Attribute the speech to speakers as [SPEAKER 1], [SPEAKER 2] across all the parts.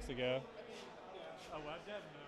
[SPEAKER 1] weeks ago.
[SPEAKER 2] A web dev? No.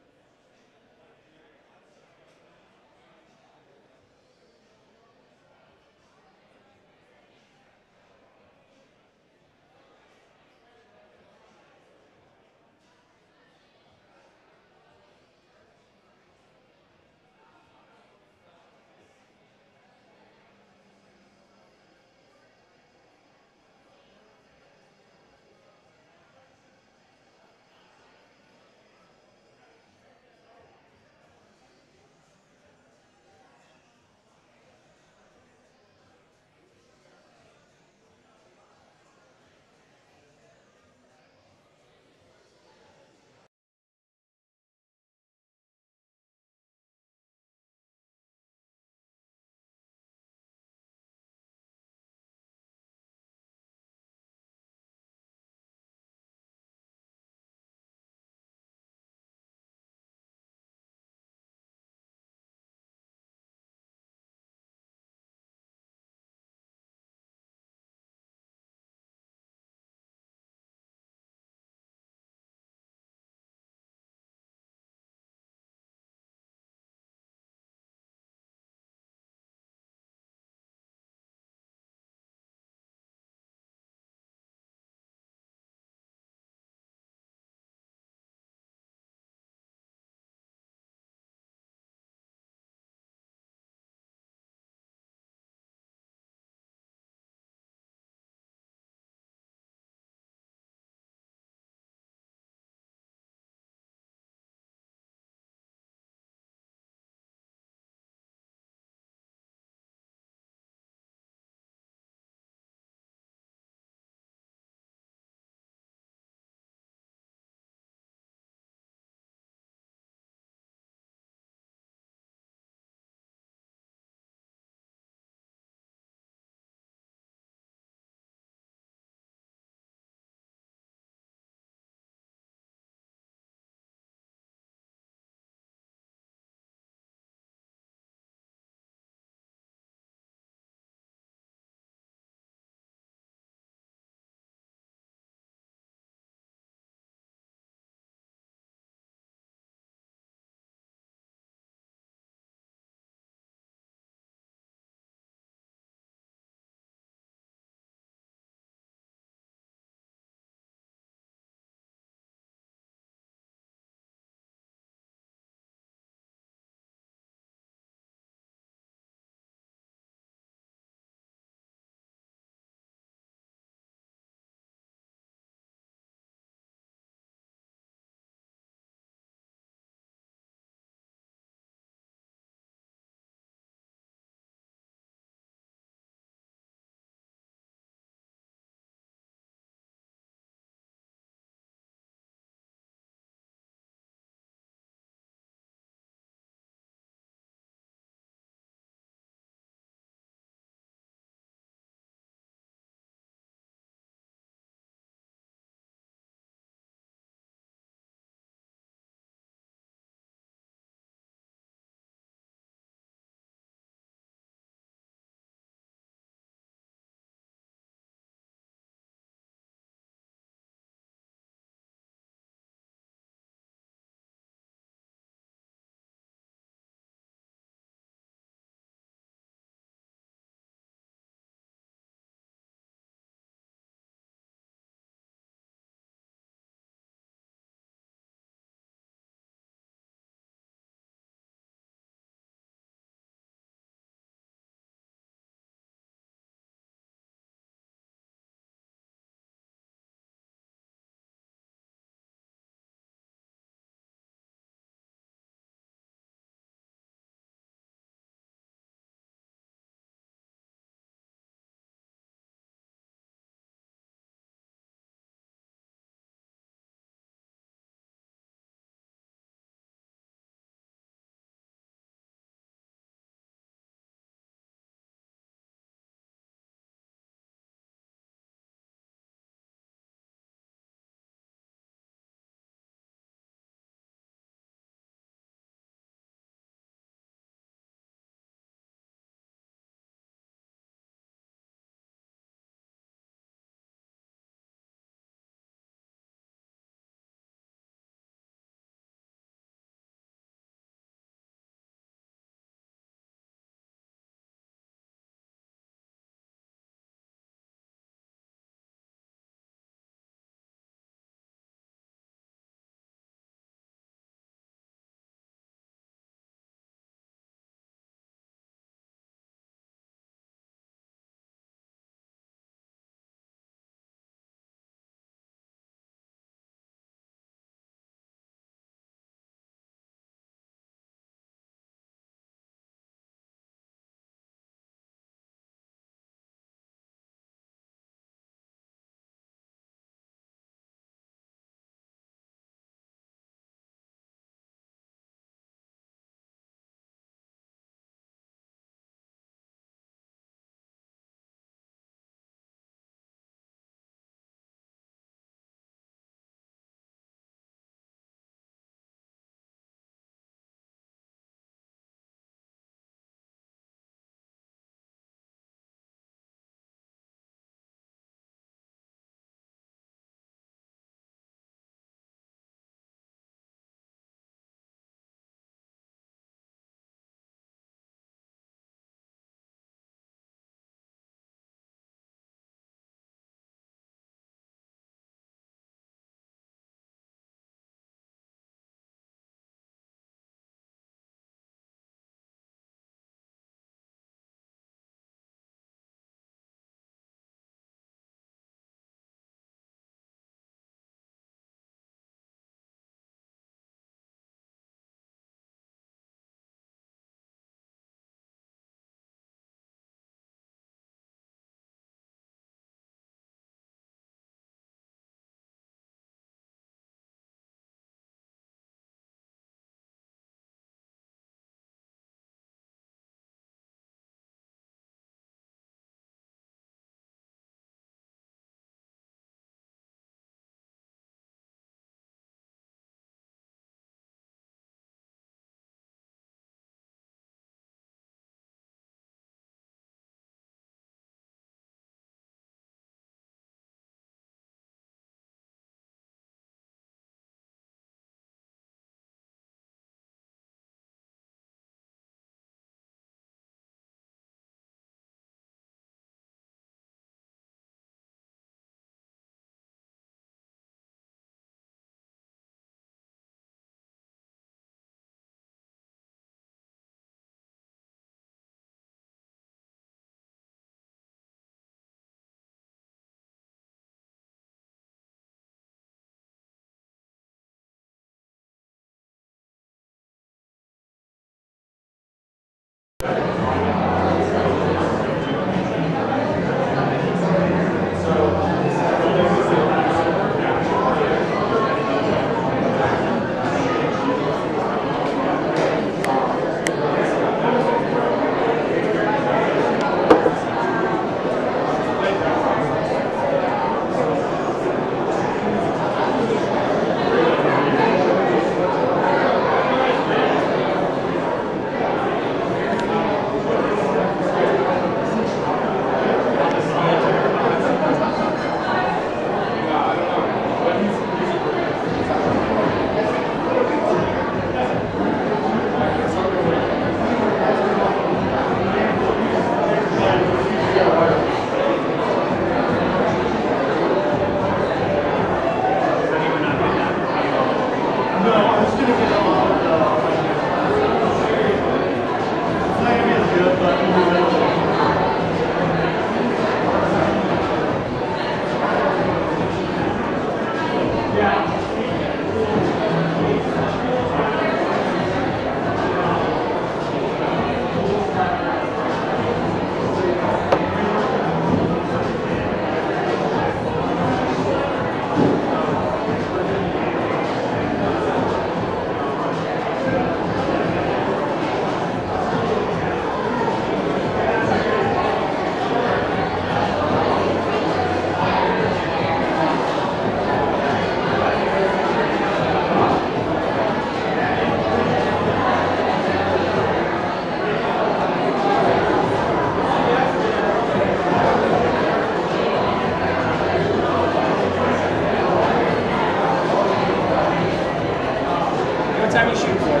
[SPEAKER 2] shooting for?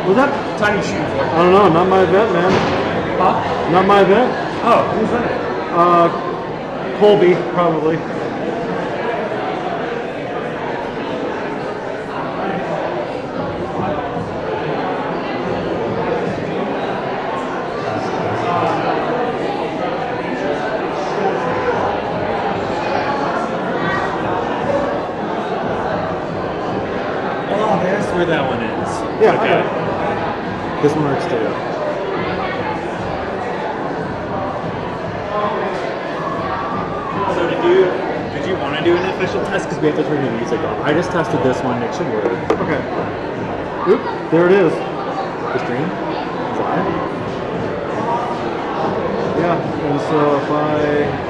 [SPEAKER 1] What's that?
[SPEAKER 2] What time are you shooting for?
[SPEAKER 1] I don't know. Not my event, man.
[SPEAKER 2] Huh?
[SPEAKER 1] Not my event.
[SPEAKER 2] Oh, who's running?
[SPEAKER 1] Colby, probably.
[SPEAKER 2] Where that one is.
[SPEAKER 1] Yeah.
[SPEAKER 2] Okay.
[SPEAKER 1] This one works too.
[SPEAKER 2] So did you want to do an official test? Because we have to turn the music off. I just tested this one. It should work.
[SPEAKER 1] Okay. Oop, there it is.
[SPEAKER 2] The stream? Is live?
[SPEAKER 1] Yeah. And so if I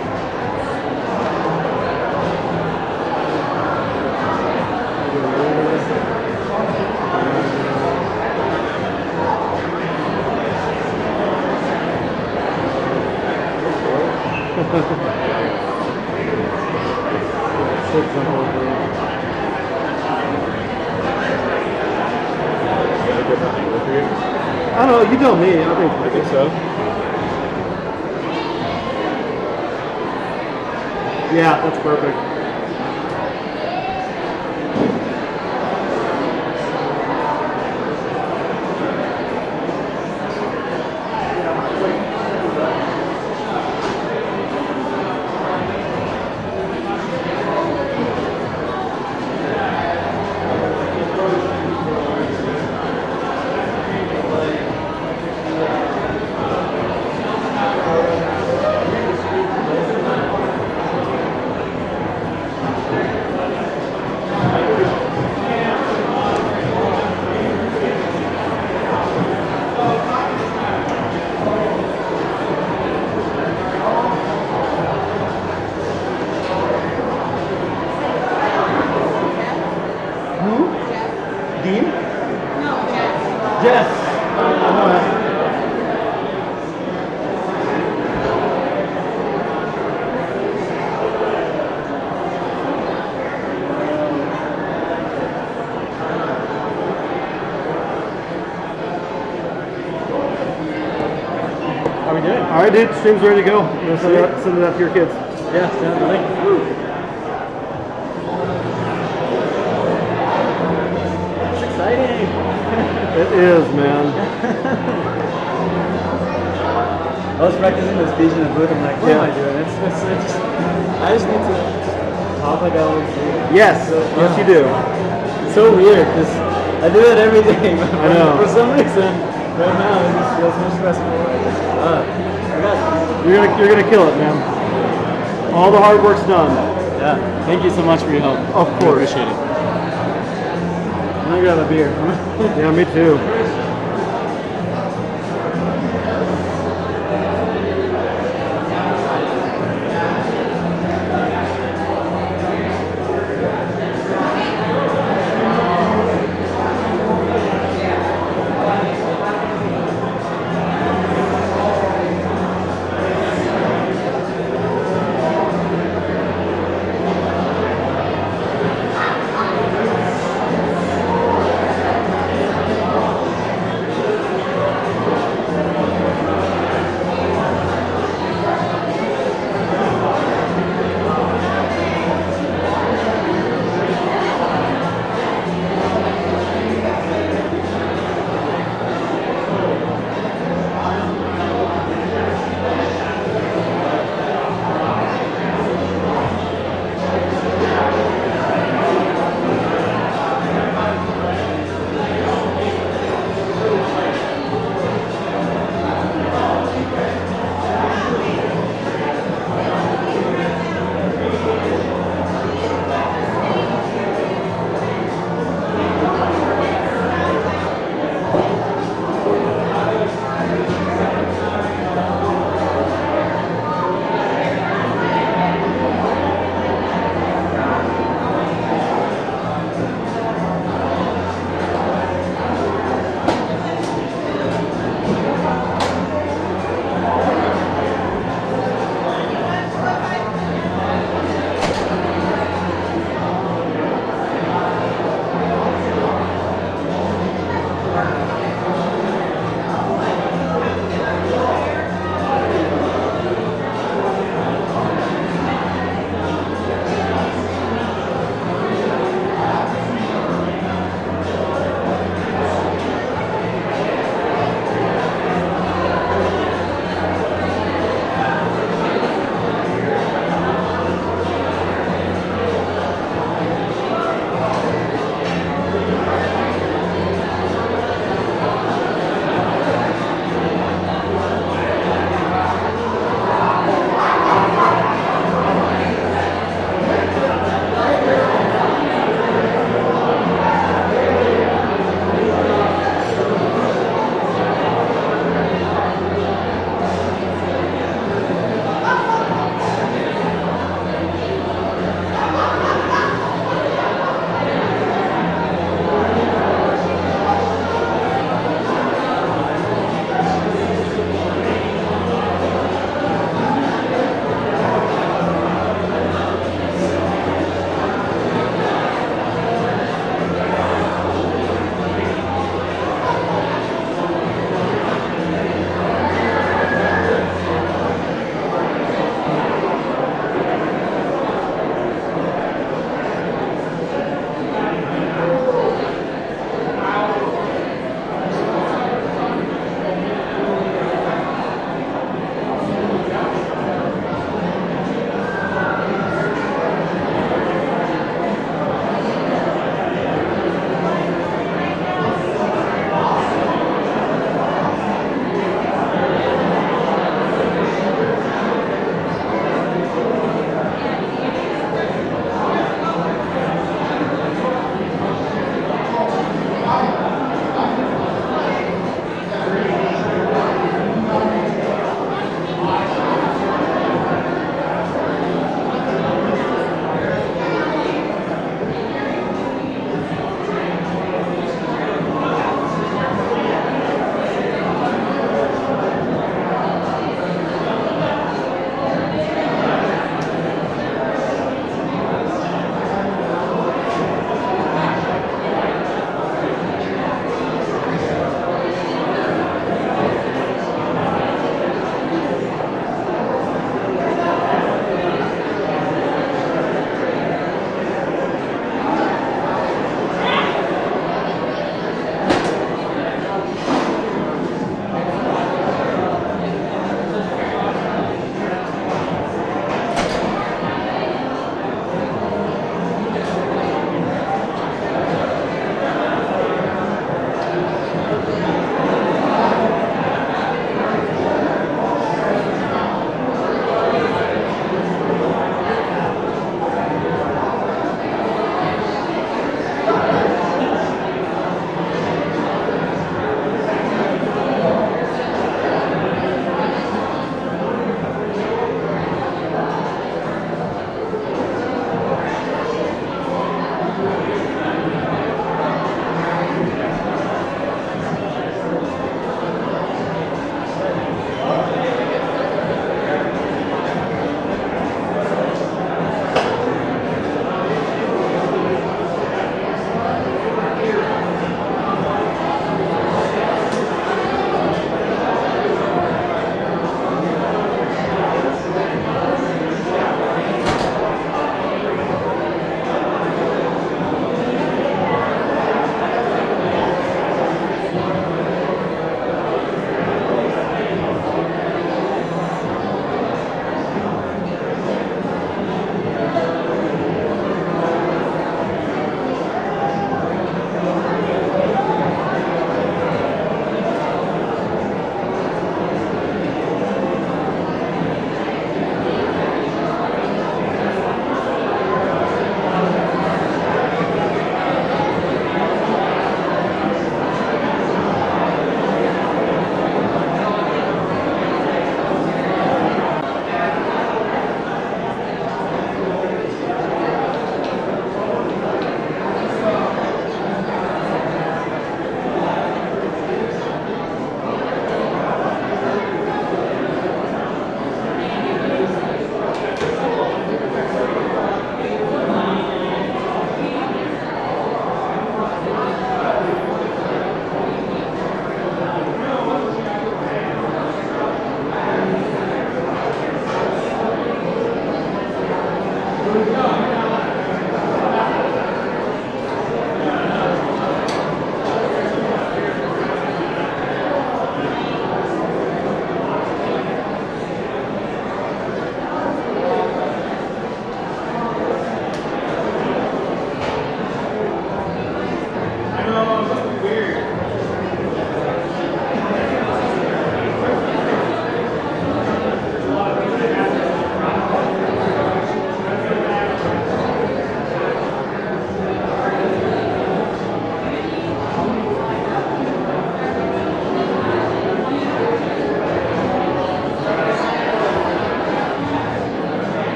[SPEAKER 1] I don't know, you tell me. I think so. Yeah, that's perfect. Alright, dude, stream's ready to go. Send it out to your kids.
[SPEAKER 2] Yeah, send the link. It's exciting.
[SPEAKER 1] It is, man.
[SPEAKER 2] I was practicing the speech in the booth. I'm like, what am I doing? I just need to talk like I always do.
[SPEAKER 1] Yes, yes you do.
[SPEAKER 2] It's so weird because I do it every day.
[SPEAKER 1] I know.
[SPEAKER 2] For some reason, right now it just feels more stressful.
[SPEAKER 1] You're gonna kill it, man. All the hard work's done.
[SPEAKER 2] Yeah. Thank you so much for your help.
[SPEAKER 1] Of course.
[SPEAKER 2] I appreciate it. I'm gonna grab a beer.
[SPEAKER 1] Yeah, me too.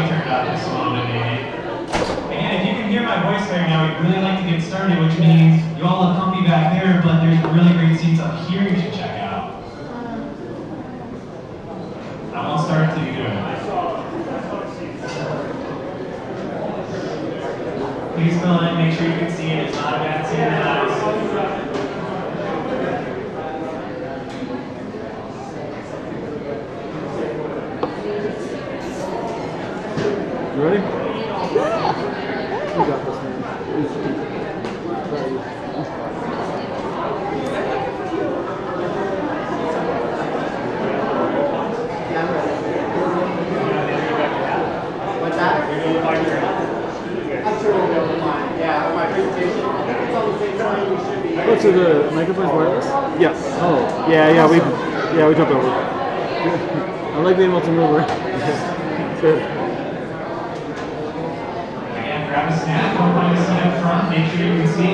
[SPEAKER 3] really turned up this moment, maybe. Again, if you can hear my voice right now, we'd really like to get started, which means you all look comfy back there, but there's really great seats up here you should check out. I won't start until you do it. Please fill in, make sure you can see it. It's not a bad seat in the house.
[SPEAKER 1] You ready? You got this, man.
[SPEAKER 4] What's that? I'm sure we'll be able to find. Yeah, my presentation. I think it's on the same time we should be.
[SPEAKER 1] Oh, so the microphone's wireless? Yes. Oh. Yeah, we jumped over. I like being able to move around. Good.
[SPEAKER 3] Grab a snack, don't find a seat up front, make sure you can see.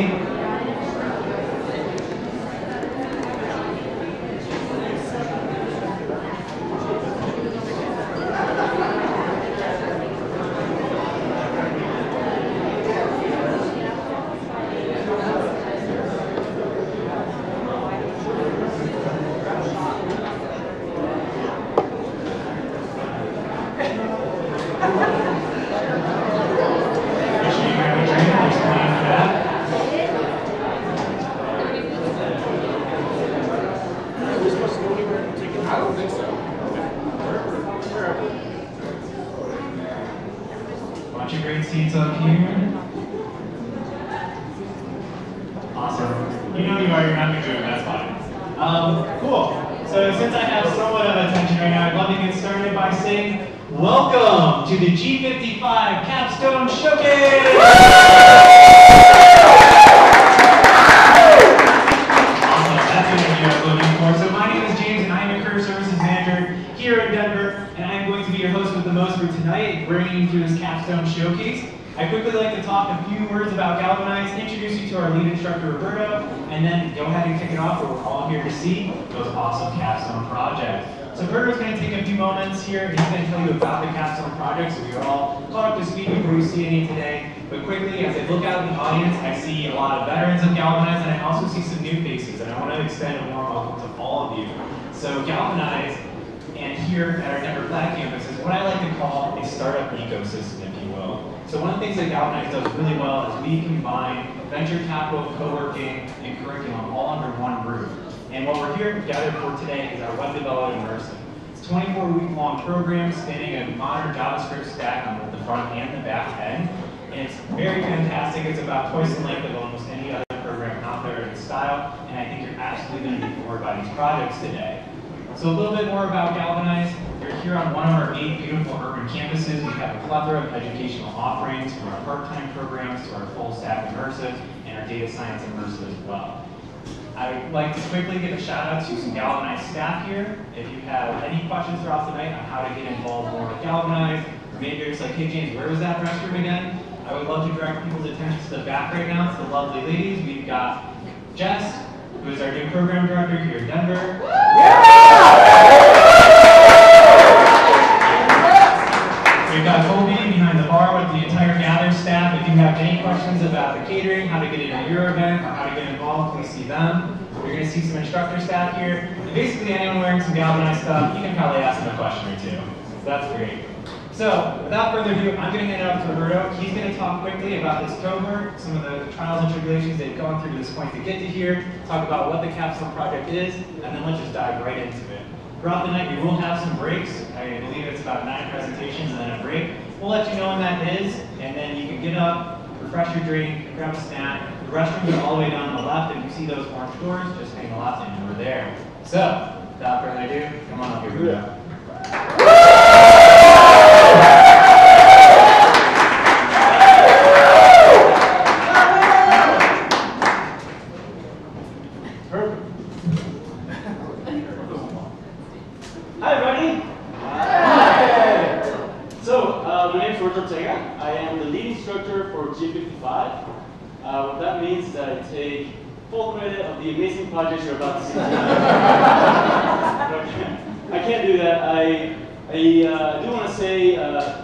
[SPEAKER 3] Bunch of great seats up here. Awesome. You know you are, you're not going to do it, that's fine. Cool. So since I have somewhat of attention right now, I'd love to get started by saying, welcome to the G55 Capstone Showcase! Awesome, that's the interview I was looking for. So my name is James and I'm your Career Services Manager here in Denver, and I'm going to be your host with the most for tonight, bringing you through this Capstone Showcase. I'd quickly like to talk a few words about Galvanize, introduce you to our lead instructor, Roberto, and then go ahead and kick it off where we're all here to see those awesome Capstone projects. So Roberto's going to take a few moments here. He's going to tell you about the Capstone project so we're all caught up to speed before we see any today. But quickly, as I look out in the audience, I see a lot of veterans of Galvanize, and I also see some new faces, and I want to extend a warm welcome to all of you. So Galvanize, and here at our Denver Flat campus, is what I like to call a startup ecosystem, if you will. So one of the things that Galvanize does really well is we combine venture capital, co-working, and curriculum all under one roof. And what we're here gathered for today is our web development immersive. It's a 24-week-long program spanning a modern JavaScript stack on both the front and the back end. And it's very fantastic. It's about twice the length of almost any other program out there in style. And I think you're absolutely going to be bored by these projects today. So a little bit more about Galvanize. You're here on one of our 8 beautiful urban campuses. We have a plethora of educational offerings, from our part-time programs to our full-stack immersive and our data science immersive as well. I would like to quickly give a shout out to some Galvanize staff here. If you have any questions throughout the night on how to get involved more with Galvanize, or maybe you're just like, hey James, where was that restroom again? I would love to direct people's attention to the back right now, to the lovely ladies. We've got Jess, who is our new program director here in Denver. We've got Colby behind the bar with the entire Gather staff. If you have any questions about the catering, how to get into your event, or how to get involved, please see them. You're going to see some instructor staff here. And basically anyone wearing some Galvanize stuff, you can probably ask them a question or two. So that's great. So without further ado, I'm going to hand it off to Roberto. He's going to talk quickly about this cohort, some of the trials and tribulations they've gone through to this point to get to here, talk about what the Capstone project is, and then let's just dive right into it. Throughout the night, we will have some breaks. I believe it's about 9 presentations and then a break. We'll let you know when that is, and then you can get up, refresh your drink, grab a snack. The restrooms are all the way down on the left. If you see those orange doors, just hang the left and we're there. So, without further ado, come on up here, Roberto.
[SPEAKER 2] What that means is that I take full credit of the amazing projects you're about to see tonight. I can't do that. I I do want to say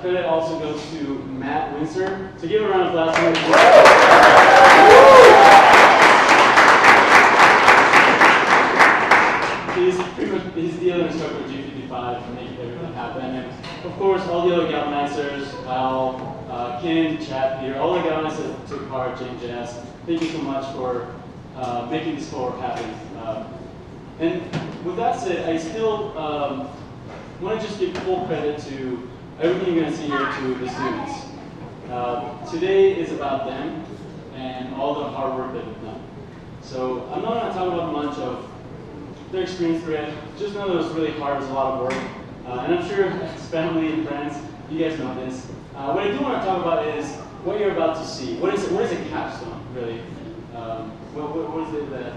[SPEAKER 2] credit also goes to Matt Windsor. So give a round of applause for him. He's the other instructor with G55 for making everything happen. And of course, all the other galvanizers, Kyle, Ken, Chad, Peter, all the galvanizers that took part, James, Jazz, thank you so much for making this co-work happen. And with that said, I still want to just give full credit to everything you're going to see here to the students. Today is about them and all the hard work that they've done. So I'm not going to talk about much of their experience through it. Just know that it was really hard, it was a lot of work. And I'm sure as family and friends, you guys know this. What I do want to talk about is what you're about to see. What is a capstone, really? What is it that,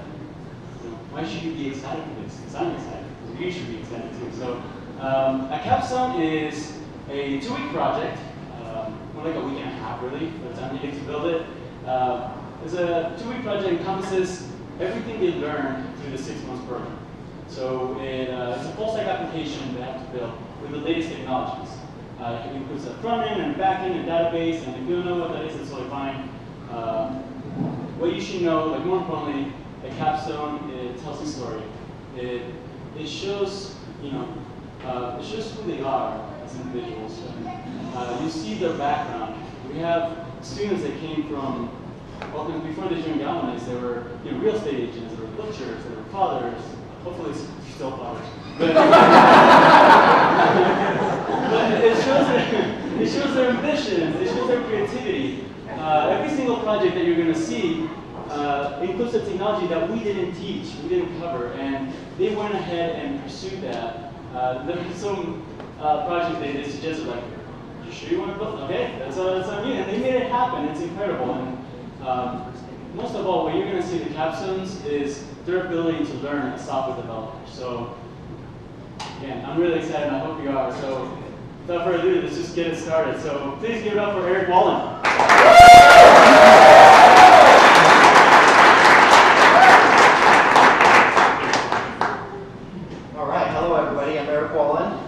[SPEAKER 2] why should you be excited for this? Because I'm excited, because you should be excited too. So a capstone is a 2-week project, more like a week and a half really, by the time you get to build it. It's a 2-week project that encompasses everything they learned through the 6 months program. So it's a full stack application they have to build with the latest technologies. It includes a front end and back end and database, and if you don't know what that is, that's totally fine. What you should know, like more importantly, a capstone, it tells a story. It shows, it shows who they are as individuals. And, you see their background. We have students that came from, well, before they joined Galvanize, they were real estate agents, they were butchers, they were fathers, hopefully still fathers. But, but it shows their ambitions, it shows their creativity. Every single project that you're going to see includes the technology that we didn't teach, we didn't cover, and they went ahead and pursued that. There were some projects they suggested, like, you sure you want to build? Okay, that's on you. And they made it happen. It's incredible. And most of all, what you're going to see in the capstones is their ability to learn as software developers. So, again, I'm really excited, and I hope you are. So, without further ado, let's just get it started. So, please give it up for Eric Wallen.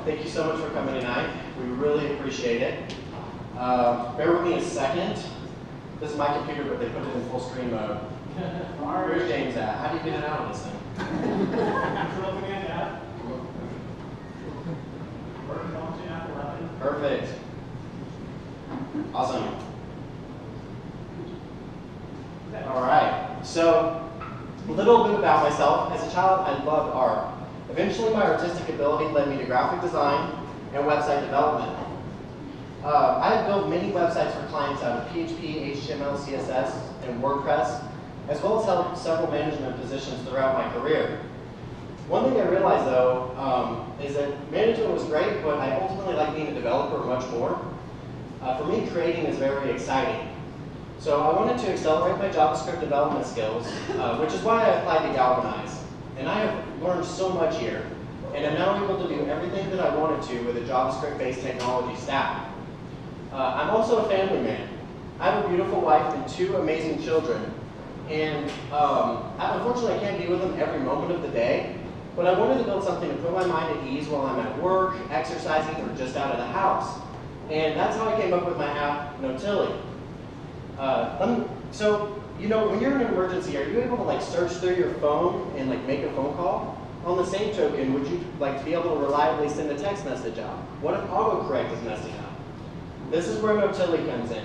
[SPEAKER 4] Thank you so much for coming tonight. We really appreciate it. Bear with me a second. This is my computer, but they put it in full screen mode. Where's James at? How do you get it out of this thing? Perfect. Awesome. All right. So, a little bit about myself. As a child, I loved art. Eventually, my artistic ability led me to graphic design and website development. I have built many websites for clients out of PHP, HTML, CSS, and WordPress, as well as held several management positions throughout my career. One thing I realized, though, is that management was great, but I ultimately like being a developer much more. For me, creating is very exciting. So I wanted to accelerate my JavaScript development skills, which is why I applied to Galvanize. And I have learned so much here, and I'm now able to do everything that I wanted to with a JavaScript-based technology stack. I'm also a family man. I have a beautiful wife and 2 amazing children, and unfortunately I can't be with them every moment of the day, but I wanted to build something to put my mind at ease while I'm at work, exercising, or just out of the house. And that's how I came up with my app, Notilly. When you're in an emergency, are you able to search through your phone and make a phone call? On the same token, would you like to be able to reliably send a text message out? What if autocorrect is messing up? This is where Notilly comes in.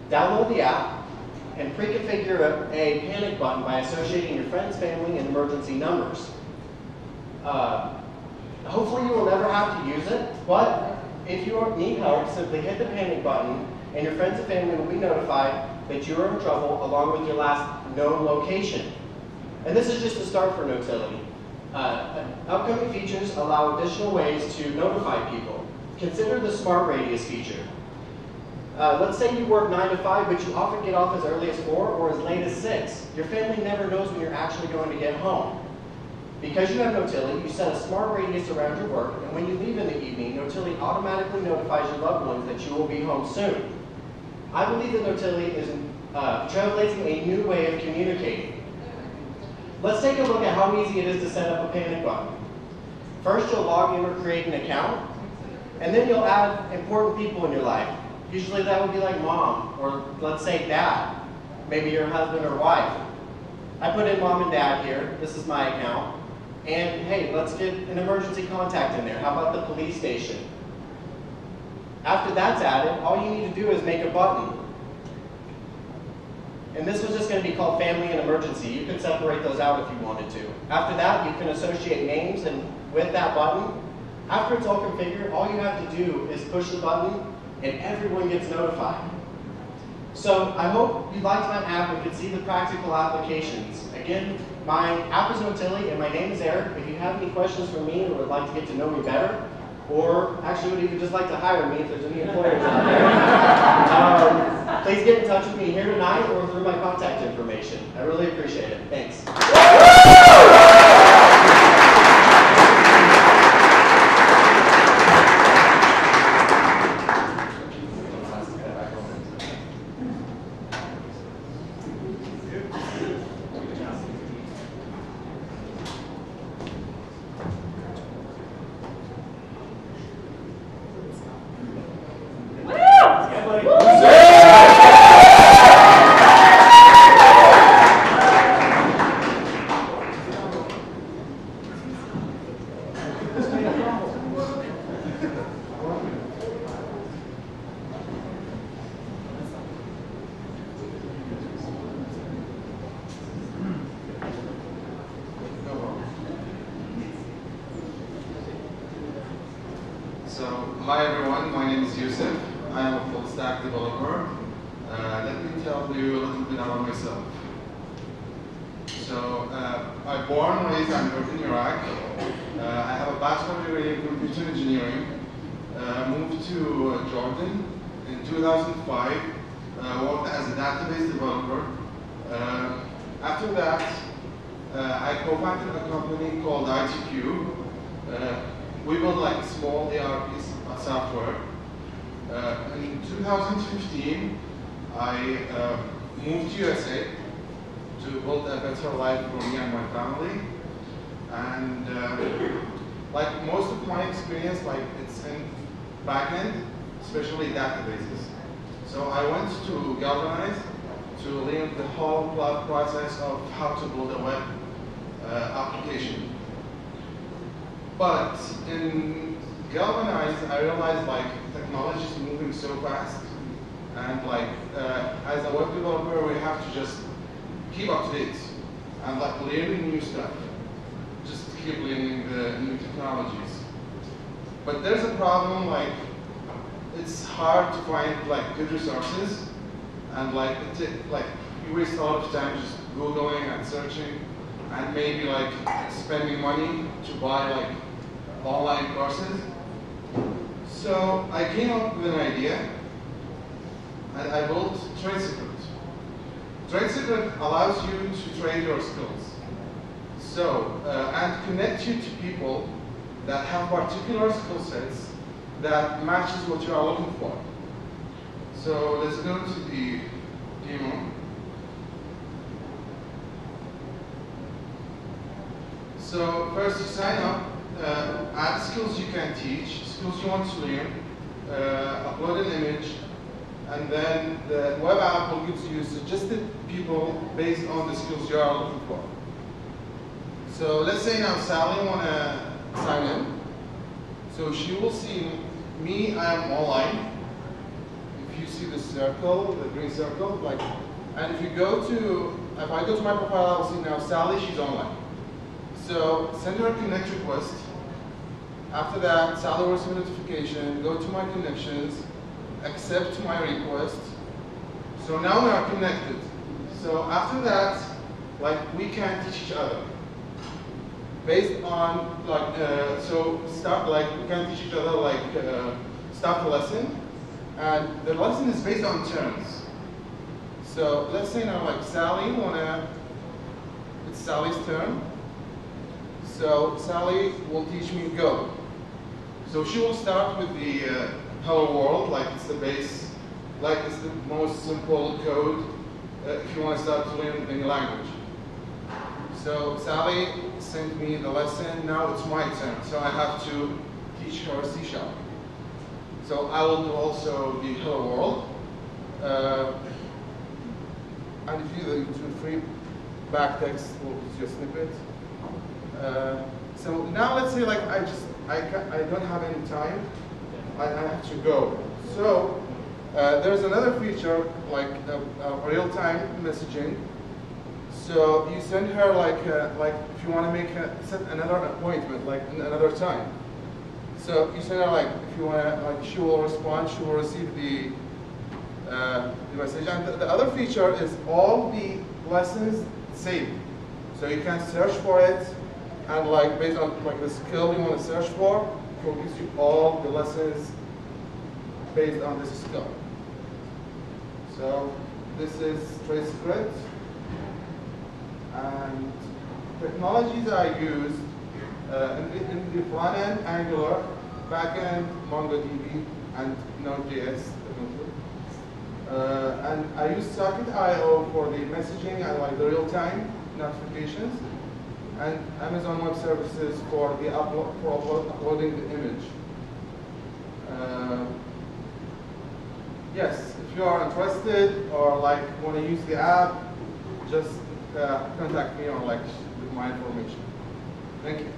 [SPEAKER 4] Download the app and pre-configure a panic button by associating your friends, family, and emergency numbers. Hopefully you will never have to use it, but if you need help, simply hit the panic button and your friends and family will be notified that you are in trouble along with your last known location. And this is just the start for Notilly. Upcoming features allow additional ways to notify people. Consider the Smart Radius feature. Let's say you work 9 to 5, but you often get off as early as 4 or as late as 6. Your family never knows when you're actually going to get home. Because you have Notilly, you set a smart radius around your work, and when you leave in the evening, Notilly automatically notifies your loved ones that you will be home soon. I believe that Notilly is trailblazing a new way of communicating. Let's take a look at how easy it is to set up a panic button. First, you'll log in or create an account. And then you'll add important people in your life. Usually that would be like mom, or let's say dad, maybe your husband or wife. I put in mom and dad here. This is my account. And hey, let's get an emergency contact in there. How about the police station? After that's added, all you need to do is make a button. And this was just going to be called family and emergency. You can separate those out if you wanted to. After that, you can associate names, and with that button, after it's all configured, all you have to do is push the button and everyone gets notified. So I hope you liked my app and could see the practical applications. Again, my app is Notilly and my name is Eric. If you have any questions for me or would like to get to know me better, or actually would even just like to hire me if there's any employers out there, please get in touch with me here tonight or through my contact information. I really appreciate it. Thanks.
[SPEAKER 5] So, hi everyone, my name is Yusuf. I am a full stack developer. Let me tell you a little bit about myself. So, I'm born, raised, and worked in Iraq. I have a bachelor's degree in computer engineering. Moved to Jordan in 2005. Worked as a database developer. After that, I co-founded a company called ITQ. We built like small ERP software. In 2015, I moved to USA to build a better life for me and my family. And like most of my experience, like it's in backend, especially databases. So I went to Galvanize to learn the whole process of how to build a web application. But in Galvanize, I realized like technology is moving so fast, and like as a web developer, we have to just keep up to date and like learning new stuff. Just keep learning the new technologies. But there's a problem, like it's hard to find like good resources, and like you waste a lot of time just googling and searching, and maybe like spending money to buy like online courses. So I came up with an idea, and I built Trade Secret. Trade Secret allows you to trade your skills. So, and connect you to people that have particular skill sets that matches what you are looking for. So let's go to the demo. So first you sign up, add skills you can teach, skills you want to learn, upload an image, and then the web app will give you suggested people based on the skills you are looking for. So let's say now Sally wanna sign in. So she will see me, I am online. If you see the circle, the green circle, like, and if I go to my profile, I'll see now Sally, she's online. So send her a connect request. After that, Sally will receive a notification, go to my connections, accept my request. So now we are connected. So after that, like we can teach each other. Based on like, so start like, we can teach each other like, start the lesson. And the lesson is based on terms. So let's say now like Sally it's Sally's turn. So Sally will teach me Go. So she will start with the hello world, like it's the base, like it's the most simple code if you want to start to learn any language. So Sally sent me the lesson, now it's my turn. So I have to teach her C#. So I will do also the hello world. And if you do free backtext, we'll just snippet. So now let's say like I don't have any time. I have to go. So there's another feature like real-time messaging. So you send her like if you want to set another appointment like another time. So you send her like if you want to like she will respond, she will receive the message. And the other feature is all the lessons saved. So you can search for it, and like based on like the skill you want to search for, it will give you all the lessons based on this skill. So this is TradeScript, and technologies I use in the front end Angular, back end MongoDB, and Node.js. And I use Socket.io for the messaging and like the real-time notifications, and Amazon Web Services for the uploading the image. Yes, if you are interested or like want to use the app, just contact me or like with my information. Thank you.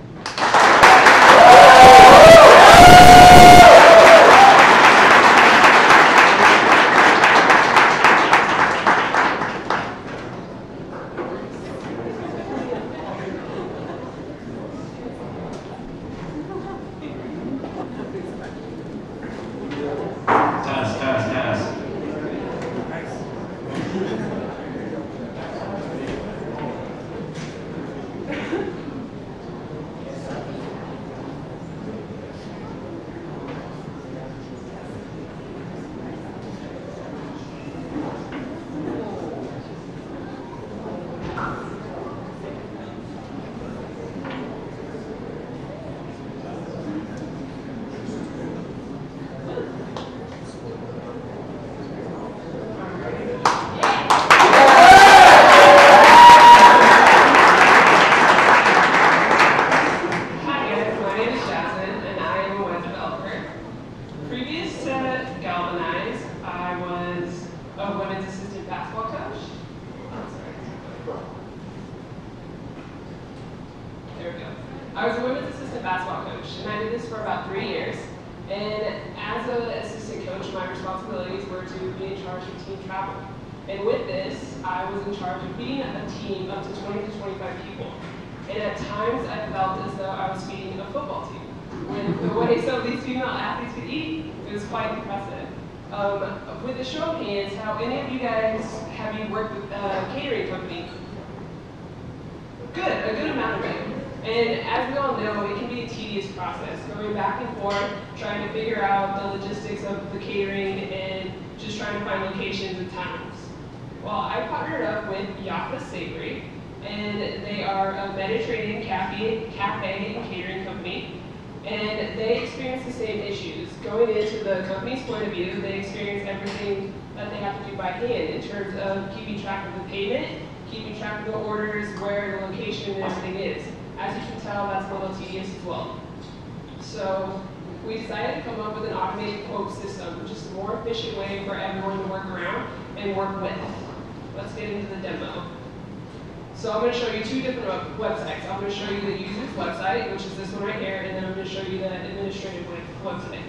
[SPEAKER 6] Galvanize, I was a women's assistant basketball coach. There we go. I was a women's assistant basketball coach, and I did this for about 3 years. And as an assistant coach, my responsibilities were to be in charge of team travel. And with this, I was in charge of feeding a team up to 20 to 25 people. And at times, I felt as though I was feeding a football team. With the way some of these female athletes could eat, it was quite impressive. With a show of hands, how many of you guys have you worked with a catering company? Good, a good amount of you. And as we all know, it can be a tedious process, going back and forth, trying to figure out the logistics of the catering and just trying to find locations and times. Well, I partnered up with Yafa Savory, and they are a Mediterranean cafe and catering company. And they experience the same issues. Going into the company's point of view, they experience everything that they have to do by hand in terms of keeping track of the payment, keeping track of the orders, where the location and everything is. As you can tell, that's a little tedious as well. So we decided to come up with an automated quote system, which is a more efficient way for everyone to work around and work with. Let's get into the demo. So I'm going to show you two different websites. I'm going to show you the user's website, which is this one right here, and then I'm going to show you the administrative website.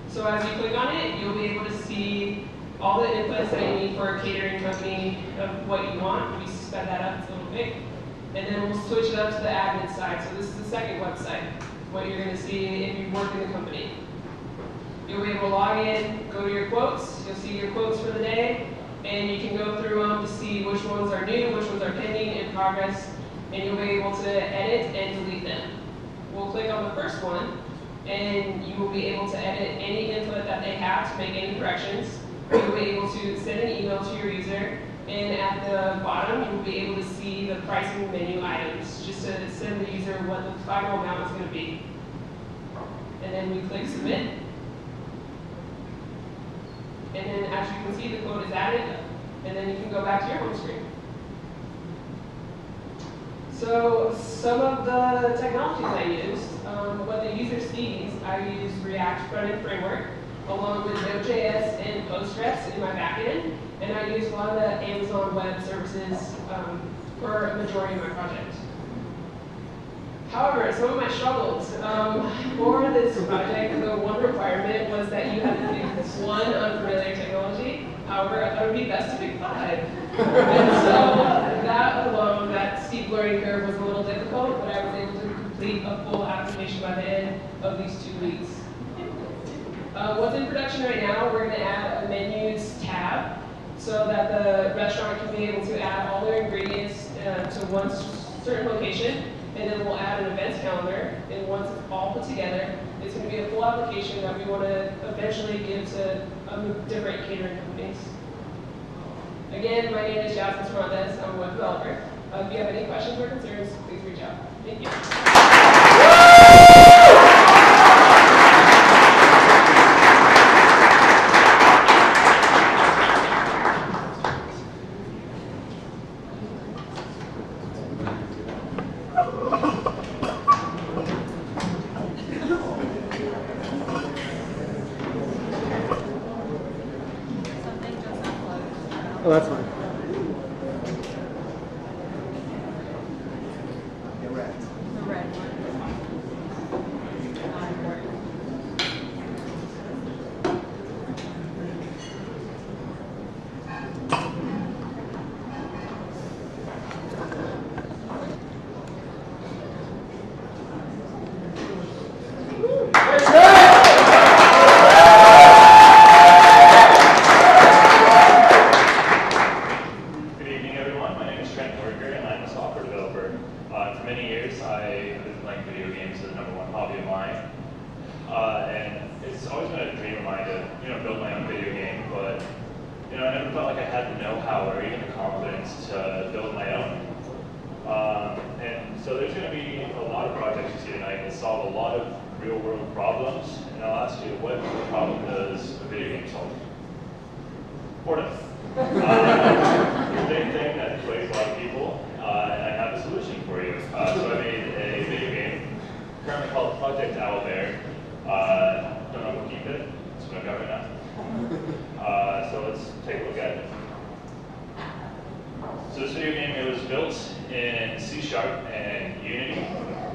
[SPEAKER 6] So as you click on it, you'll be able to see all the inputs that you need for a catering company of what you want. We sped that up, it's a little big. And then we'll switch it up to the admin side. So this is the second website, what you're going to see if you work in the company. You'll be able to log in, go to your quotes. You'll see your quotes for the day. And you can go through them to see which ones are new, which ones are pending, in progress, and you'll be able to edit and delete them. We'll click on the first one, and you will be able to edit any input that they have to make any corrections. You'll be able to send an email to your user, and at the bottom, you'll be able to see the pricing menu items, just to send the user what the final amount is going to be. And then we click submit. And then as you can see, the quote is added, and then you can go back to your home screen. So some of the technologies I used, what the user sees I use React front-end framework along with Node.js and Postgres in my backend, and I use a lot of the Amazon Web Services for a majority of my project. However, some of my struggles. For this project, the one requirement was that you had to pick one unfamiliar technology. However, I thought it would be best to pick 5. And so that alone, that steep learning curve was a little difficult, but I was able to complete a full application by the end of these 2 weeks. What's in production right now, we're going to add a menus tab so that the restaurant can be able to add all their ingredients to one certain location. And then we'll add an events calendar, and once it's all put together, it's going to be a full application that we want to eventually give to different catering companies. Again, my name is Jasmine Fernandez. I'm a web developer. If you have any questions or concerns, please reach out. Thank you.
[SPEAKER 1] Oh, that's fine.
[SPEAKER 7] The red one.
[SPEAKER 8] For many years, I have been playing video games as the #1 hobby of mine, and it's always been a dream of mine to, build my own video game. But I never felt like I had the know-how or even the confidence to build my own. And so there's going to be a lot of projects you see tonight that solve a lot of real-world problems. And I'll ask you, what problem does a video game solve? Boredom. The big thing that plays a lot of people, and I have a solution for you. So I made a video game currently called Project Owlbear. Don't know if we'll keep it. That's what I've got right now. So let's take a look at it. So this video game, it was built in C# and Unity.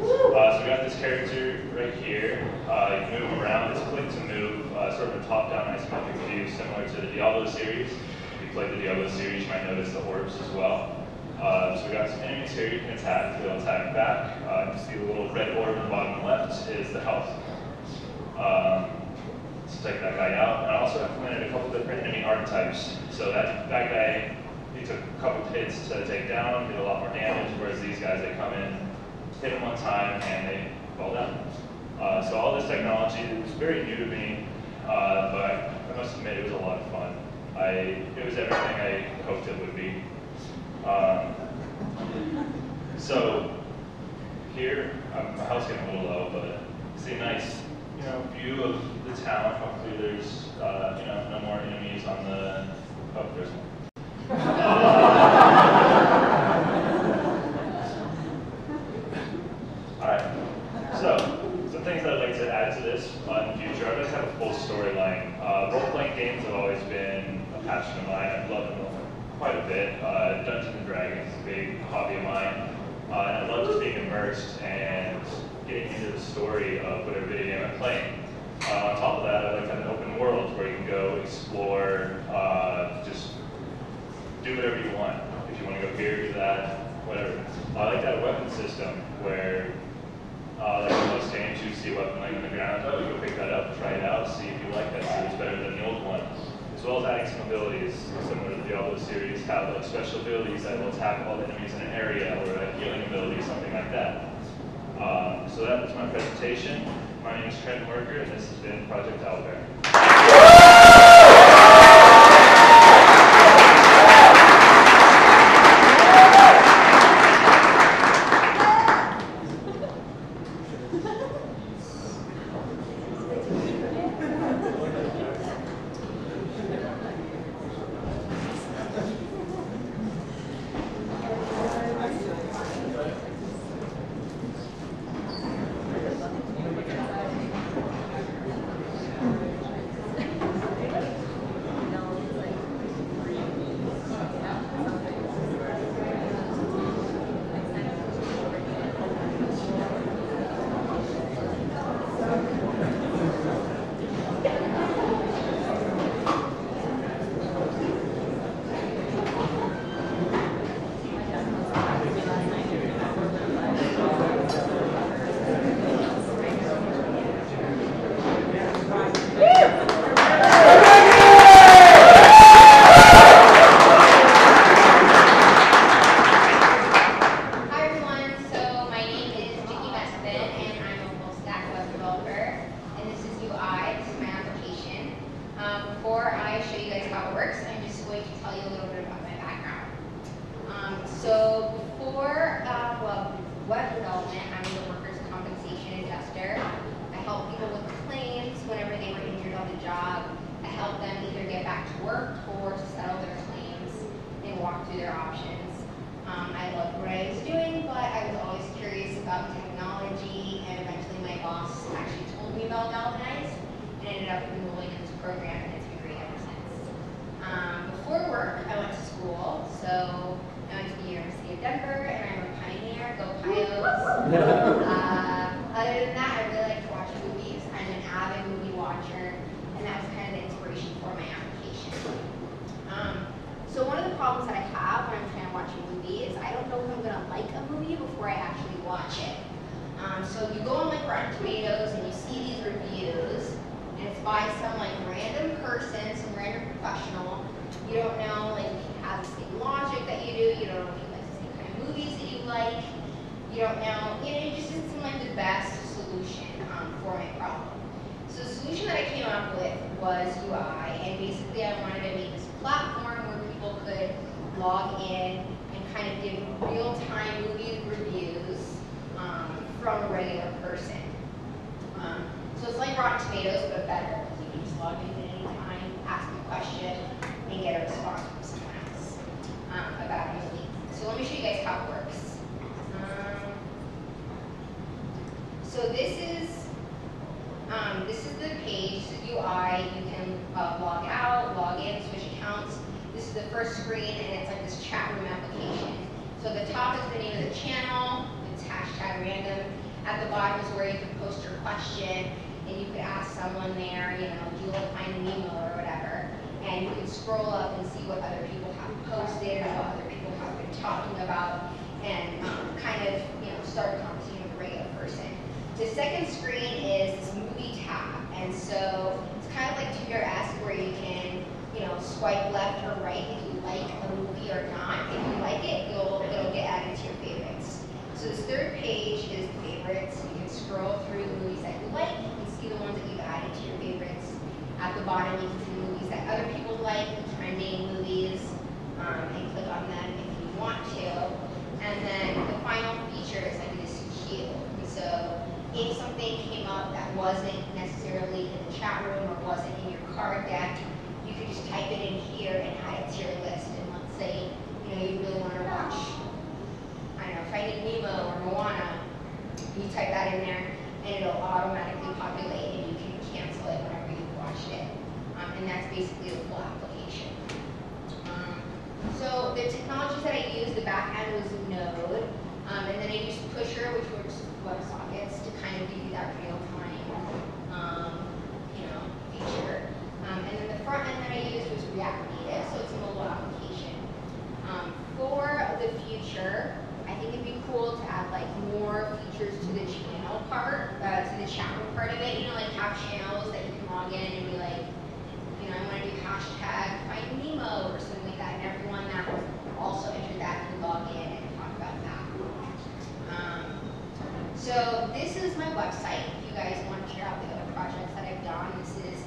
[SPEAKER 8] So we got this character right here. You can move him around. It's click to move, sort of a top-down isometric view, similar to the Diablo series. If you played the Diablo series, you might notice the orbs as well. So we got some enemies here you can attack. They'll attack back. You see the little red orb in the bottom left is the health. Let's take that guy out. And I also implemented a couple different enemy archetypes. So that guy, he took a couple of hits to take down, did a lot more damage, whereas these guys, they come in, hit them one time, and they fall down. So all this technology was very new to me, but I must admit it was a lot of fun. It was everything I hoped it would be. So here, my house is getting a little low, but see a nice, view of the town. Hopefully there's, no more enemies on the. Oh, there's one. All right. So some things that I'd like to add to this in the future. I'd like to have a full storyline. Role-playing games have always been a passion of mine. I've loved them quite a bit. Dungeons and Dragons is a big hobby of mine. And I love just being immersed and getting into the story of whatever video game I'm playing. On top of that, I like to have an open world where you can go explore, just do whatever you want. If you want to go here, do that, whatever. I like to have a weapon system where, like in most games, you see a weapon laying on the ground. Oh, you go pick that up, try it out, see if you like that, see if it's better than the old one. As well as adding some abilities, similar to the Diablo series, have like special abilities that will attack all the enemies in an area, or a healing ability, something like that. So that was my presentation. My name is Trent Worker, and this has been Project Owlbear.
[SPEAKER 7] Before I show you guys how it works, I'm just going to tell you a little bit about my background. So before web development, I was a workers' compensation adjuster. I helped people with claims whenever they were injured on the job. I helped them either get back to work or to settle their claims and walk through their options. I loved what I was doing, but I was always curious about technology, and eventually my boss actually told me about Galvanize, and I ended up enrolling in this program, and it's been great ever since. Before work, I went to school, so I went to the University of Denver, and I'm a pioneer. Go Pios! Other than that, I really like to watch movies. I'm an avid movie watcher, and that was kind of the inspiration for my application. So one of the problems that I have when I'm trying to watch a movie is I don't know if I'm going to like a movie before I actually watch it. So you go on like Rotten Tomatoes and you see these reviews, and it's by some like random person, some random professional. You don't know like if he has the same logic that you do. You don't know if he likes the same kind of movies that you like. You don't know, it just doesn't seem like the best solution for my problem. So the solution that I came up with was UI, and basically I wanted to make this platform where people could log in and kind of give real-time movie reviews from a regular person. So it's like Rotten Tomatoes, but better. You can just log in at any time, ask a question, and get a response from someone else about a movie. So let me show you guys how it works. So this is the page, the UI. You can log out, log in, switch accounts. This is the first screen, and it's like this chat room application. So the top is the name of the channel. It's hashtag random. At the bottom is where you can post your question, and you could ask someone there, you know, do you like Finding Nemo or whatever. And you can scroll up and see what other people have posted or what other people have been talking about, and kind of, you know, start a conversation with a regular person. The second screen is this movie tab, and so it's kind of like Tinder-esque where you can, you know, swipe left or right if you like a movie or not. If you like it, it'll get added to your favorites. So this third page is favorites. You can scroll through the movies that you like. You can see the ones that you've added to your favorites. At the bottom, you can see the movies that other people like, the trending movies, and click on them if you want to. And then the final feature is like this queue. So if something came up that wasn't necessarily in the chat room or wasn't in your card deck, you could just type it in here and add it to your list. And let's say, you know, you really want to watch, I don't know, Finding Nemo or Moana. You type that in there, and it'll automatically populate, and you can cancel it whenever you've watched it. And that's basically the full application. So the technologies that I used, the back end was Node, and then I used Pusher, which works with WebSockets to kind of give you that real-time, you know, feature. And then the front end that I used was React Native, so it's a mobile application. For the future, I think it'd be cool to add like more features to the channel part, to the chat room part of it. You know, like have channels that you can log in and be like, you know, I want to do hashtag Find Nemo or something like that, and everyone that also entered that can log in and talk about that. So this is my website. If you guys want to check out the other projects that I've done, this is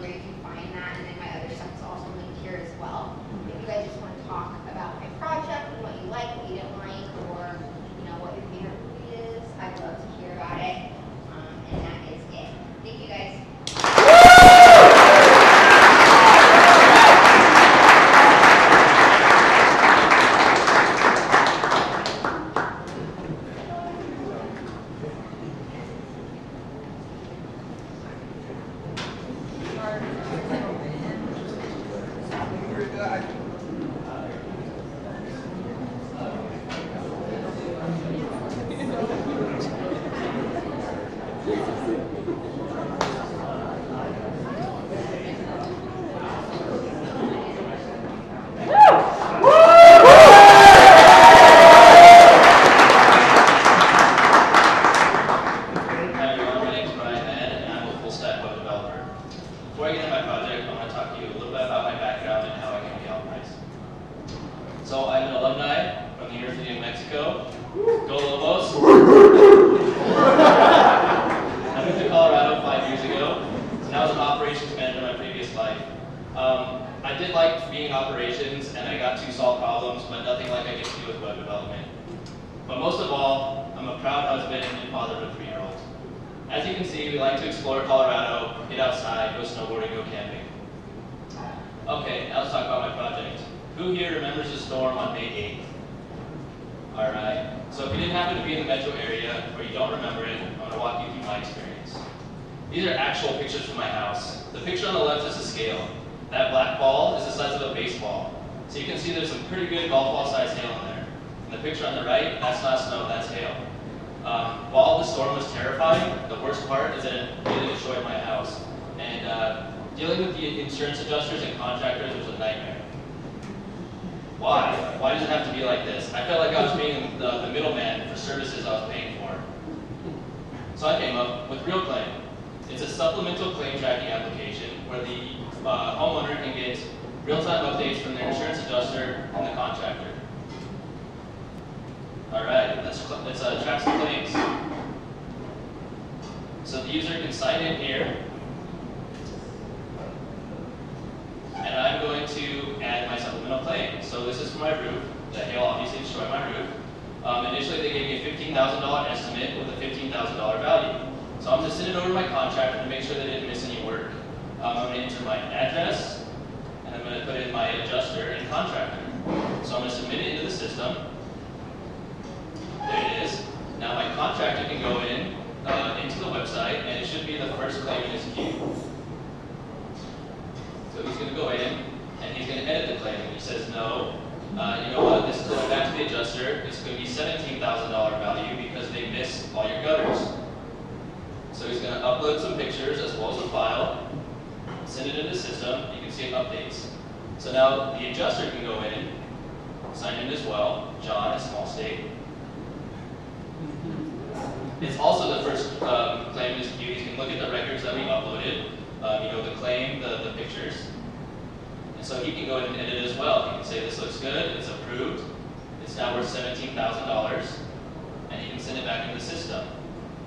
[SPEAKER 7] where you can find that, and then my other stuff is also linked here as well. If you guys just want to talk about my project and what you like, what you didn't like, or you know what your favorite movie is, I'd love to hear about it. And that is it. Thank you guys.
[SPEAKER 9] So I'm an alumni from the University of Mexico. Go Lobos! I moved to Colorado 5 years ago, and I was an operations manager in my previous life. I did like being in operations, and I got to solve problems, but nothing like I get to do with web development. But most of all, I'm a proud husband and father of a 3-year-old. As you can see, we like to explore Colorado, get outside, go snowboarding, go camping. Okay, now let's talk about my project. Who here remembers the storm on May 8th? Alright, so if you didn't happen to be in the metro area, or you don't remember it, I'm going to walk you through my experience. These are actual pictures from my house. The picture on the left is a scale. That black ball is the size of a baseball. So you can see there's some pretty good golf ball size hail in there. And the picture on the right, that's not snow, that's hail. While the storm was terrifying, the worst part is that it really destroyed my house. And dealing with the insurance adjusters and contractors was a nightmare. Why? Why does it have to be like this? I felt like I was being the middleman for services I was paying for. So I came up with RealClaim. It's a supplemental claim tracking application where the homeowner can get real-time updates from their insurance adjuster and the contractor. All right, let's track some claims. So the user can sign in here, and I'm going to add my supplemental claim. So this is for my roof. The hail obviously destroyed my roof. Initially, they gave me a $15,000 estimate with a $15,000 value. So I'm going to send it over to my contractor to make sure they didn't miss any work. I'm going to enter my address, and I'm going to put in my adjuster and contractor. So I'm going to submit it into the system. There it is. Now my contractor can go in into the website, and it should be the first claim in his queue. So he's going to go in, and he's going to edit the claim. And he says, no, you know what, this is going back to the adjuster. It's going to be $17,000 value because they missed all your gutters. So he's going to upload some pictures as well as a file, send it into the system. You can see it updates. So now the adjuster can go in, sign in as well, John, a small state. It's also the first claim in his queue. You can look at the records that we uploaded, you know, the claim, the pictures. And so he can go in and edit as well. He can say this looks good, it's approved, it's now worth $17,000, and he can send it back into the system.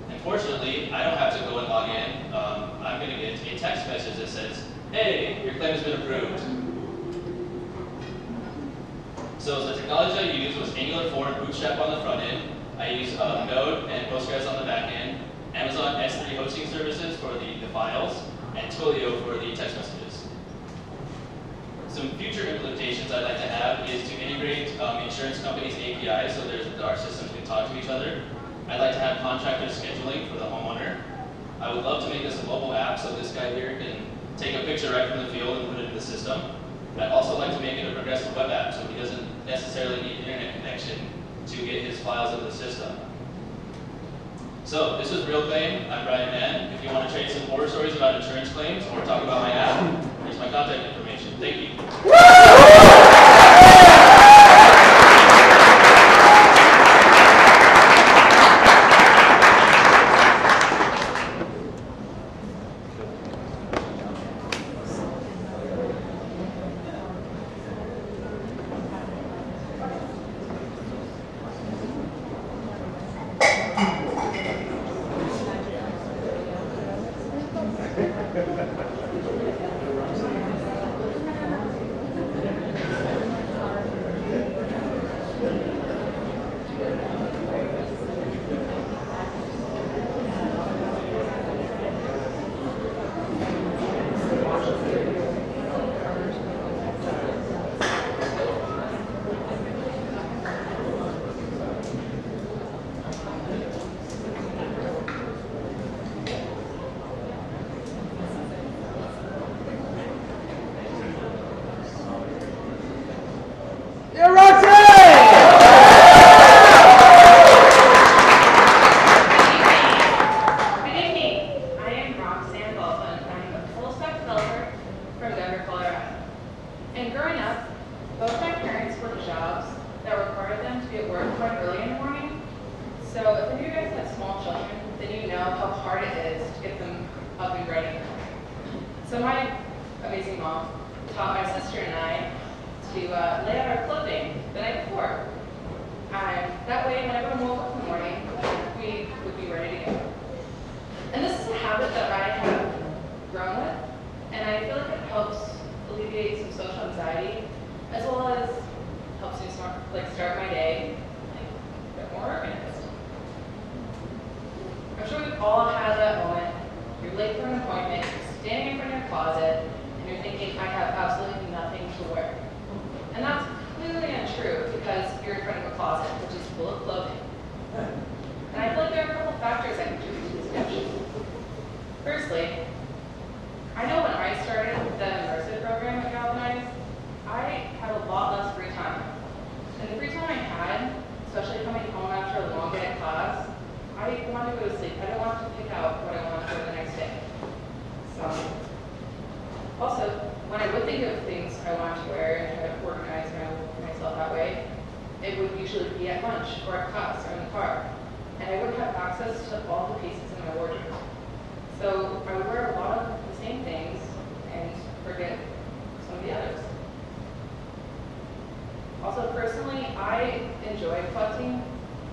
[SPEAKER 9] Unfortunately, I don't have to go and log in. I'm going to get a text message that says, hey, your claim has been approved. So the technology I used was Angular 4 and Bootstrap on the front end. I use Node and Postgres on the back end, Amazon S3 hosting services for the files, and Twilio for the text messages. Some future implementations I'd like to have is to integrate insurance companies' APIs so our systems can talk to each other. I'd like to have contractor scheduling for the homeowner. I would love to make this a mobile app so this guy here can take a picture right from the field and put it in the system. I'd also like to make it a progressive web app so he doesn't necessarily need internet connection to get his files into the system. So this is RealClaim. I'm Brian Mann. If you want to trade some horror stories about insurance claims or talk about my app, here's my contact information. Thank you.
[SPEAKER 6] alleviate some social anxiety, as well as helps me start my day a bit more organized. I'm sure we've all had that moment. You're late for an appointment, you're standing in front of your closet, and you're thinking, I have absolutely nothing to wear. And that's clearly untrue because you're in front of a closet, which is full of clothing. And I feel like there are a couple factors that contribute to this condition. Firstly, I know when I started the immersive program at Galvanize, I had a lot less free time. And the free time I had, especially coming home after a long day at class, I wanted to go to sleep. I didn't want to pick out what I wanted for the next day. So, also, when I would think of things I wanted to wear and try to organize myself that way, it would usually be at lunch or at class or in the car. And I wouldn't have access to all the pieces in my wardrobe. So I would wear a lot of the same things and forget some of the others. Also, personally, I enjoy collecting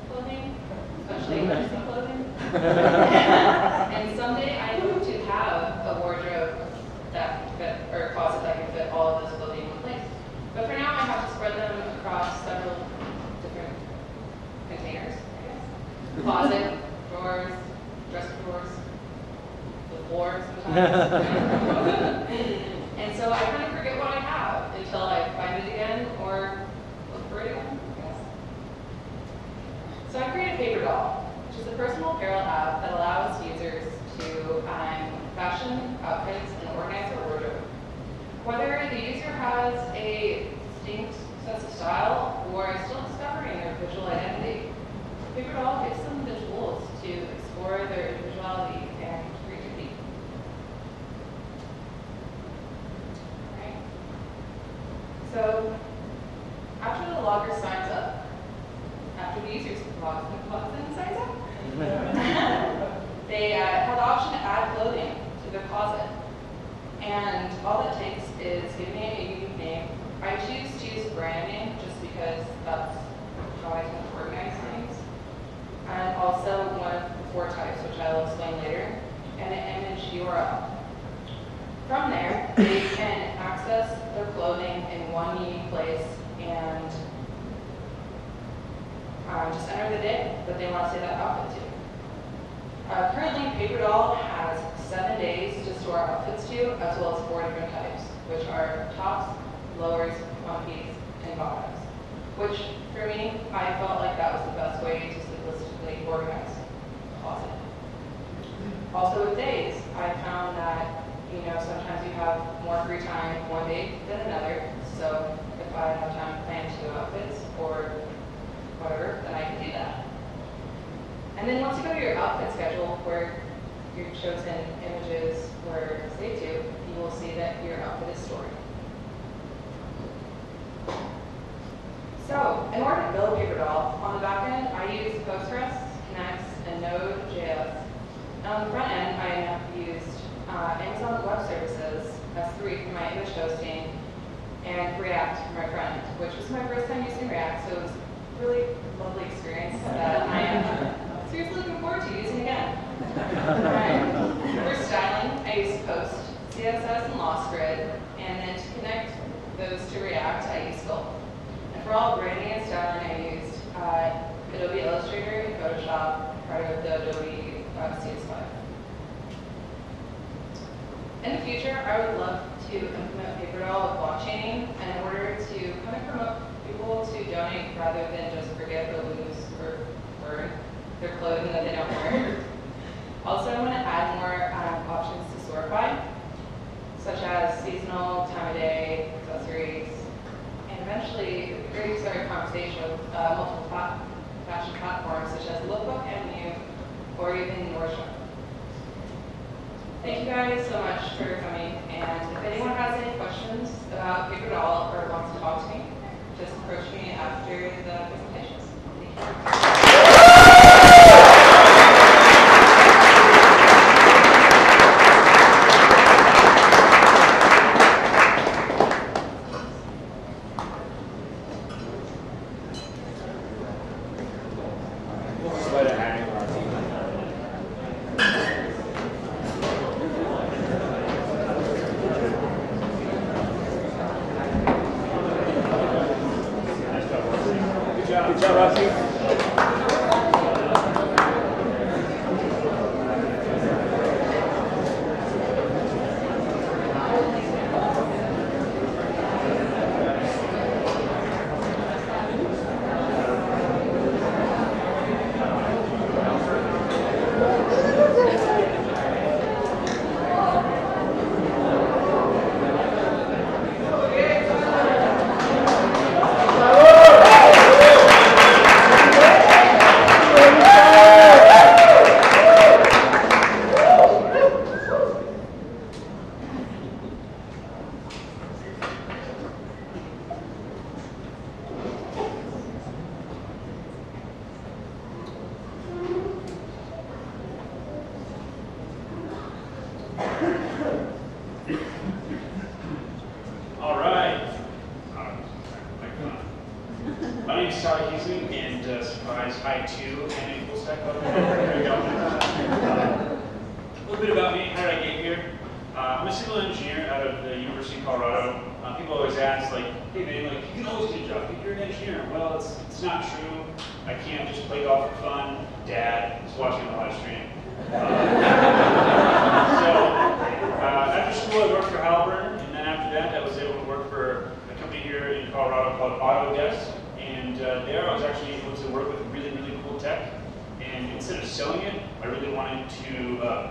[SPEAKER 6] clothing, especially immersive clothing. And someday I hope to have a wardrobe that can fit, or a closet that can fit all of this clothing in one place. But for now, I have to spread them across several different containers, I guess. Closet, drawers, dresser drawers, the floor sometimes. And so I kind of forget what I have until I find it again or look for it again, I guess. So I created Paper Doll, which is a personal apparel app that allows users to fashion outfits and organize their wardrobe. Whether the user has a distinct sense of style or is still discovering their visual identity, Paper Doll gives them the tools to explore their individuality and creativity. Right. So, after the logger signs up, after the user logs in and signs up, they have the option to add clothing to their closet. And all that takes is giving me a unique name. I choose to use a brand name just because that's how I can organize things. And also one of the 4 types, which I will explain later, and an image URL. From there, they can access their clothing in one unique place and just enter the day that they want to say that outfit to. Currently, Paper Doll has 7 days to store outfits to, as well as 4 different types, which are tops, lowers, one piece, and bottoms. Which, for me, I felt like that was the best way to simplistically organize the closet. Also with days, I found that, sometimes you have more free time one day than another. So if I have time to plan 2 outfits or whatever, then I can do that. And then once you go to your outfit schedule where your chosen images were saved to, you will see that your outfit is stored. So, in order to build Paper Doll, on the back end, I use Postgres, Connects, and Node.js. And on the front end, I have used Amazon Web Services, S3 for my image hosting, and React for my front end, which was my first time using React, so it was a really lovely experience that I am seriously looking forward to using again. For styling, I use Post, CSS, and LostGrid, and then to connect those to React, I use Sculpt. And for all branding and styling, I used Adobe Illustrator and Photoshop, part of the Adobe CS5. In the future, I would love to implement Paper Doll with blockchaining in order to kind of promote people to donate rather than just forget or lose or burn their clothing that they don't wear. Also, I'm going to add more options to sort by, such as seasonal, time of day, accessories, and eventually really start a conversation with multiple fashion platforms such as Lookbook, MU, or even Nordstrom. Thank you guys so much for coming, and if anyone has any questions about Paper Doll or wants to talk to me, just approach me after the presentations. Thank you.
[SPEAKER 1] job, Roxy.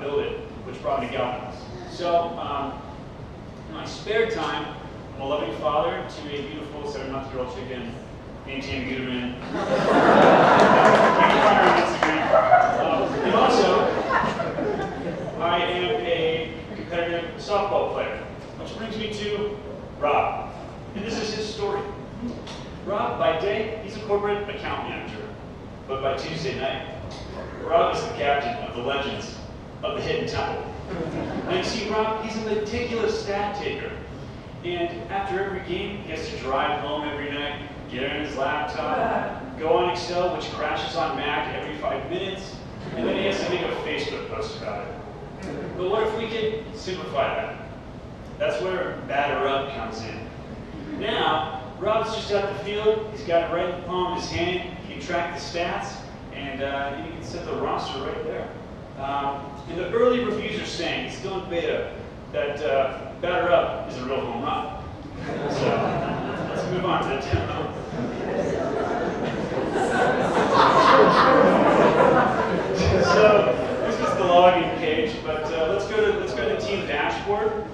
[SPEAKER 10] Build it, which brought me to Galvanize. So, in my spare time, I'm a loving father to a beautiful 7-month-old chicken named Tammy Guterman. And also, I am a competitive softball player, which brings me to Rob. And this is his story. Rob, by day, he's a corporate account manager. But by Tuesday night, Rob is the captain of the Legends of the Hidden Temple. Now you see, Rob, he's a meticulous stat taker. And after every game, he has to drive home every night, get on his laptop, go on Excel, which crashes on Mac every 5 minutes, and then he has to make a Facebook post about it. But what if we could simplify that? That's where Batter Up comes in. Now, Rob's just out the field, he's got it right in the palm of his hand, he can track the stats, and he can set the roster right there. And the early reviews are saying, it's still in beta, that Batter Up is a real home run. So, let's move on to the demo. So, this is the login page, but let's go to team dashboard.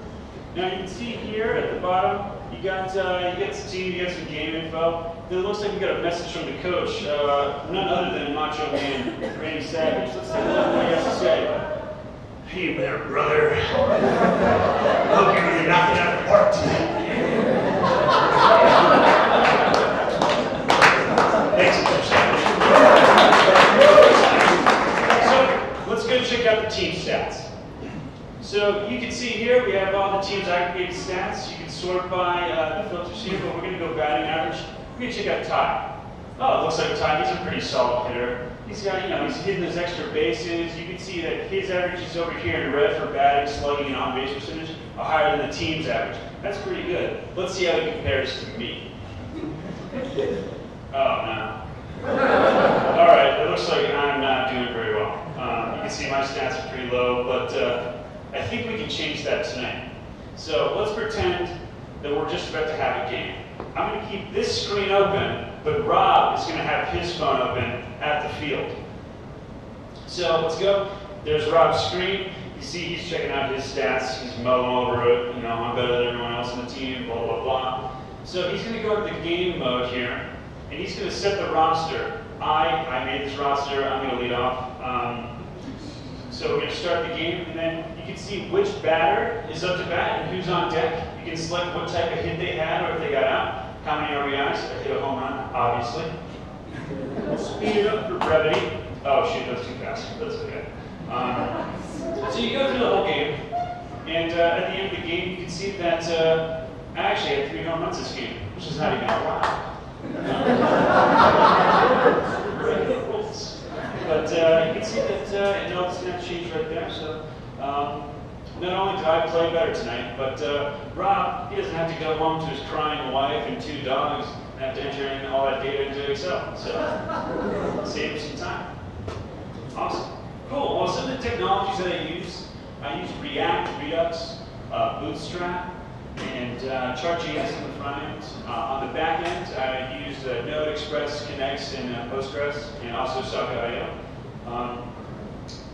[SPEAKER 10] Now you can see here at the bottom, you got the team, you got some game info. Then it looks like we got a message from the coach, none other than Macho Man Randy Savage. Let's take a look at what he has to say. Hey there, brother. Hope you're really knocking out the park tonight. Thanks, Coach Savage. So let's go check out the team stats. So you can see here we have all the team's aggregated stats. You can sort by the filters here, but we're going to go batting average. We're going to check out Ty. Oh, it looks like Ty, he's a pretty solid hitter. He's got, he's hitting those extra bases. You can see that his average is over here in red for batting, slugging, and on-base percentage, higher than the team's average. That's pretty good. Let's see how he compares to me. Oh, no. All right, it looks like I'm not doing very well. You can see my stats are pretty low, but I think we can change that tonight. So let's pretend that we're just about to have a game. I'm going to keep this screen open, but Rob is going to have his phone open at the field. So let's go. There's Rob's screen. You see he's checking out his stats. He's mulling over it. I'm better than everyone else on the team, blah, blah, blah. So he's going to go to the game mode here, and he's going to set the roster. I made this roster. I'm going to lead off. So we're going to start the game, and then you can see which batter is up to bat and who's on deck. You can select what type of hit they had or if they got out. How many RBIs? I hit a home run, obviously. We'll speed it up for brevity. Oh shoot, that's too fast. That's okay. So you go through the whole game, and at the end of the game, you can see that I actually had 3 home runs this game, which is not even a wow. But you can see that it's going to change right there. So not only did I play better tonight, but Rob, he doesn't have to go home to his crying wife and 2 dogs and have to enter in all that data into Excel. So, save him some time. Awesome. Cool. Well, some of the technologies that I use React, Redux, Bootstrap, and ChartJS on the front end. On the back end, I used Node, Express, Connects, and Postgres, and also Socket.io.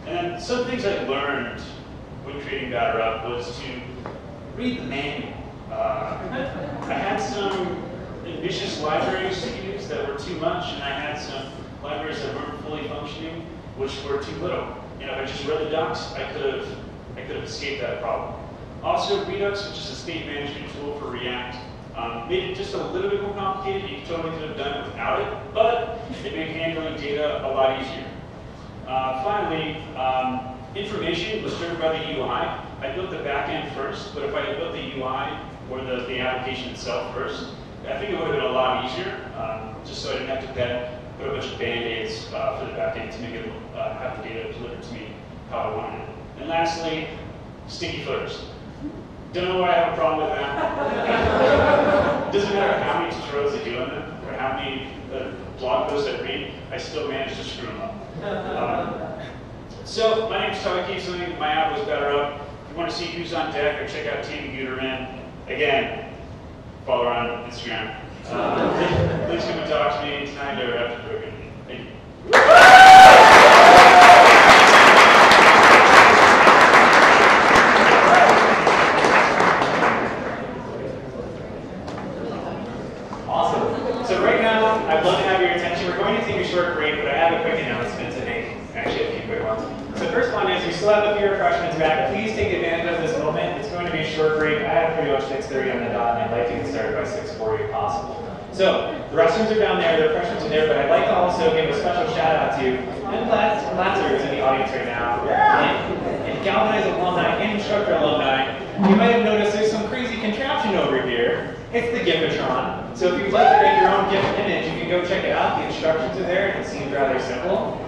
[SPEAKER 10] And some things I learned when creating BatterUp was to read the manual. I had some ambitious libraries to use that were too much, and I had some libraries that weren't fully functioning, which were too little. You know, if I just read the docs, I could have escaped that problem. Also, Redux, which is a state management tool for React, made it just a little bit more complicated. You totally could have done it without it, but it made handling data a lot easier. Finally, information was driven by the UI. I built the back end first, but if I had built the UI or the application itself first, I think it would have been a lot easier, just so I didn't have to put a bunch of band-aids for the back end to make it have the data delivered to me how I wanted it. And lastly, sticky footers. Don't know why I have a problem with that. Doesn't matter how many tutorials I do on them, or how many blog posts I read, I still manage to screw them up. So, my name is Todd Kiesling, my app was BatterUp. If you want to see who's on deck, or check out Tammy Guterman, again, follow her on Instagram. Please come and talk to me tonight or after the program. Thank you.
[SPEAKER 3] Awesome. So right now, I'd love to have your attention. We're going to take a short break, but I have a quick announcement to make. Actually, a few quick ones. So the first one is we still have a few refreshments back. Please take advantage of this moment. It's going to be a short break. I have pretty much 6:30 on the dot, and I'd like to get started by 6:40 if possible. So the restrooms are down there, the refreshments are there, but I'd like to also give a special shout out to Latzer, who's in the audience right now, and Galvanize alumni and instructor alumni. You might have noticed there's some crazy contraption over here. It's the Giffatron. So if you'd like to make your own GIF image, you can go check it out. The instructions are there, and it seems rather simple.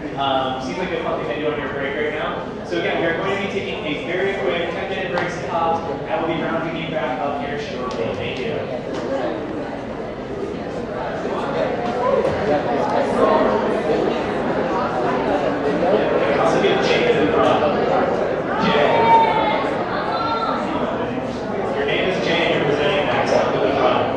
[SPEAKER 3] Seems like a fun thing to do on your break right now. So again, we're going to be taking a very quick 10-minute break stop. I will be rounding you back up here shortly. Thank you. Also get Jay in the front. Jay. Your name is Jay, you're presenting next up to the front.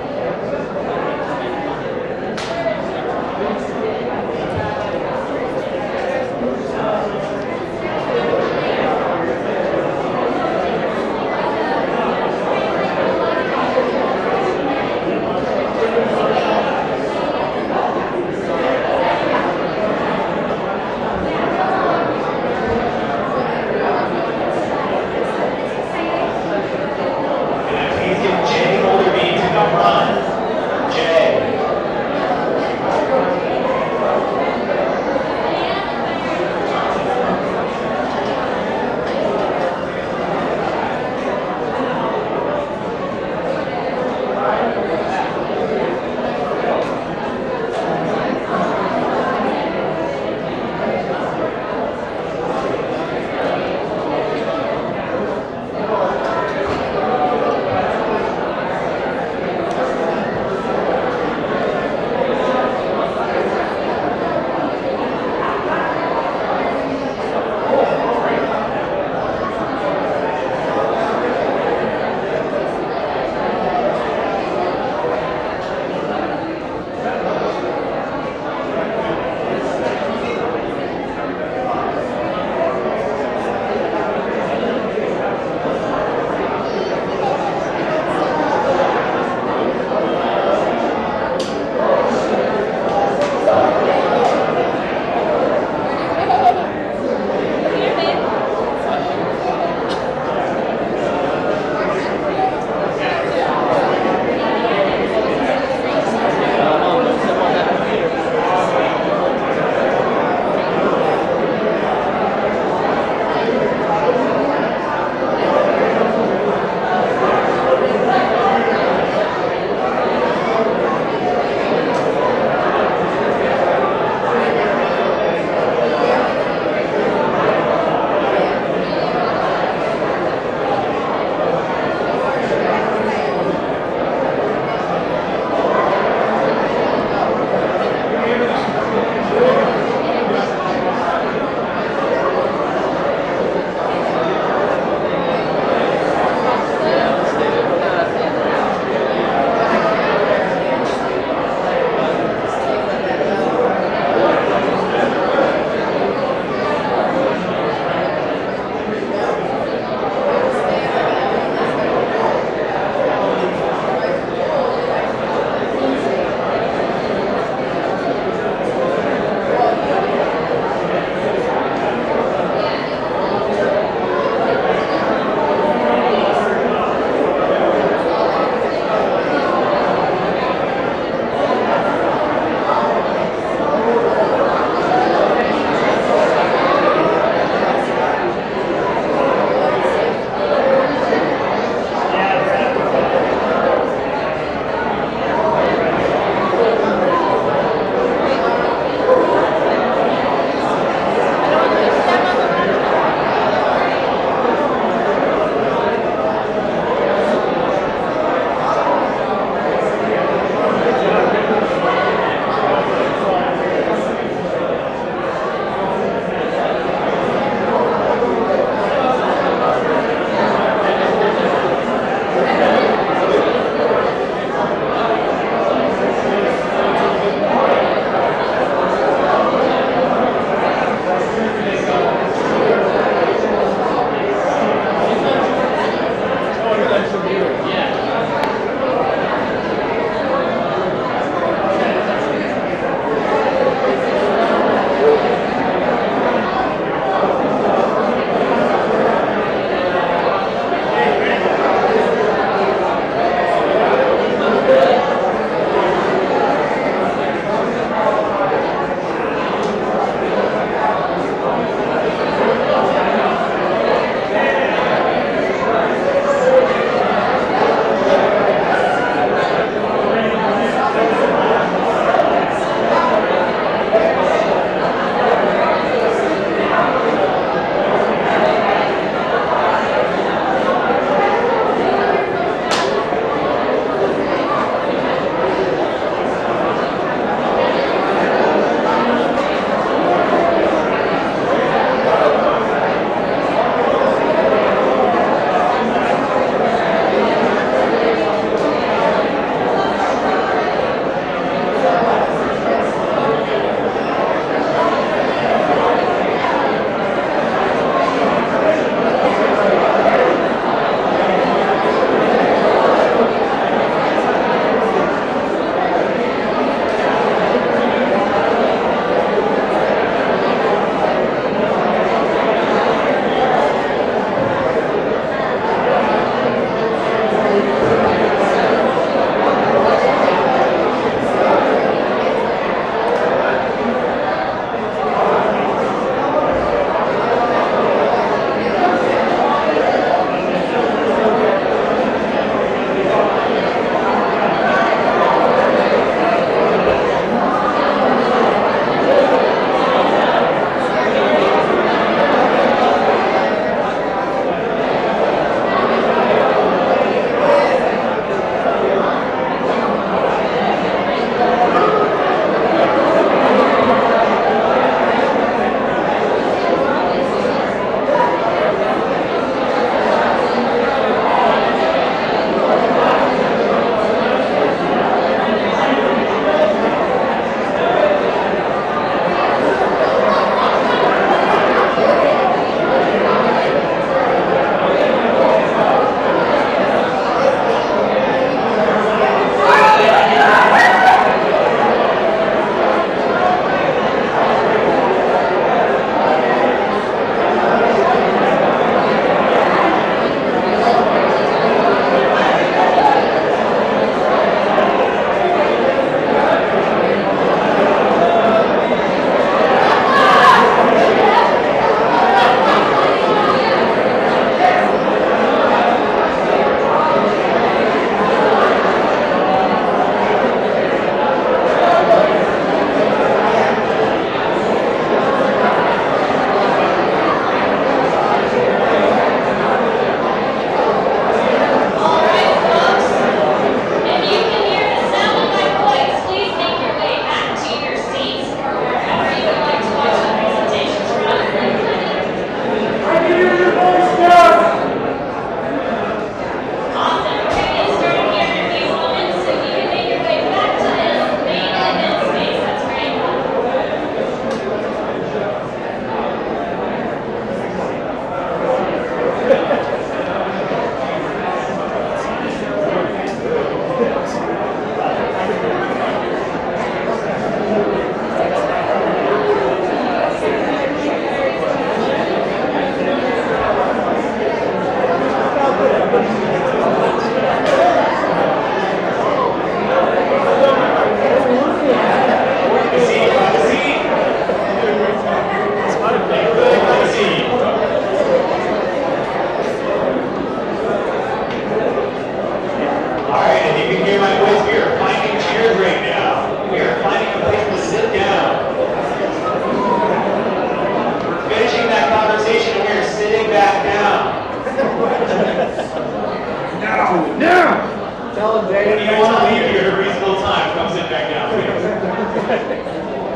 [SPEAKER 3] you want to leave here at a reasonable time, come sit back down, please.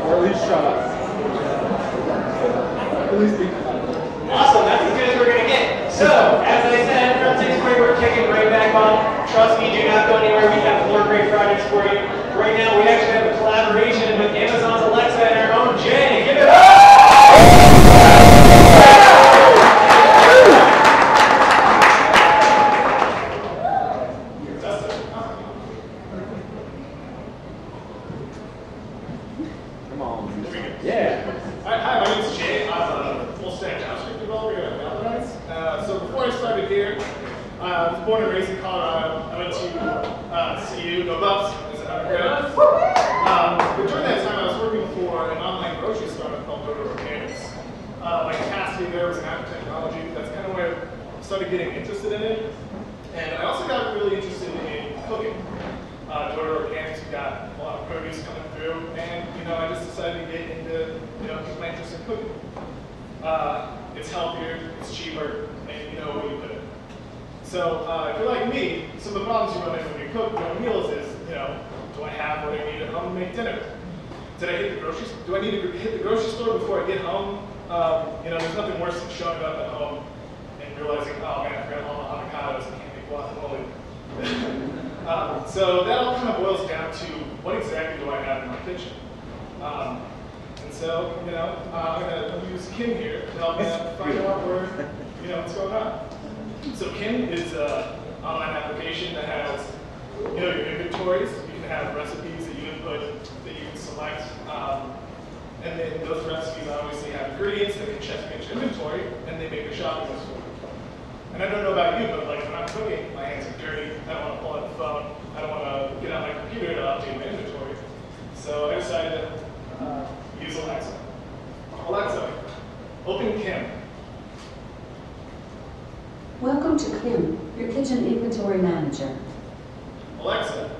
[SPEAKER 1] Or at least shut up. At least be
[SPEAKER 3] Awesome, that's as good as we're going to get. So, as I said, from 6th grade, we're kicking right back on. Trust me, do not go anywhere. We have more great projects for you. Right now, we actually have a collaboration with Amazon's Alexa and our own Jay. Give it up!
[SPEAKER 1] Come on.
[SPEAKER 11] Yeah. Hi, my name is Jay. I'm a full-stack JavaScript developer at Galvanize. So before I started here, I was born and raised in Colorado. I went to CU, Go Buffs, as an undergrad. But during that time, I was working for an online grocery startup called Organize. My capacity there was in agri technology. That's kind of where I started getting interested in it. And I also got really interested in cooking. Organize, we got a lot of produce coming through, and I just decided to get into keep my interest in cooking. It's healthier, it's cheaper, and you know what you put in. So if you're like me, some of the problems you run into when you cook meals is, do I have what I need at home to make dinner? Do I need to hit the grocery store before I get home? There's nothing worse than showing up at home and realizing, oh man, I forgot all the avocados, I can't make guacamole. So that all kind of boils down to what exactly do I have in my kitchen? And so, I'm going to use Kim here to help me find out where, what's going on. So Kim is an online application that has, your inventories. You can have recipes that you input that you can select. And then those recipes obviously have ingredients that can check against your inventory, and they make a shopping list for you. And I don't know about you, but like when I'm cooking, my hands are dirty. I don't want to pull out the phone. I don't want to get out my computer to update my inventory. So I decided to use Alexa. Alexa, open Kim.
[SPEAKER 12] Welcome to Kim, your kitchen inventory manager.
[SPEAKER 11] Alexa,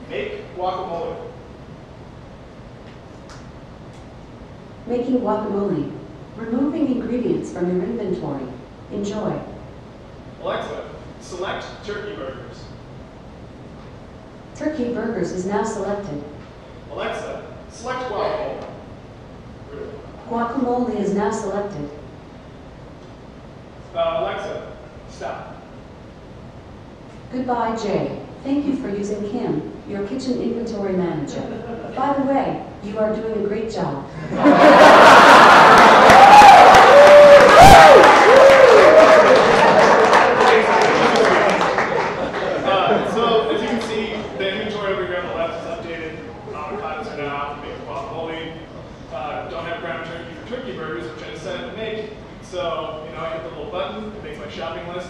[SPEAKER 11] make guacamole.
[SPEAKER 12] Making guacamole. Removing ingredients from your inventory. Enjoy.
[SPEAKER 11] Alexa, select turkey burgers.
[SPEAKER 12] Turkey burgers is now selected.
[SPEAKER 11] Alexa, select guacamole.
[SPEAKER 12] Guacamole is now selected.
[SPEAKER 11] Alexa, stop.
[SPEAKER 12] Goodbye, Jay. Thank you for using Kim, your kitchen inventory manager. By the way, you are doing a great job.
[SPEAKER 11] So, as you can see, the inventory over here on the left is updated. Avocados are now out for making guacamole. Don't have ground turkey for turkey burgers, which I decided to make. So, I hit the little button, it makes my shopping list.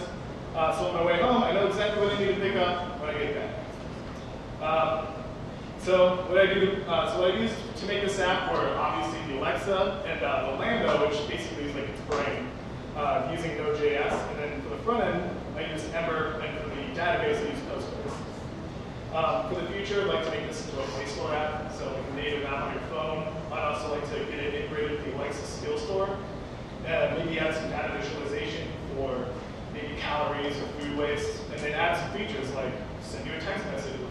[SPEAKER 11] So on my way home, I know exactly what I need to pick up when I get back. So what I use to make this app were obviously the Alexa and the Lambda, which basically is like its brain, using Node.js. And then for the front end, I use Ember, and for the database, I use Postgres. For the future, I'd like to make this into a Play Store app, so like a native app on your phone. I'd also like to get it integrated with the Alexa skill store, and maybe add some data visualization for maybe calories or food waste, and then add some features like send you a text message with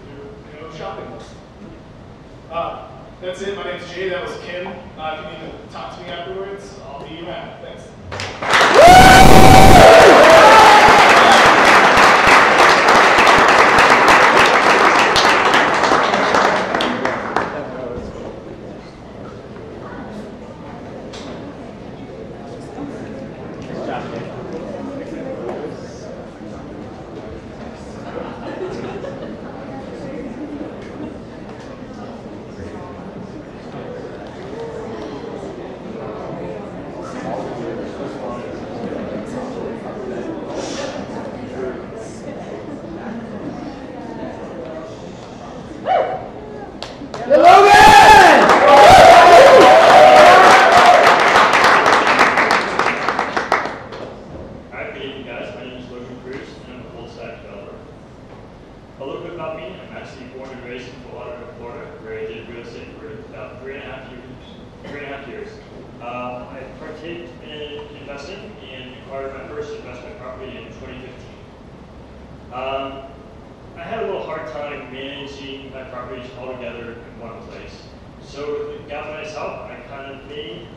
[SPEAKER 11] your shopping list. That's it. My name's Jay. That was Kim. If you need to talk to me afterwards, I'll be around. Thanks.
[SPEAKER 8] I had a little
[SPEAKER 13] a hard time managing my properties all together in one place. So with Galvanize help, I kind of made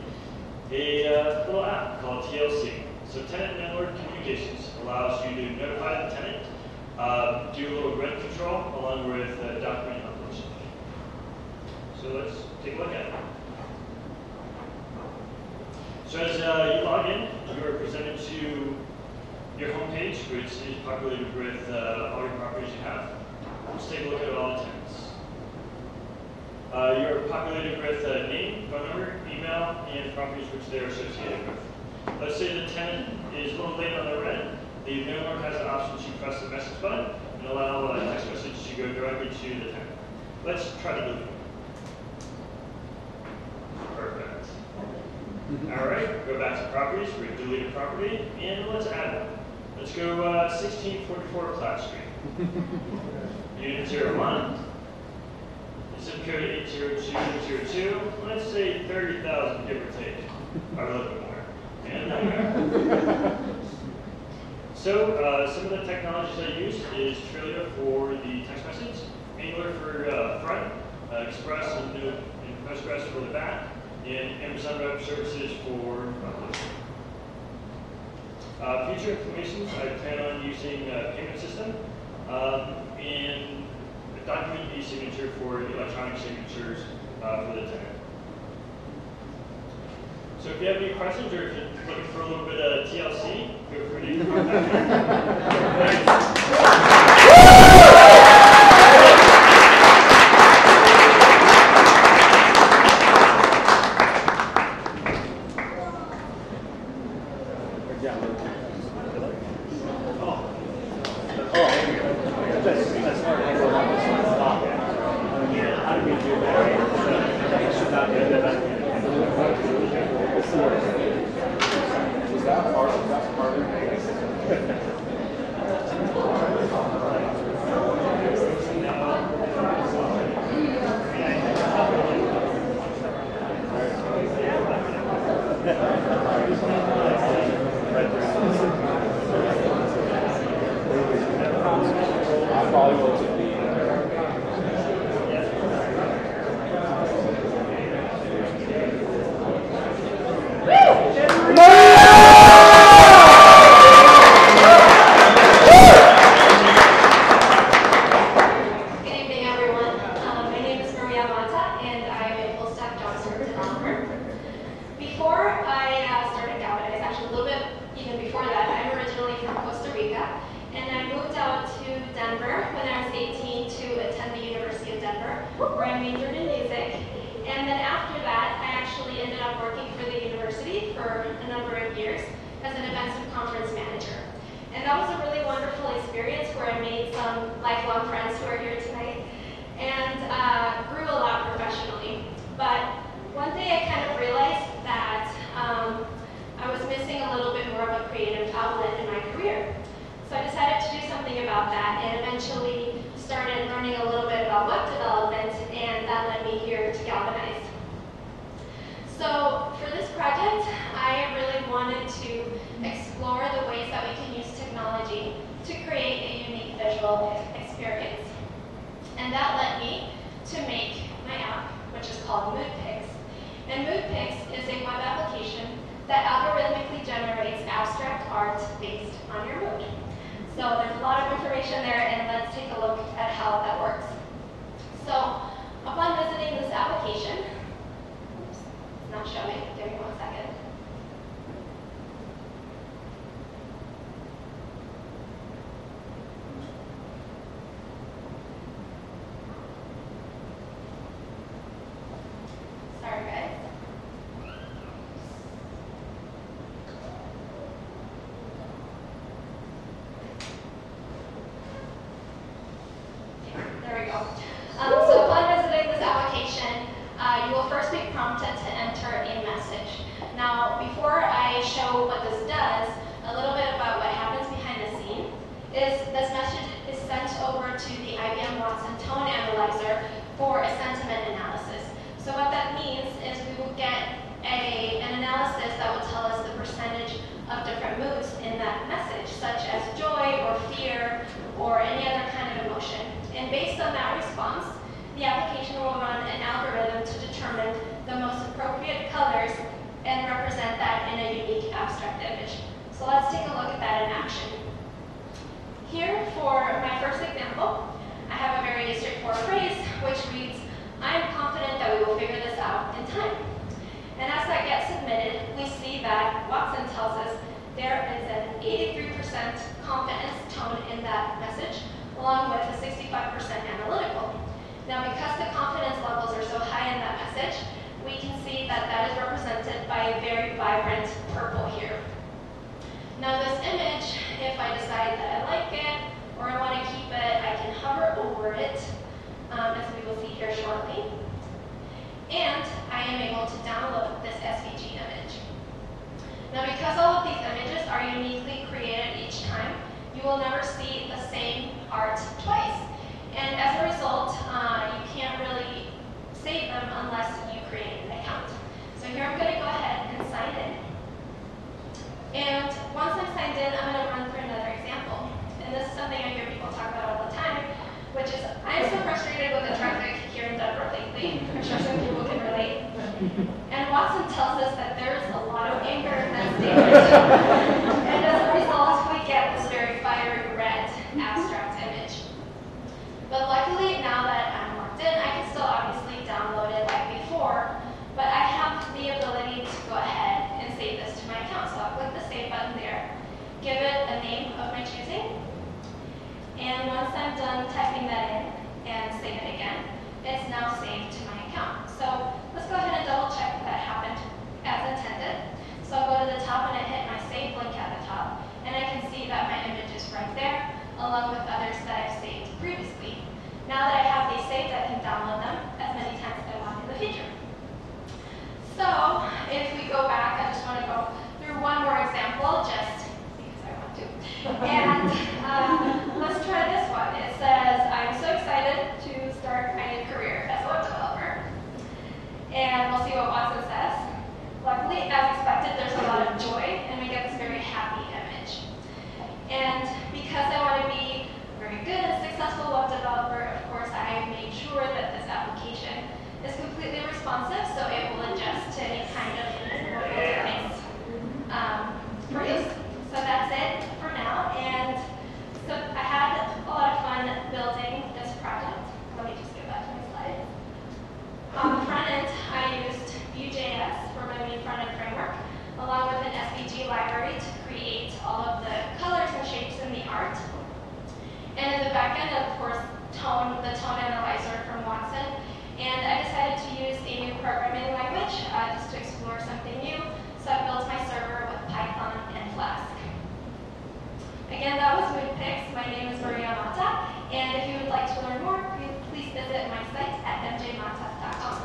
[SPEAKER 13] a little app called TLC. So Tenant Landlord Communications allows you to notify the tenant, do a little rent control along with document uploads. So let's take a look at it. So as you log in, you are presented to your home page, which is populated with all your properties you have. Let's take a look at all the tenants. You're populated with name, phone number, email, and properties which they are associated with. Let's say the tenant is a little late on their rent. The landlord has the option to press the message button and allow a text message to go directly to the tenant. Let's try to delete it. Perfect. All right, go back to properties. We're going to delete a property, and let's add one. Let's go 1644 Platt Street. Unit 01. Zip code 80202. Let's say 30,000, give or take. Probably a little bit more. And there. So some of the technologies I use is Trillia for the text message, Mailer for front, Express and Postgres for the back, and Amazon Web Services for future implementations, I plan on using a payment system and a document e-signature for electronic signatures for the tenant. So if you have any questions or if you're looking for a little bit of TLC, feel free to contact
[SPEAKER 7] or any other kind of emotion.
[SPEAKER 14] And based on that response, the application will run an algorithm to determine the most appropriate colors and represent that in a unique abstract image. So let's take a look at that in action. Here, for my first example, I have a very straightforward phrase, which reads, "I am confident that we will figure this out in time." And as that gets submitted, we see that Watson tells us there is an 83% confidence tone in that message, along with a 65% analytical. Now, because the confidence levels are so high in that message, we can see that that is represented by a very vibrant purple here. Now, this image, if I decide that I like it or I want to keep it, I can hover over it, as we will see here shortly. And I am able to download this SVG image. Now, because all of these images are uniquely created each time, you will never see the same art twice. And as a result, you can't really save them unless you create an account. So here I'm going to go ahead and sign in. And once I'm signed in, I'm going to run through another example. And this is something I hear people talk about all the time, which is I'm so frustrated with the traffic here in Denver lately. I'm sure some people can relate. And Watson tells us that there is a lot of anger in that statement. And as a result, we get this very fiery red abstract image. But luckily, now that I'm logged in, I can still obviously download it like before, but I have the ability to go ahead and save this to my account. So I'll click the save button there, give it a name of my choosing, and once I'm done typing that in and save it again, it's now saved to my account. So let's go ahead and double check that happened as intended. So I'll go to the top and I hit my save link at the top, and I can see that my image is right there, along with others that I've saved previously. Now that I have these saved, I can download them as many times as I want in the future. So if we go back, I just want to go through one more example, just because I want to. And let's try this one. It says, "I'm so excited to start my new career as a web developer." And we'll see what Watson says. Luckily, as expected, there's a lot of joy, and we get this very happy image. And because I want to be a very good and successful web developer, of course, I made sure that this application is completely responsive, so it will adjust to any kind of device for use. So that's it for now. And so I had a lot of fun building this project. Let me just get back to my slide. On the front end, I used Vue.js for my main front end framework, along with an SVG library to create all of the colors and shapes in the art. And in the back end, of course, the tone analyzer from Watson. And I decided to use a new programming language just to explore something new. So I built my server with Python and Flask. Again, that was MoodPix. My name is Maria Mata. And if you would like to learn more, please visit my site at mjmata.com.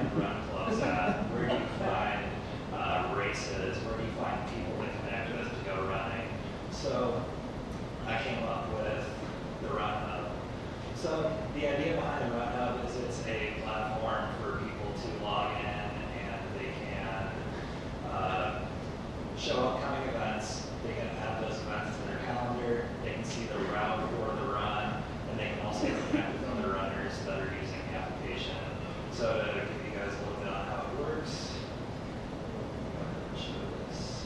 [SPEAKER 15] find run clubs at? Where do you find races? Where do you find people to connect with to go running? So I came up with the Run Hub. So the idea behind the Run Hub is it's a platform for people to log in and they can show upcoming events. They can add those events to their calendar. They can see the route for the run, and they can also connect with other runners that are using the application. So to give you guys a little bit on how it works, show this.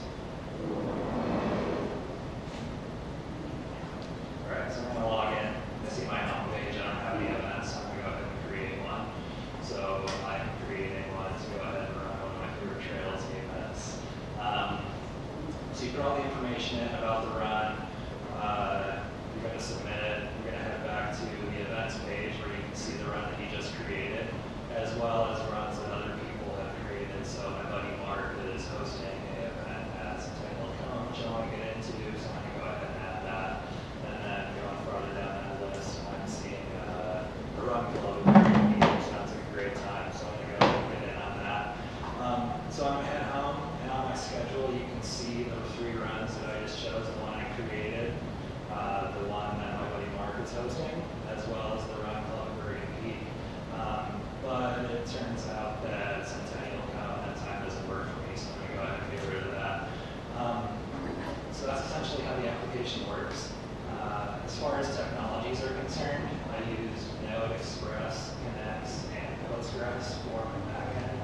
[SPEAKER 15] All right, so I'm going to log in. I see my home page. I don't have any events, so I'm going to go ahead and create one. So I'm creating one to go ahead and run one of my favorite trails and events. So you put all the information in about the run. You're going to submit it. You're going to head back to the events page where you can see the run that you just created, as well as runs that other people have created. So my buddy Mark is hosting an event at Centennial Cone, which I want to get into, so I'm going to go ahead and add that. And then going farther down that list, I'm seeing a run club, which sounds like a great time, so I'm going to go ahead and get in on that. So I'm going to head home, and on my schedule you can see the 3 runs that I just chose, the one I created, the one that my buddy Mark is hosting, as well as the Run Club Bergen Peak. But it turns out that Centennial Cone, that time doesn't work for me, so I'm going to go ahead and get rid of that. So that's essentially how the application works. As far as technologies are concerned, I use Node, Express, Connects, and Postgres for my backend.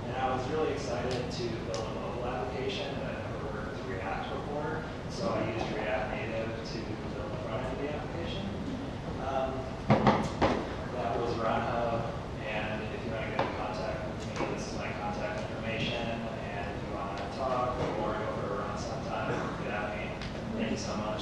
[SPEAKER 15] And I was really excited to build a mobile application, but I've never worked with React before, so I used React Native to build the front end of the application. That was Run Hub, and if you want to get in contact with me, this is my contact information, and if you want to talk or go for a run sometime, get at me. Thank you so much.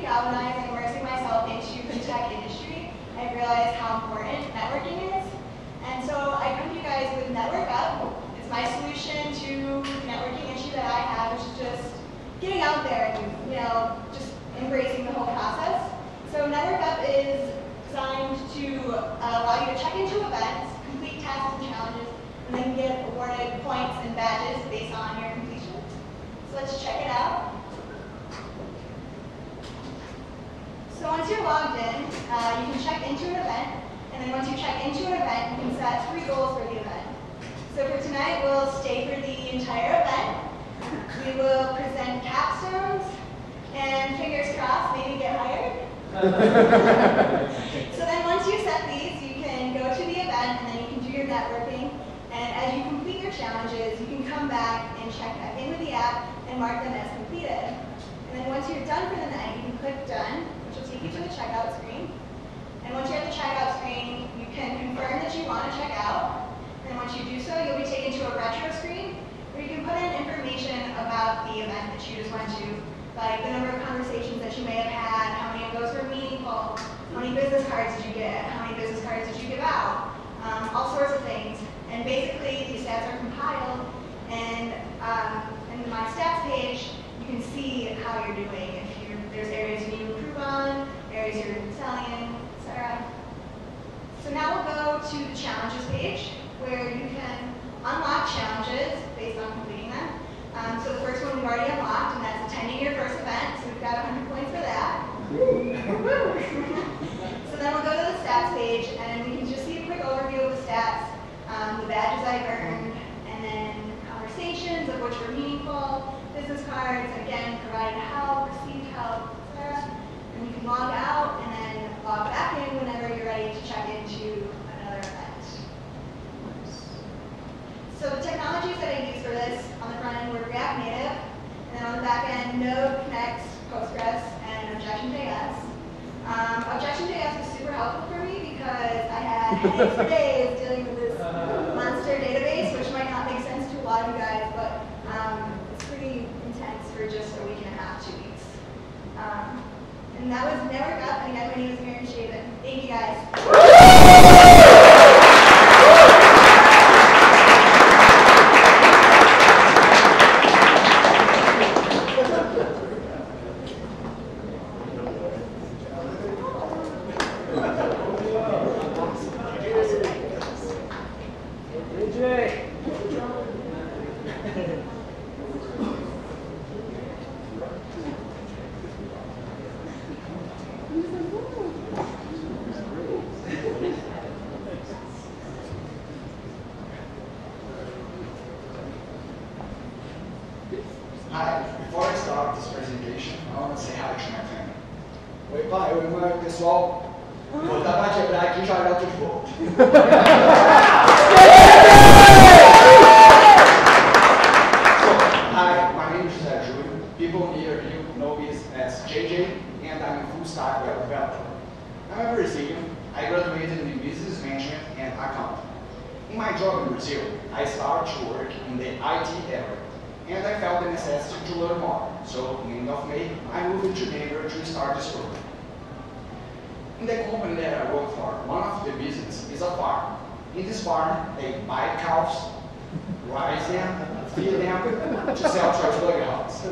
[SPEAKER 16] Galvanize and immersing myself into the tech industry, I realized how important networking is. And so I come to you guys with Network Up. It's my solution to the networking issue that I have, which is just getting out there and just embracing the whole process. So Network Up is designed to allow you to check into events, complete tasks and challenges, and then get awarded points and badges based on your completion. So let's check it out. So once you're logged in, you can check into an event, and then once you check into an event, you can set 3 goals for the event. So for tonight, we'll stay for the entire event. We will present capstones, and fingers crossed, maybe get hired. So then once you set these, you can go to the event, and then you can do your networking. And as you complete your challenges, you can come back and check back in with the app and mark them as completed. And then once you're done for the night, you can click Done, which will take you to the checkout screen. And once you're at the checkout screen, you can confirm that you want to check out. And once you do so, you'll be taken to a retro screen where you can put in information about the event that you just went to, like the number of conversations that you may have had, how many of those were meaningful, how many business cards did you get, how many business cards did you give out, all sorts of things. And basically, these stats are compiled, and in my stats page, you can see how you're doing. If you're there's areas you need to improve on, areas you're excelling in, etc. So now we'll go to the challenges page, where you can unlock challenges based on completing them. So the first one we've already unlocked, and that's attending your first event, so we've got 100 points for that. So then we'll go to the stats page, and we can just see a quick overview of the stats, the badges I've earned, and then conversations of which were meaningful, business cards, again, providing help, received help, etc. And you can log out and then log back in whenever you're ready to check into another event. So the technologies that I used for this on the front end were React Native, and then on the back end, Node, Connect, Postgres, and Objection.js. Objection.js was super helpful for me because I had headaches for days dealing with this monster database, which might not make sense to a lot of you guys, but it's pretty intense for just a week and a half, 2 weeks. And that was Network Up, and again, my name is Mary Shaven. Thank you guys.
[SPEAKER 17] Hi, before I start this presentation, I want to say hi to my family. Oi pai, oi mãe, pessoal. Vou dar pra quebrar aqui e jogar outro fogo. Hi, my name is José Júlio. People near you know me as JJ, and I'm a full-stack web developer. I'm a Brazilian. I graduated in business management and accounting. In my job in Brazil, I started to work in the IT area, and I felt the necessity to learn more. So, in the end of May, I moved to Denver to start this program. In the company that I work for, one of the business is a farm. In this farm, they buy cows, raise them, feed them, to sell to our dugouts.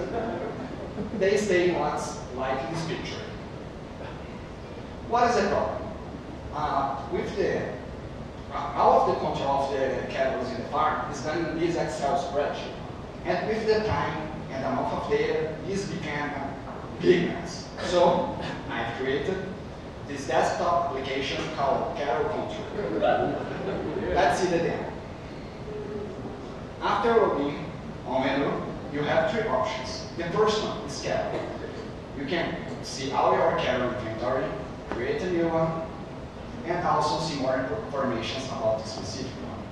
[SPEAKER 17] They stay in lots like in this picture. What is the problem? All of the control of the cattle in the farm is done in this Excel spreadsheet. And with the time and amount of data, this became a big mess. So I've created this desktop application called Cattle Control. Let's see the demo. After logging on menu, you have 3 options. The first one is cattle. You can see all your cattle inventory, create a new one, and also see more information about the specific one.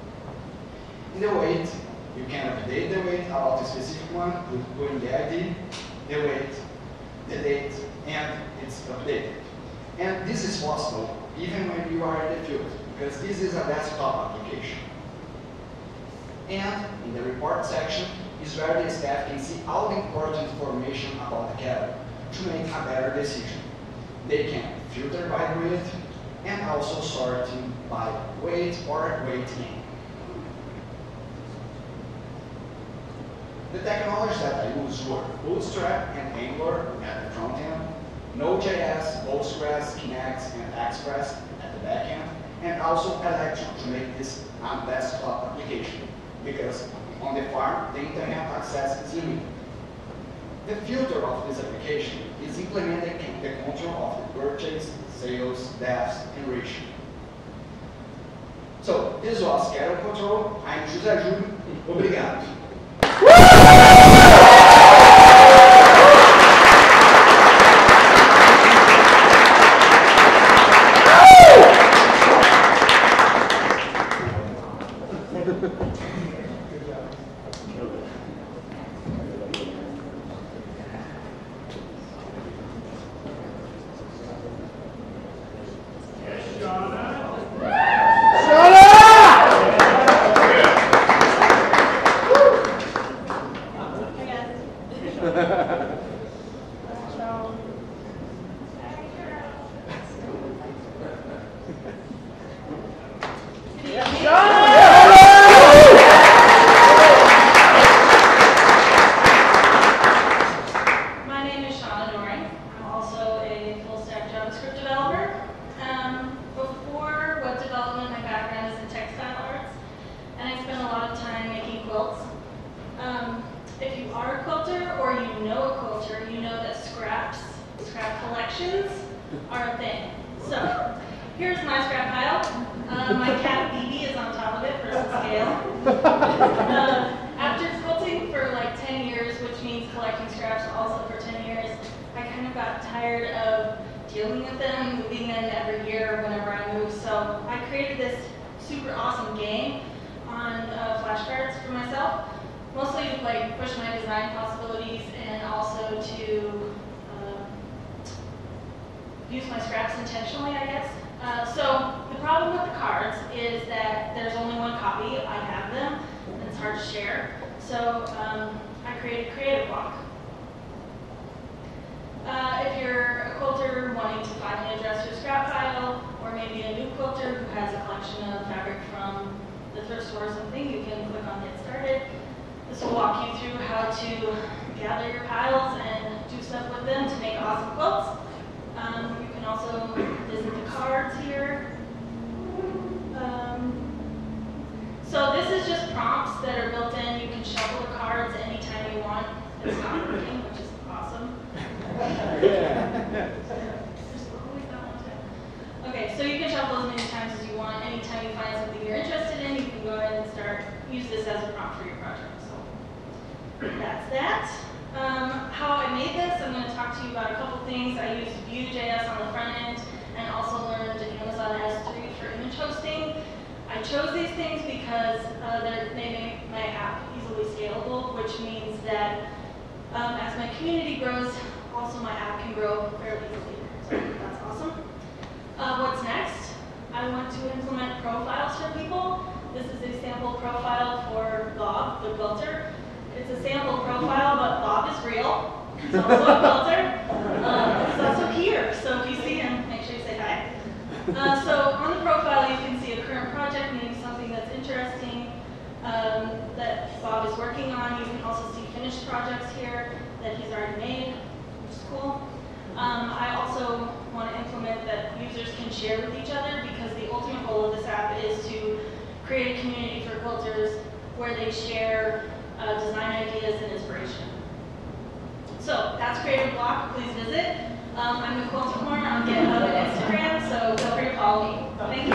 [SPEAKER 17] In the weight, you can update the weight about the specific one, put in the ID, the weight, the date, and it's updated. And this is possible even when you are in the field, because this is a desktop application. And in the report section is where the staff can see all the important information about the cattle to make a better decision. They can filter by weight and also sorting by weight or weight gain. The technologies that I used were Bootstrap and Angular at the front end, Node.js, Postgres, Kinect, and Express at the back end, and also Electron to make this a desktop application, because on the farm, the internet access is limited. The filter of this application is implementing the control of the purchase, sales, depth, and ratio. So, this was Cattle Control. I'm José Júlio. Obrigado.
[SPEAKER 18] collections are a thing. So, here's my scrap pile. My cat BB is on top of it for some scale. After quilting for like 10 years, which means collecting scraps also for 10 years, I kind of got tired of dealing with them, moving them every year whenever I move. So I created this super awesome game on flashcards for myself, mostly to like push my design possibilities and also to use my scraps intentionally, I guess. So the problem with the cards is that there's only one copy. I have them, and it's hard to share. So I created a creative block. If you're a quilter wanting to finally address your scrap pile, or maybe a new quilter who has a collection of fabric from the thrift store or something, you can click on Get Started. This will walk you through how to gather your piles and do stuff with them to make awesome quilts. You can also visit the cards here. So this is just prompts that are built in. You can shuffle the cards anytime you want. It's not working, which is awesome. Okay, so you can shuffle as many times as you want. Anytime you find something you're interested in, you can go ahead and use this as a prompt for your project. So that's that. How I made this, I'm going to talk to you about a couple things. I used Vue.js on the front end and also learned Amazon S3 for image hosting. I chose these things because they make my app easily scalable, which means that as my community grows, also my app can grow fairly easily. So that's awesome. What's next? I want to implement profiles for people. This is a sample profile for Bob, the quilter. It's a sample profile, but Bob is real. He's also a quilter. He's also here, so if you see him, make sure you say hi. So on the profile, you can see a current project, maybe something that's interesting that Bob is working on. You can also see finished projects here that he's already made, which is cool. I also want to implement that users can share with each other, because the ultimate goal of this app is to create a community for quilters where they share design ideas and inspiration. So that's Creative Block. Please visit. I'm the Quilticorn on GitHub and Instagram, so feel free to follow me. Thank you.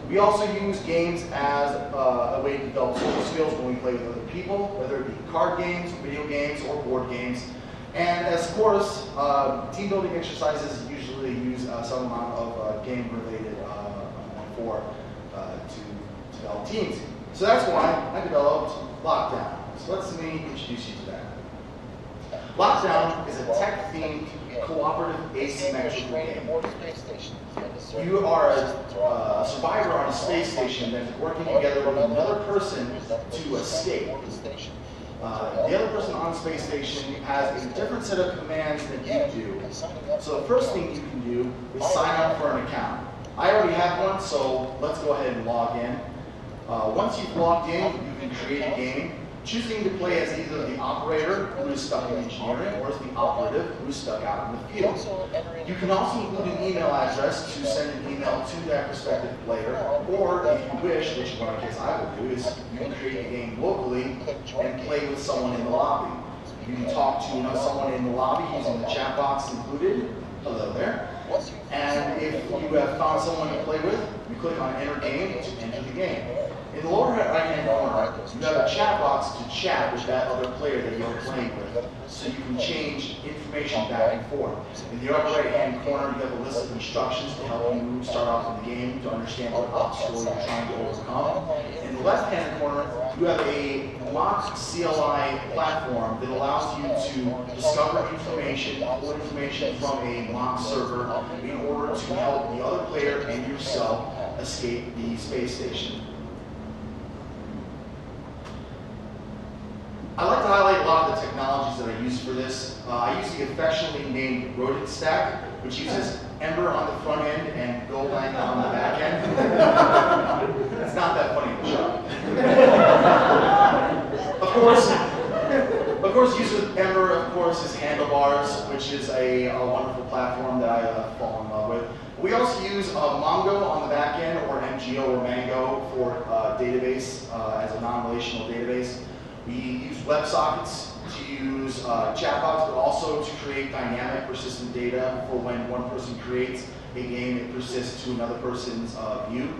[SPEAKER 17] We also use games as a way to develop social skills when we play with other people, whether it be card games, video games, or board games. And as course, team building exercises usually use some amount of game-related to develop teams. So that's why I developed Lockdown. So let me introduce you to that. Lockdown is a tech-themed, cooperative, asymmetrical game. You are a survivor on a space station that's working together with another person to escape. The other person on the space station has a different set of commands than you do. So the first thing you can do is sign up for an account. I already have one, so let's go ahead and log in. Once you've logged in, you can create a game, choosing to play as either the operator, who is stuck in engineering, or as the operative, who is stuck out in the field. You can also include an email address to send an email to that prospective player, or if you wish, which in my case I will do, is you can create a game locally and play with someone in the lobby. You can talk to someone in the lobby using the chat box included, hello there, And if you have found someone to play with, you click on Enter Game to enter the game. In the lower right-hand corner, you have a chat box to chat with that other player that you're playing with, so you can change information back and forth. In the upper right-hand corner, you have a list of instructions to help you start off in the game to understand what obstacle you're trying to overcome. In the left-hand corner, you have a mock CLI platform that allows you to discover information, pull information from a mock server in order to help the other player and yourself escape the space station. I'd like to highlight a lot of the technologies that I use for this. I use the affectionately named Rodent Stack, which uses Ember on the front end and Galvanize on the back end. It's not that funny to show. Of course, use with Ember, of course, is Handlebars, which is a wonderful platform that I fall in love with. We also use Mongo on the back end, or MGO or Mango for database as a non-relational database. We use WebSockets to use chatbots, but also to create dynamic persistent data for when one person creates a game, it persists to another person's view.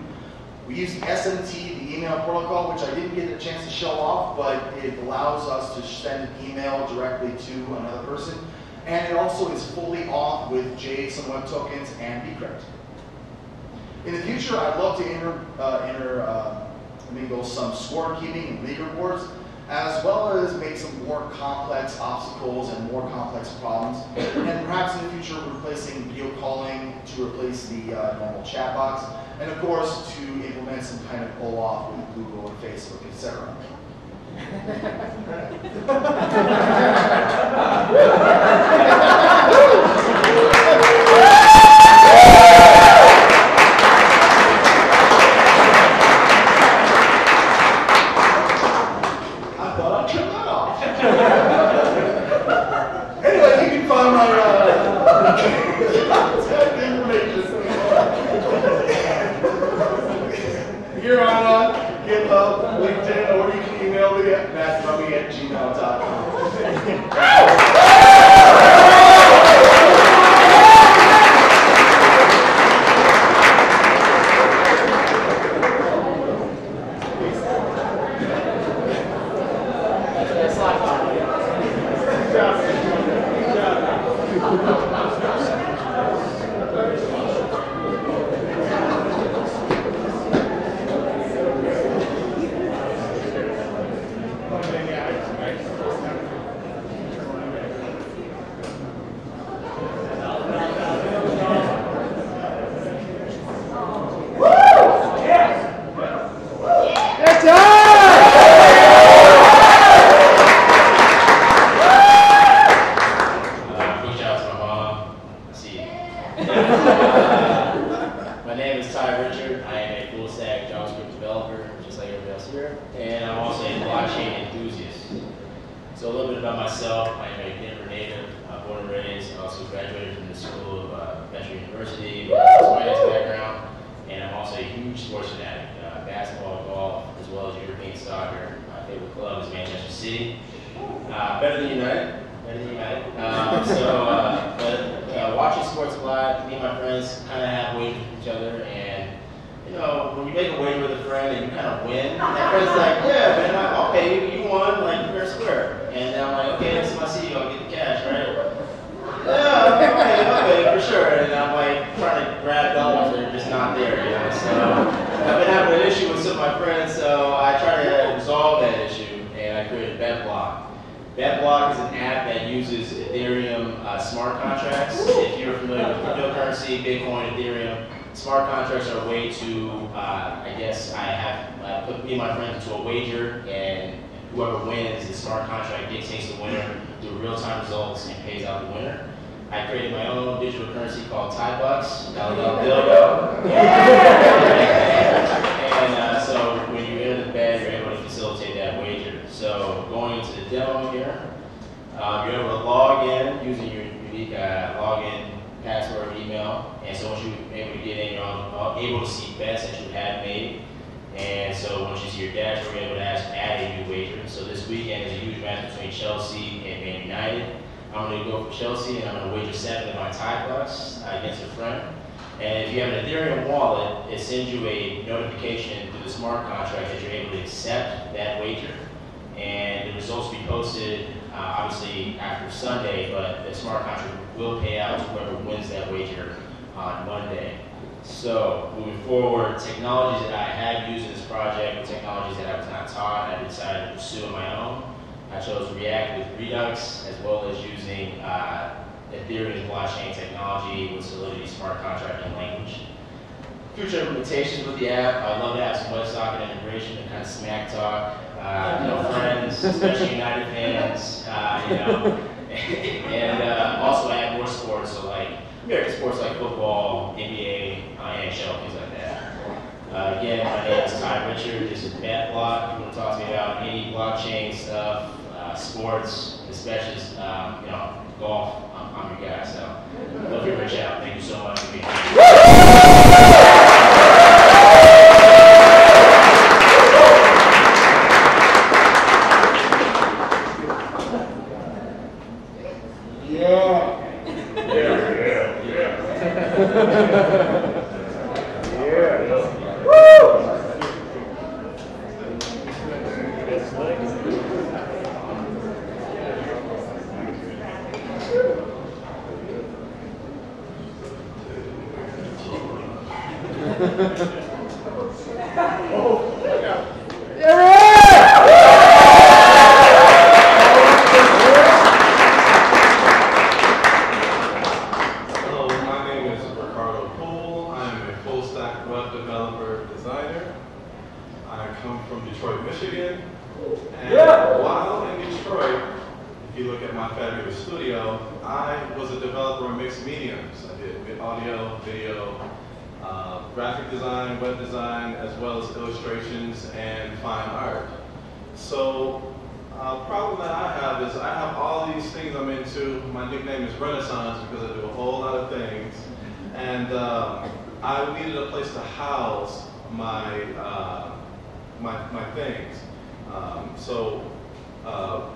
[SPEAKER 17] We use SMT, the email protocol, which I didn't get a chance to show off, but it allows us to send an email directly to another person. And it also is fully auth with JSON Web Tokens and Bcrypt. In the future, I'd love to intermingle some scorekeeping and leaderboards, as well as make some more complex obstacles and more complex problems. And perhaps in the future, replacing video calling to replace the normal chat box. And of course, to implement some kind of OAuth with Google and Facebook, etc. Anyway, you can find my here on GitHub, LinkedIn, or you can email me at mattbubby@gmail.com. Watching sports live, me and my friends kind of have wagers with each other, and you know, when you make a wager with a friend and you kind of win, and that friend's like, yeah, man, okay, you won, like, fair square. And then I'm like, okay, next time I see you, I'll get the cash, right? Yeah, okay, for sure. And I'm like trying to grab dollars that are just not there, you know. So I've been having an issue with some of my friends, so I try to resolve that issue, and I created BetBlock. BetBlock is an app that uses Ethereum smart contracts. If you're familiar with cryptocurrency, Bitcoin, Ethereum, smart contracts are a way to, I guess, I put me and my friends into a wager, and whoever wins, the smart contract dictates the winner through real-time results and pays out the winner. I created my own digital currency called Thai Bucks. And so when you enter the bet, you're able to facilitate that wager. So going into the demo here, you're able to log in using your unique login password email. And so once you're able to get in, you're able to see bets that you have made. And so once you see your dashboard, you're able to add a new wager. So this weekend is a huge match between Chelsea and Man United.
[SPEAKER 19] I'm going to go for Chelsea, and I'm going to wager 7 in my tie class against a friend. And if you have an Ethereum wallet, it sends you a notification through the smart contract that you're able to accept that wager. And the results will be posted, obviously, after Sunday, but the smart contract will pay out to whoever wins that wager on Monday. So, moving forward, technologies that I have used in this project, technologies that I was not taught, I decided to pursue on my own. I chose React with Redux, as well as using Ethereum blockchain technology with Solidity smart contracting language. Future implementations with the app, I'd love to have some WebSocket integration to kind of smack talk, friends, especially United fans, and also add more sports, so like American sports like football, NBA, NHL, things like that. Again, my name is Ty Richard. This is BatBlock. If you want to talk to me about any blockchain stuff, sports, especially golf, I'm your guy. So feel free to reach out. Thank you so much for being here.
[SPEAKER 5] Graphic design, web design, as well as illustrations and fine art. So, problem that I have is I have all these things I'm into. My nickname is Renaissance because I do a whole lot of things. And I needed a place to house my, my things.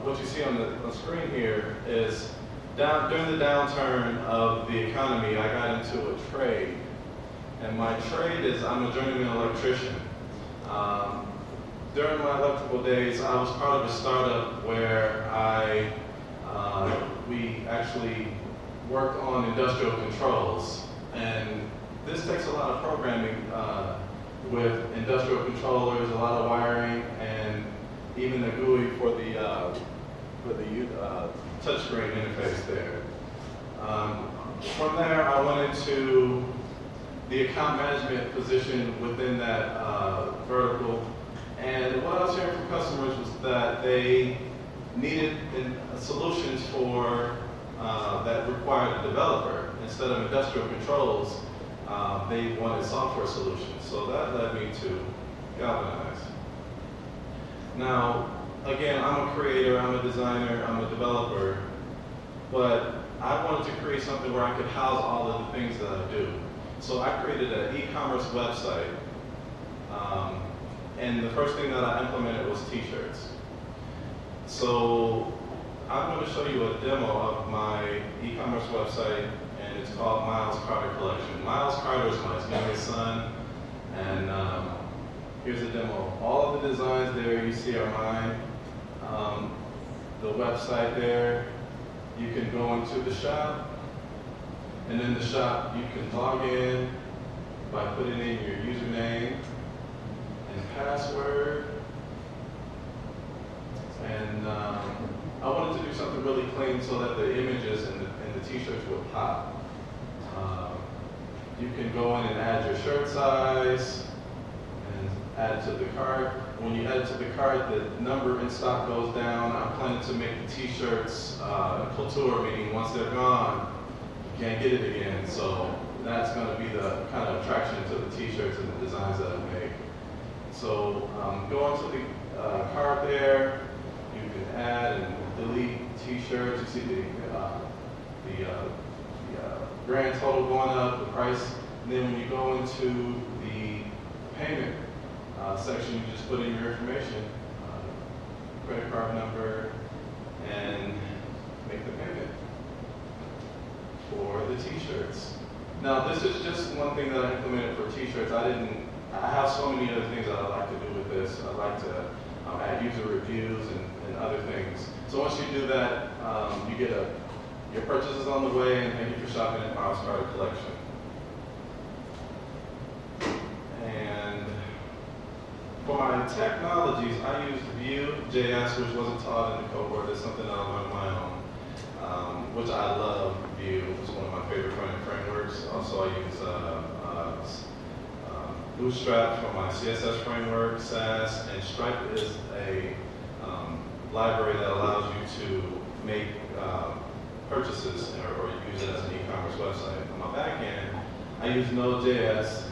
[SPEAKER 5] What you see on the screen here is during the downturn of the economy, I got into a trade. And my trade is I'm a journeyman electrician. During my electrical days, I was part of a startup where we actually worked on industrial controls. And this takes a lot of programming with industrial controllers, a lot of wiring, and even the GUI for the touchscreen interface there. From there, I went into the account management position within that vertical. And what I was hearing from customers was that they needed solutions for that required a developer. Instead of industrial controls, they wanted software solutions. So that led me to Galvanize. Now, again, I'm a creator, I'm a designer, I'm a developer, but I wanted to create something where I could house all of the things that I do. So I created an e-commerce website, and the first thing that I implemented was t-shirts. So I'm going to show you a demo of my e-commerce website, and it's called Miles Carter Collection. Miles Carter is my youngest son, and here's a demo. All of the designs there you see are mine. The website there, you can go into the shop, and in the shop, you can log in by putting in your username and password. And I wanted to do something really clean so that the images and the t-shirts would pop. You can go in and add your shirt size and add it to the cart. When you add it to the cart, the number in stock goes down. I'm planning to make the t-shirts couture, meaning once they're gone, can't get it again, so that's going to be the kind of attraction to the t-shirts and the designs that I make. So go into the cart there, you can add and delete t-shirts. You see the grand total going up, the price, and then when you go into the payment section, you just put in your information, credit card number, and make the payment. for the t-shirts. Now this is just one thing that I implemented for t-shirts. I have so many other things that I like to do with this. I like to add user reviews and other things. So once you do that, you get your purchase is on the way, and thank you for shopping at my Starter Collection. And for my technologies, I used Vue.js, which wasn't taught in the cohort. It's something that I learned on my own, which I love. Vue is one of my favorite front-end frameworks. Also, I use Bootstrap for my CSS framework, Sass, and Stripe is a library that allows you to make purchases or use it as an e-commerce website. On my back end, I use Node.js,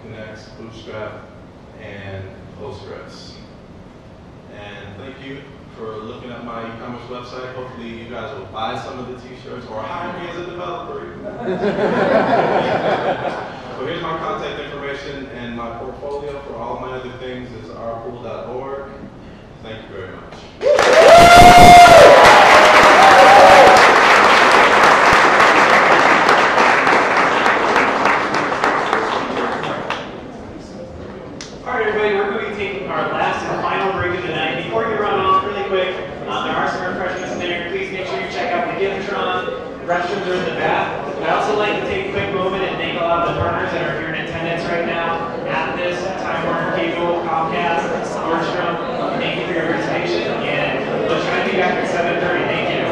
[SPEAKER 5] Connects, Bootstrap, and Postgres. And thank you for looking at my e-commerce website. Hopefully you guys will buy some of the t-shirts or hire me as a developer. So here's my contact information, and my portfolio for all my other things is rpool.org. Thank you very much.
[SPEAKER 3] All right, everybody, we're going to be taking our last and final break of the night. Before you run off really quick, there are some refreshments in there. Please make sure you check out the Giftron. Restrooms are in the back. I'd also like to take a quick moment and thank a lot of the partners that are here in attendance right now at this Time Warner Cable, Comcast, Nordstrom. Thank you for your participation, and we'll try to be back at 7:30. Thank you.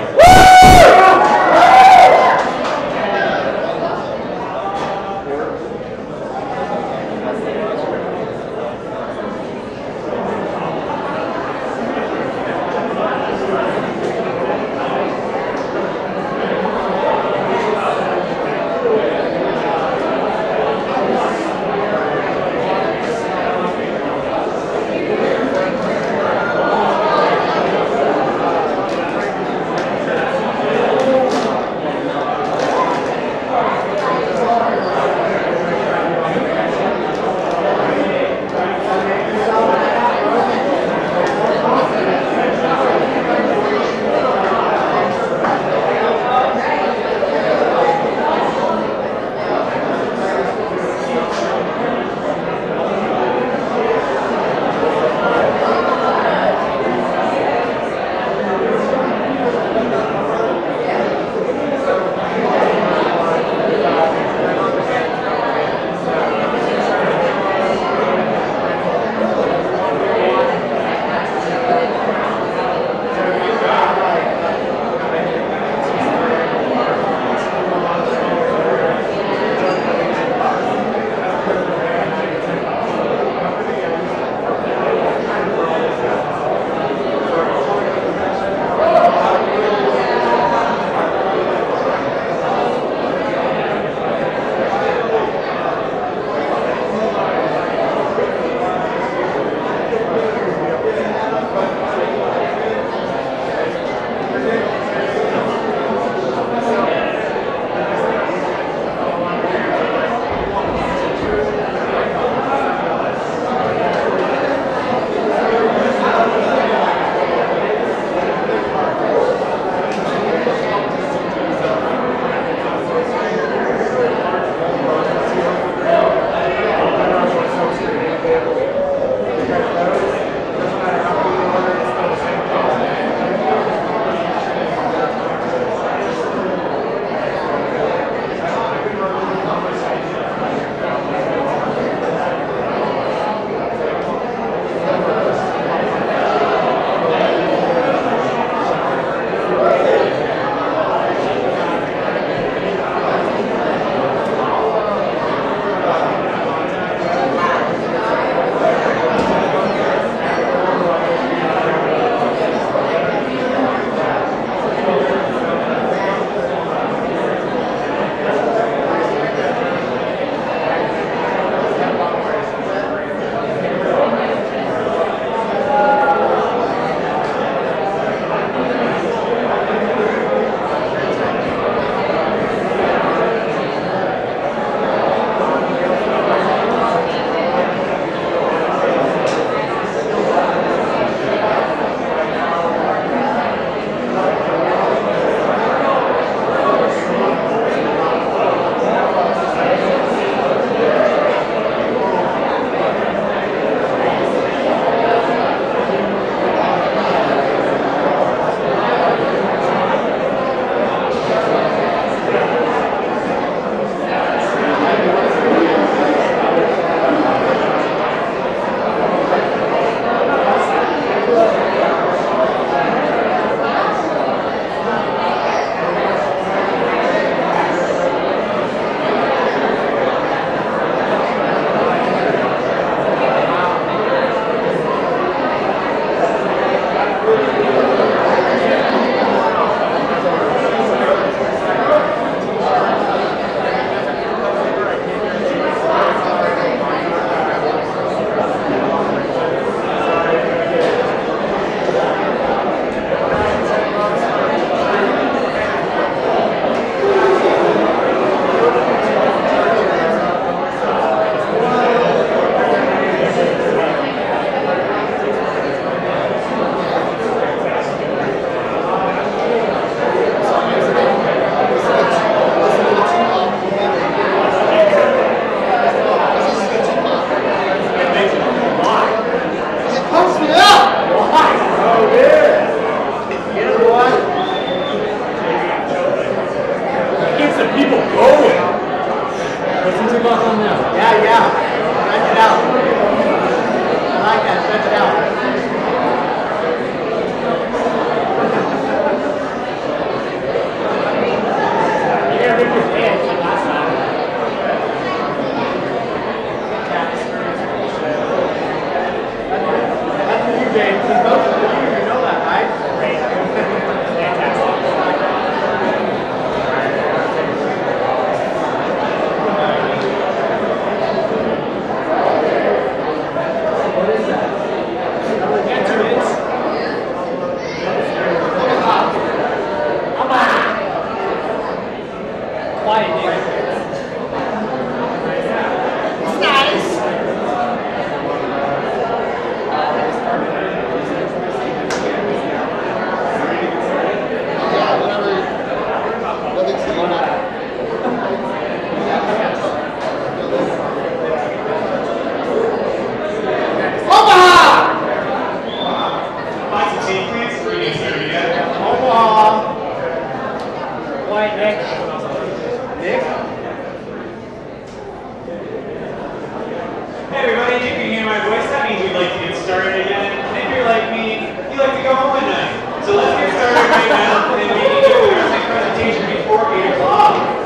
[SPEAKER 3] everybody, if you can hear my voice, that means we'd like to get started again. And if you're like me, you like to go home at night. So let's get started right now and maybe do the next presentation before 8 o'clock.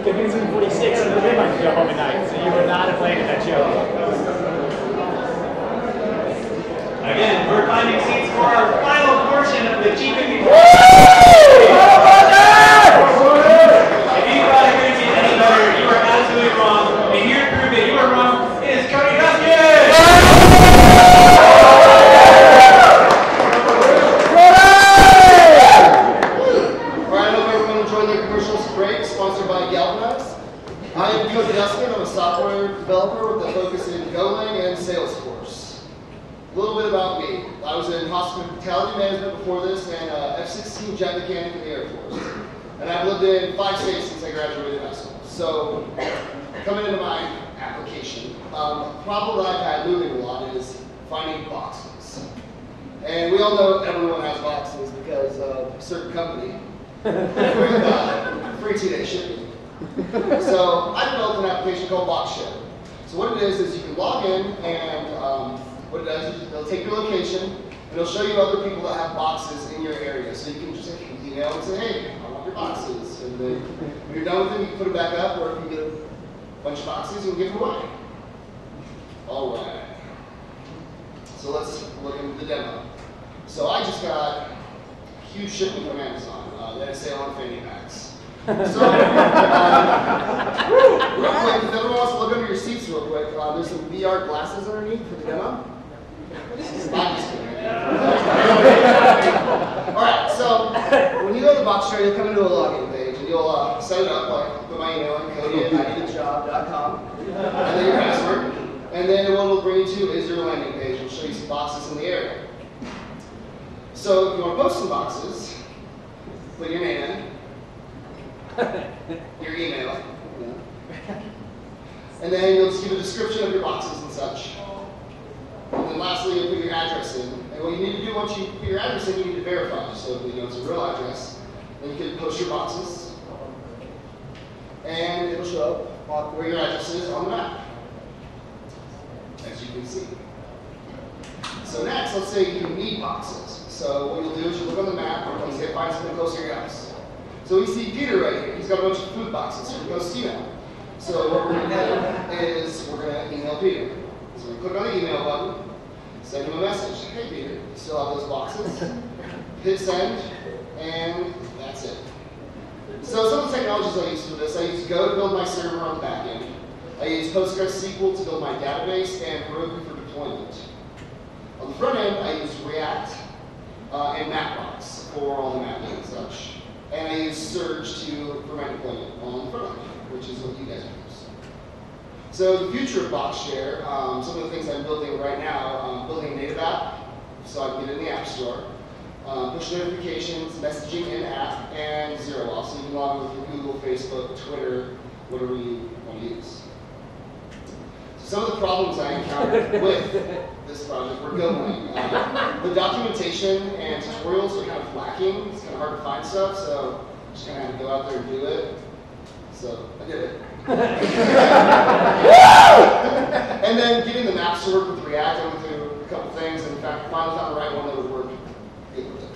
[SPEAKER 1] It's 46, so they might go home at night, so you would not have landed that joke.
[SPEAKER 3] Again, we're finding seats for our final portion of the G55. If you thought it couldn't get any better, you are absolutely wrong. And here to prove that you are wrong is Cody Huskin!
[SPEAKER 4] Alright, I hope everyone enjoyed their commercial break, sponsored by Galvanize. I am Cody Huskin. I'm a software developer with a focus in Golang and Salesforce. A little bit about me. I was in hospitality management before this and F-16 jet mechanic in the Air Force. And I've lived in 5 states since I graduated high school. So, coming into my application, problem that I've had moving a lot is finding boxes. And we all know everyone has boxes because of a certain company with free 2-day shipping. So I developed an application called BoxShare. So what it is you can log in and what it does is it'll take your location and it'll show you other people that have boxes in your area. So you can just email and say, hey, I want your boxes. And then when you're done with them, you can put them back up, or if you get a bunch of boxes, you can give them away. All right. So let's look into the demo. So I just got a huge shipment from Amazon. They had a sale on fanny packs. So, real quick, if everyone wants to look under your seats real quick, there's some VR glasses underneath for the demo. I'm just kidding. Alright, so when you go to the BoxShare, you'll come into a login page and you'll set it up, like put my email in, cody@inedajob.com, and then your password. And then what it'll bring you to is your landing page. It'll show you some boxes in the area. So if you want to post some boxes, put your name in, your email, and then you'll just give a description of your boxes and such. And then lastly, you'll put your address in. And what you need to do once you put your address in, you need to verify. So if you know it's a real address, then you can post your boxes. And it'll show up where your address is on the map, as you can see. So next, let's say you need boxes. So what you'll do is you look on the map and you say, find something close to your house. So we see Peter right here. He's got a bunch of food boxes, so we go see him. So what we're going to do is we're going to email Peter. So we click on the email button, send him a message. Hey Peter, you still have those boxes? Hit send, and that's it. So some of the technologies I use for this, I use Go to build my server on the back end. I use PostgreSQL to build my database, and Heroku for deployment. On the front end, I use React and Mapbox for all the mapping and such. And I use Surge for my deployment on the front end, which is what you guys use. So the future of BoxShare, some of the things I'm building right now, I'm building a native app, so I can get it in the App Store. Push notifications, messaging in app, and zero off, so you can log in with your Google, Facebook, Twitter, whatever you want to use. So some of the problems I encountered with this project were Golang. The documentation and tutorials are kind of lacking. It's kind of hard to find stuff, so I just kind of had to go out there and do it. So I did it. And then getting the maps to work with React, I went through a couple things, and in fact, finally found the right one that would work good with it.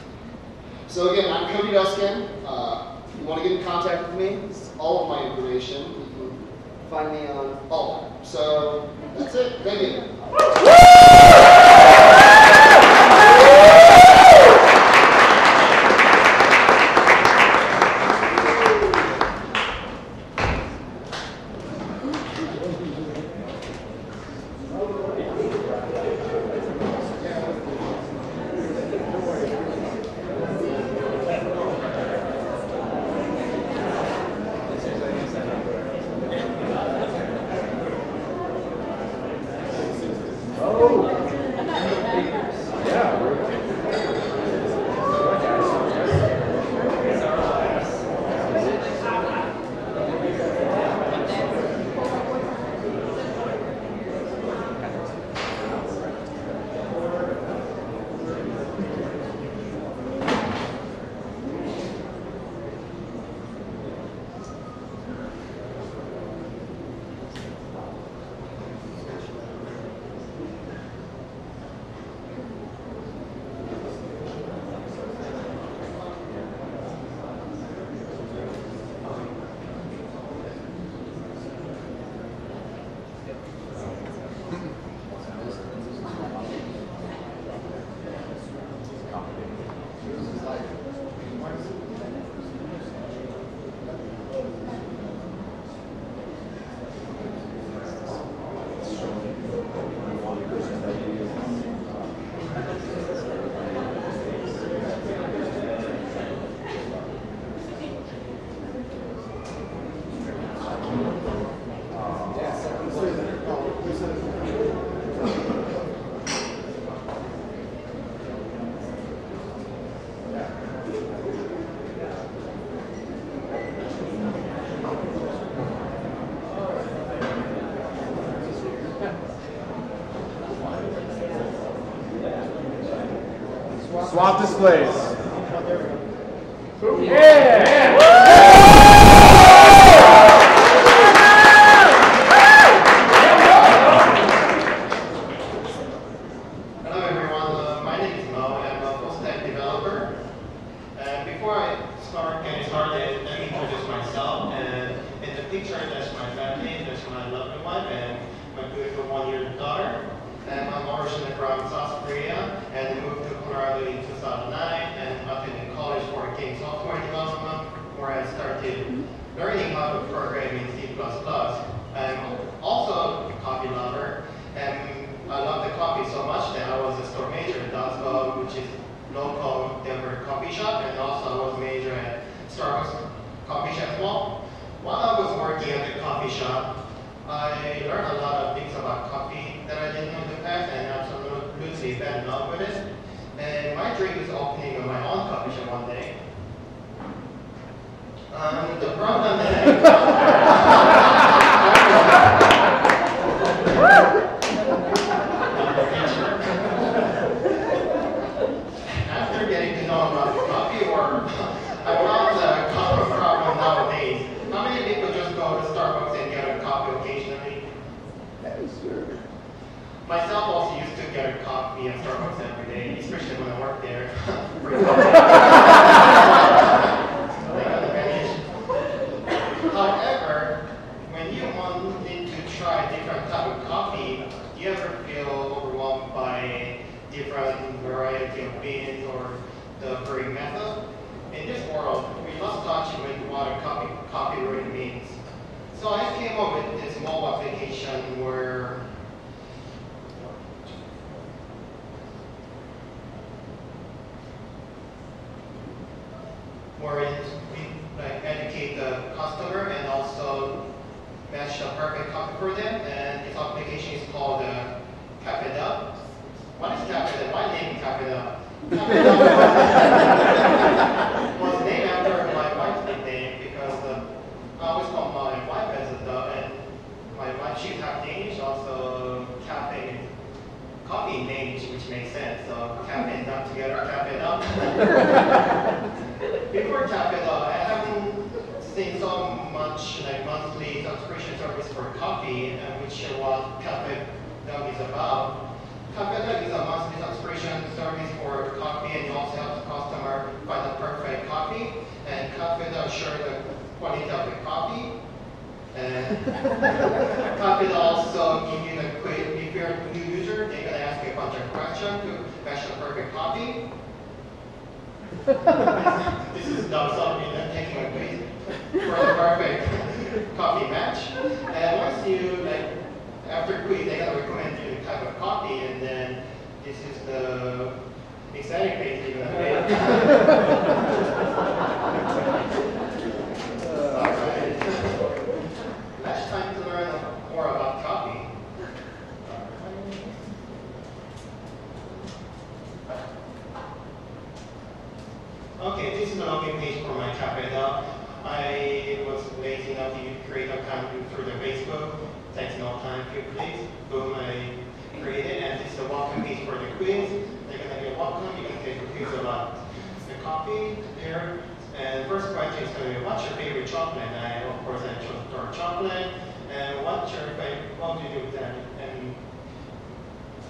[SPEAKER 4] So again, I'm Cody Duskin. If you want to get in contact with me, it's all of my information. You can find me on all of them. So that's it. Thank you.
[SPEAKER 1] Swap displays.
[SPEAKER 11] Yeah!
[SPEAKER 4] Hello everyone, my name is Mo, I'm a full stack developer. Before I start getting started, let me introduce myself. And in the picture, that's my family, that's my lovely wife, and my beautiful 1-year-old daughter. And I'm originally from South Korea, and moved to Colorado in 2009, and attended college for game software development, where I started learning how to program in C++. I'm also a coffee lover, and I love the coffee so much that I was a store major at Dosco, which is local Denver coffee shop, and also I was major at Starbucks coffee shop as well. While I was working at the coffee shop, I learned a lot of things about coffee that I didn't know in the past, and absolutely fell in love with it. And my dream is opening my own coffee shop one day. The problem that after getting to know about the coffee world, I found a common problem nowadays. How many people just go to Starbucks and get a coffee occasionally? Myself also used to get a coffee at Starbucks every day, especially when I worked there. However, when you wanted to try different type of coffee, do you ever feel overwhelmed by different variety of beans or the brewing method? In this world, we must touch with what a coffee really means. So I came up with this mobile application where we educate the customer and also match the perfect coffee for them. And this application is called Cafe Dub. What is Cafe Dub? Why name Cafe Dub? Cafe Dub was named after my wife's nickname because I always call my wife as a dub, and my wife, she's half Danish, also cafe is coffee in Danish, which makes sense. So cafe and dub together, Cafe Dub. Before Cafe Dub, I haven't seen so much like monthly subscription service for coffee, which is what Cafe Dub is about. Cafe Dub is a monthly subscription service for coffee, and it also helps the customer find the perfect coffee. And Cafe Dub ensures the quality of the coffee. And Cafe Dub also give you the quiz. If you're a new user, they're gonna ask you a bunch of questions to match the perfect coffee. This is dumb something that taking a quiz for the perfect coffee match. And once you after quiz, they're gonna recommend you the type of coffee, and then this is the exciting phase you're gonna make. Alright. Last time to learn more about coffee. Okay, this is the login page for my Cafe Dub. I was lazy enough to create an account through the Facebook. Takes no time, few clicks. Boom, I created, and this is the welcome page for the quiz. They're gonna be welcome. You can take a quiz about the coffee there. And first question is gonna be, what's your favorite chocolate? And of course I chose dark chocolate. And what's your favorite? What do you do with that? And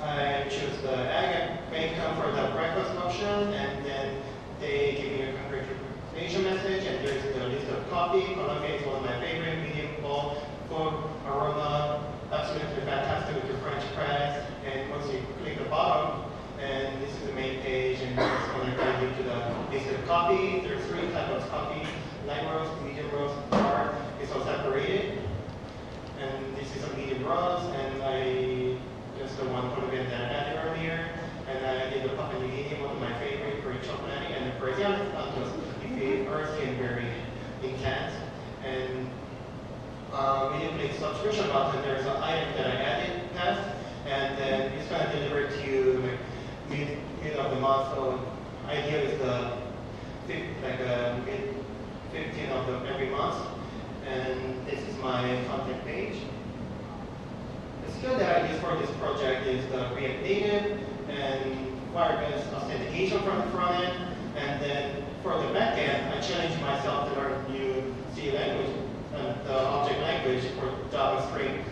[SPEAKER 4] I choose the egg and bacon for the breakfast option, and then they give me a congratulation message, and there's the list of coffee. Colombia is one of my favorite, medium bold, full aroma, absolutely fantastic with the French press. And once you click the bottom, and this is the main page, and it's going to guide you to the list of coffee. There's 3 types of coffee: light roast, medium roast, dark. It's all separated. And this is a medium roast, and I just the one Colombian that I added earlier. And I did the Papua New Guinea, one of my favorite for chocolate, and the Brazilian because it's earthy and very intense. And when you click subscription button, there's an item that I added past, and then it's going to deliver to you mid of the month. So idea is the mid 15th of every month. And this is my content page. The skill that I use for this project is the React Native and Firebase authentication from the front end, and then for the back end, I challenged myself to learn a new C language, the object language for JavaScript.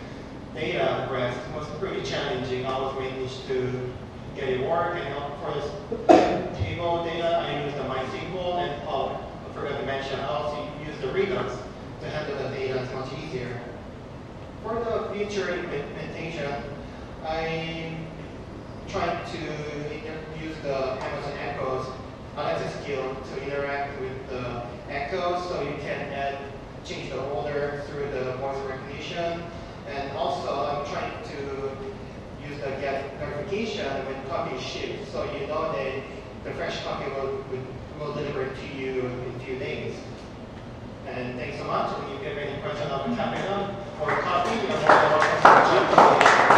[SPEAKER 4] Data rest was pretty challenging. I was managed to get it work, and for this table data, I used the MySQL, and I forgot to mention, I also use the readers to handle the data. It's much easier. For the future implementation, I tried to use the Amazon Echo's Alexa skill to interact with the Echo, so you can change the order through the voice recognition. And also, I'm trying to use the get notification when copy is shipped, so you know that the fresh copy will deliver to you in a few days. And thanks so much. And if you have any questions on the Capstone or copy, you're more than welcome to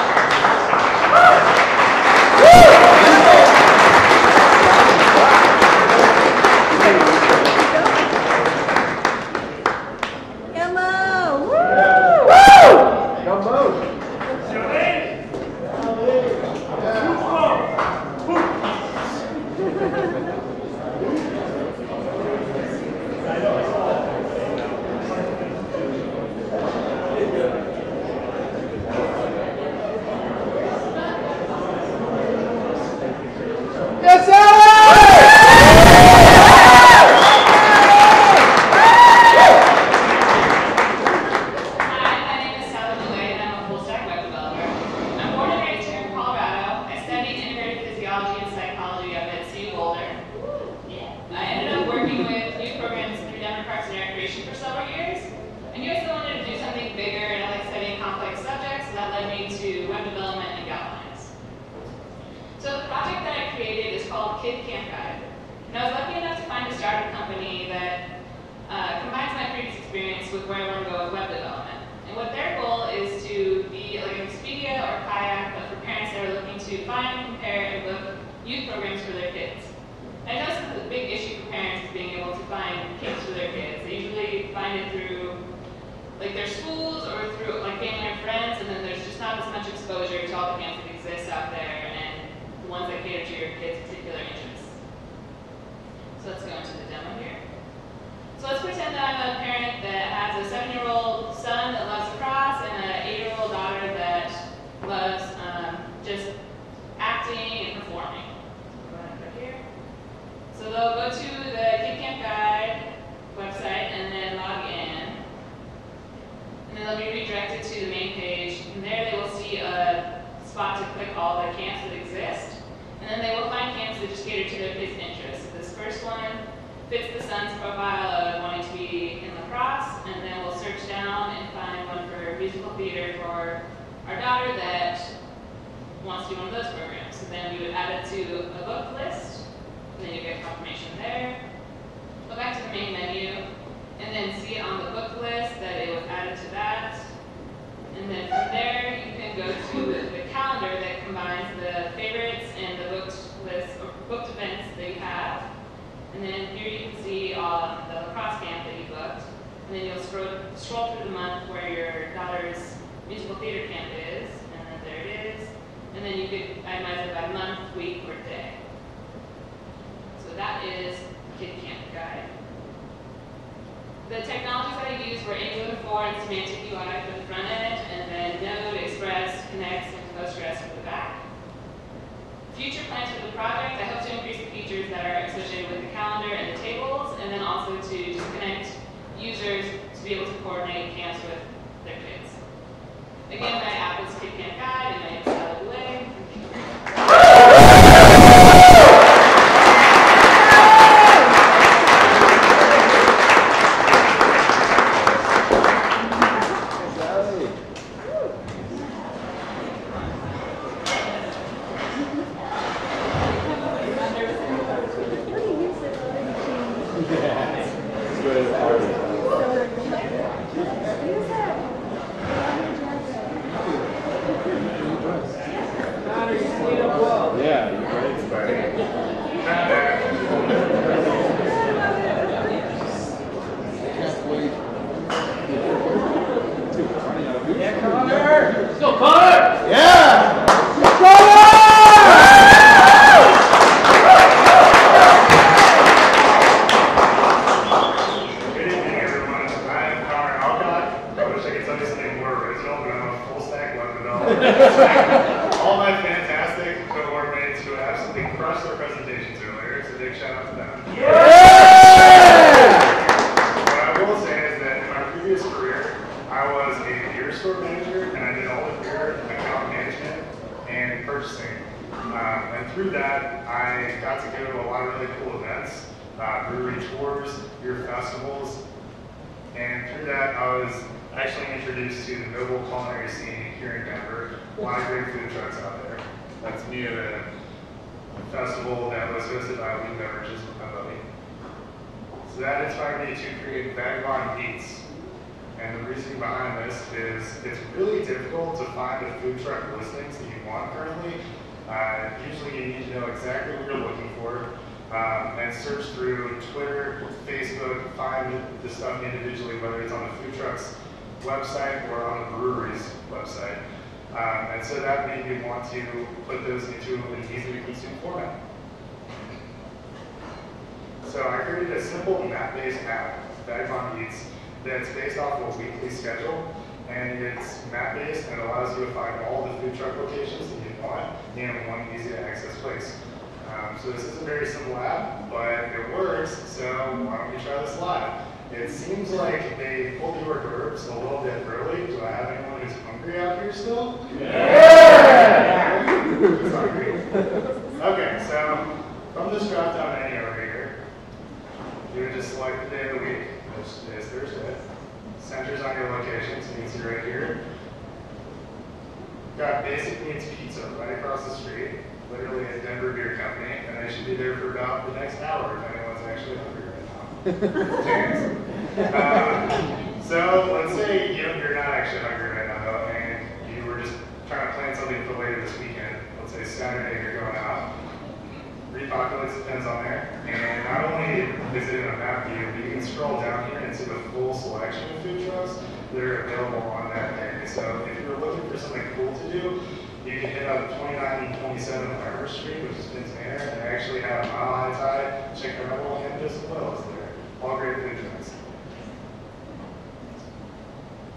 [SPEAKER 11] All my fantastic cohort mates who absolutely crushed their presentations earlier, so big shout out to them. What I will say is that in my previous career, I was a beer store manager, and I did all the beer account management and purchasing. And through that, I got to go to a lot of really cool events, brewery tours, beer festivals, and through that, I was actually introduced to the noble culinary scene here in Denver. A lot of great food trucks out there. That's me at a festival that was hosted by Lee Beverages with my buddy. So that inspired me to create Vagabond Eats. And the reason behind this is it's really difficult to find the food truck listings that you want currently. Usually you need to know exactly what you're looking for and search through Twitter, Facebook, find the stuff individually, whether it's on the food truck's website or on the brewery's website. And so that made me want to put those into an easy-to-consume format. So I created a simple map-based app, Vagabond Eats, that's based off of a weekly schedule, and it's map-based and allows you to find all the food truck locations that you want in one easy-to-access place. So this is a very simple app, but it works, so why don't we try this live? It seems like they pulled the hors d'oeuvres a little bit early. Do I have anyone who's hungry out here still? Yeah! Who's hungry? Okay, so from this drop-down menu over here, you would just select the day of the week, which is Thursday. Centers on your location, so you can see right here. Got Basic Needs Pizza right across the street, literally at Denver Beer Company, and they should be there for about the next hour if anyone's actually hungry right now. So let's say you're not actually hungry right now, though, and you were just trying to plan something for later this weekend. Let's say Saturday you're going out. Repopulates the pins on there, and not only is it in a map view, but you can scroll down here and see the full selection of food trucks that are available on that day. So if you're looking for something cool to do, you can hit up 29 and 27 Larimer Street, which is Finn's Manor, and they actually have Mile High Tide, Chicken Rebel, and Just Wells there. All great food trucks.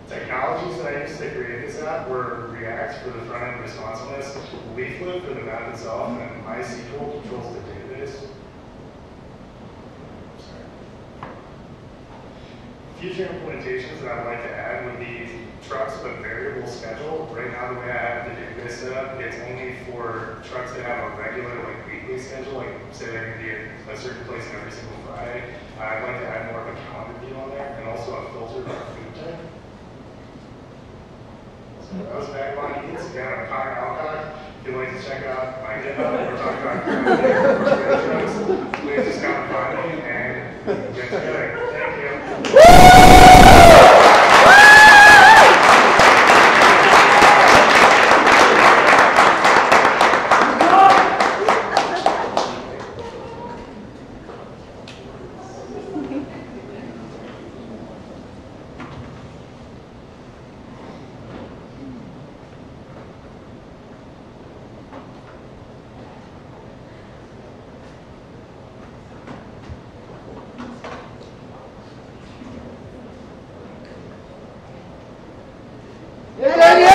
[SPEAKER 11] Technologies that I used to create this app were React for the front-end responsiveness, Leaflet for the map itself, and MySQL controls the database. Future implementations that I'd like to add would be trucks with variable schedule. Right now, the way I have the database set up, it's only for trucks that have a regular, weekly schedule, say they're going to be at a certain place every single Friday. I'd like to add more of a calendar view on there, and also a filter for food type. So that was Vagabond Eats. Again, I'm Connor Alcock. If you'd like to check out my GitHub, we're talking about current trucks, please just come and find me and get together. Thank you.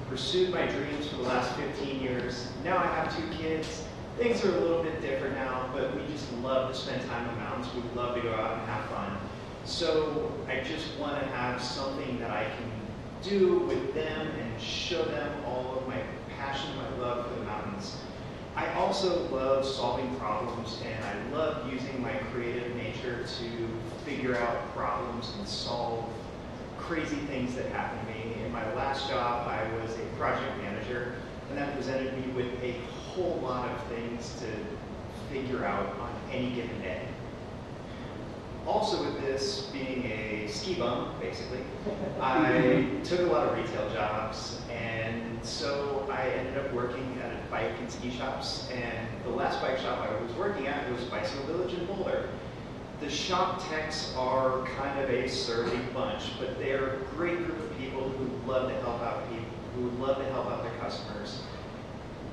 [SPEAKER 20] Pursued my dreams for the last 15 years. Now I have 2 kids. Things are a little bit different now, but we just love to spend time in the mountains. We love to go out and have fun. So I just want to have something that I can do with them and show them all of my passion, my love for the mountains. I also love solving problems, and I love using my creative nature to figure out problems and solve crazy things that happen to me. In my last job, I was a project manager, and that presented me with a whole lot of things to figure out on any given day. Also with this being a ski bum, basically, I took a lot of retail jobs, and so I ended up working at a bike and ski shops, and the last bike shop I was working at was Bicycle Village in Boulder. The shop techs are kind of a surly bunch, but they're a great group of people who love to help out people, who love to help out their customers.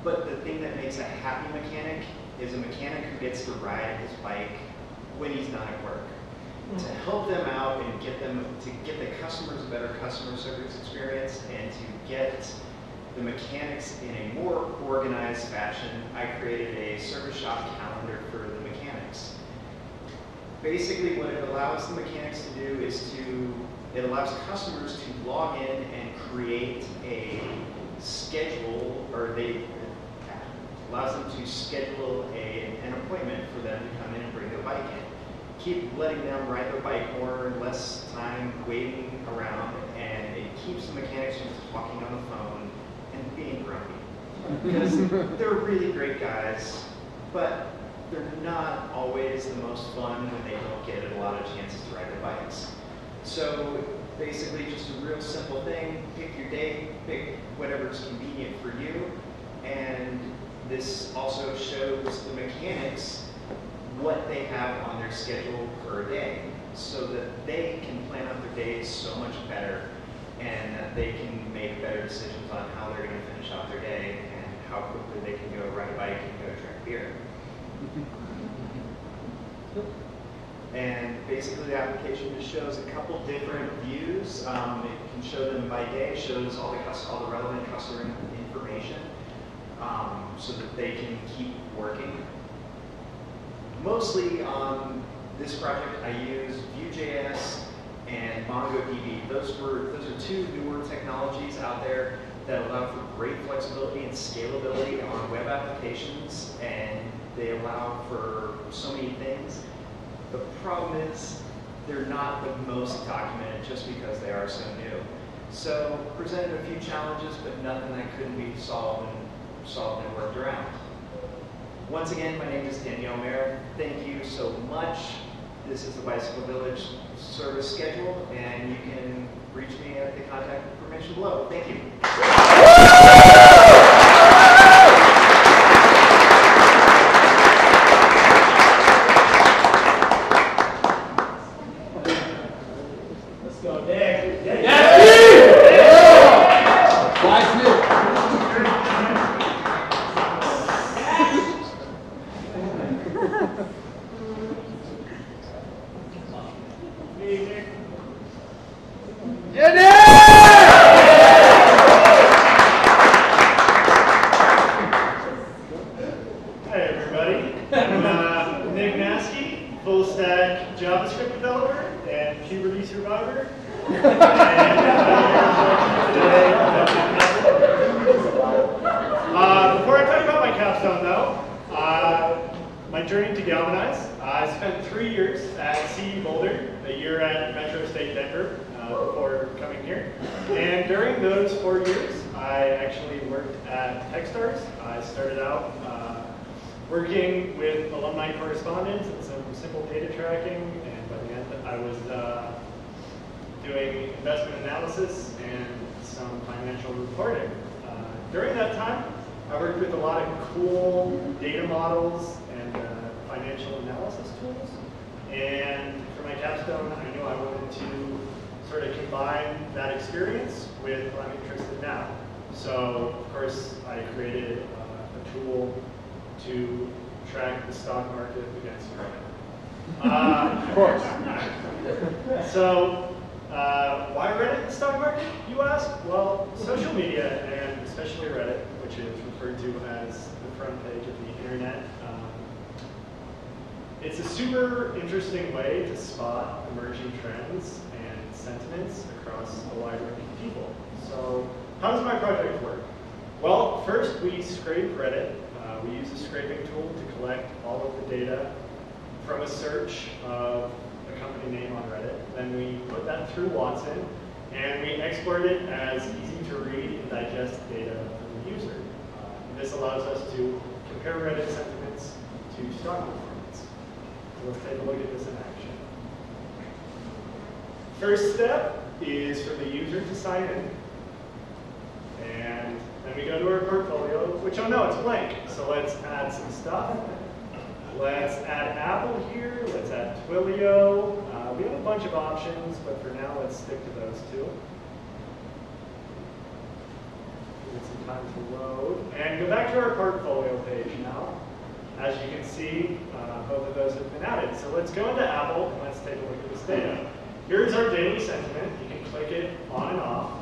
[SPEAKER 20] But the thing that makes a happy mechanic is a mechanic who gets to ride his bike when he's not at work. To help them out and get the customers a better customer service experience and to get the mechanics in a more organized fashion, I created a service shop calendar for the mechanics. Basically what it allows the mechanics to do is it allows customers to log in and create a schedule, or allows them to schedule an appointment for them to come in and bring their bike in. Keep letting them ride their bike more and less time waiting around, and it keeps the mechanics from talking on the phone and being grumpy. Because they're really great guys, but they're not always the most fun when they don't get a lot of chances to ride their bikes. So basically just a real simple thing, pick your day, pick whatever's convenient for you, and this also shows the mechanics what they have on their schedule per day so that they can plan out their days so much better and that they can make better decisions on how they're going to finish out their day and how quickly they can go ride a bike and go drink beer. And basically the application just shows a couple different views. It can show them by day, shows all the relevant customer information so that they can keep working. Mostly on this project, I use Vue.js and MongoDB. Those are two newer technologies out there that allow for great flexibility and scalability on web applications, and they allow for so many things. The problem is they're not the most documented just because they are so new. So presented a few challenges, but nothing that couldn't be solved and worked around. Once again, my name is Danielle Mayer. Thank you so much. This is the Bicycle Village service schedule, and you can reach me at the contact information below. Thank you.
[SPEAKER 3] Let's go, Nick.
[SPEAKER 10] JavaScript developer and puberty survivor. Before I talk about my capstone, though, my journey to Galvanize, I spent 3 years at CU Boulder, a year at Metro State Denver before coming here. And during those 4 years, I actually worked at Techstars. I started out working with alumni correspondence and some simple data tracking, and by the end I was doing investment analysis and some financial reporting. During that time, I worked with a lot of cool data models and financial analysis tools. And for my capstone, I knew I wanted to sort of combine that experience with what I'm interested in now. So, of course, I created a tool to track the stock market against Reddit. Of course. So, why Reddit and the stock market, you ask? Well, social media, and especially Reddit, which is referred to as the front page of the internet, it's a super interesting way to spot emerging trends and sentiments across a wide range of people. So, how does my project work? Well, first we scrape Reddit. We use a scraping tool to collect all of the data from a search of a company name on Reddit. Then we put that through Watson, and we export it as easy to read and digest data from the user. This allows us to compare Reddit sentiments to stock performance. So let's take a look at this in action.
[SPEAKER 11] First step is for the user to sign in. And then we go to our portfolio, which, oh no, it's blank. So let's add some stuff. Let's add Apple here. Let's add Twilio. We have a bunch of options, but for now, let's stick to those two. Give it some time to load. And go back to our portfolio page now. As you can see, both of those have been added. So let's go into Apple, and let's take a look at this data. Here's our daily sentiment. You can click it on and off.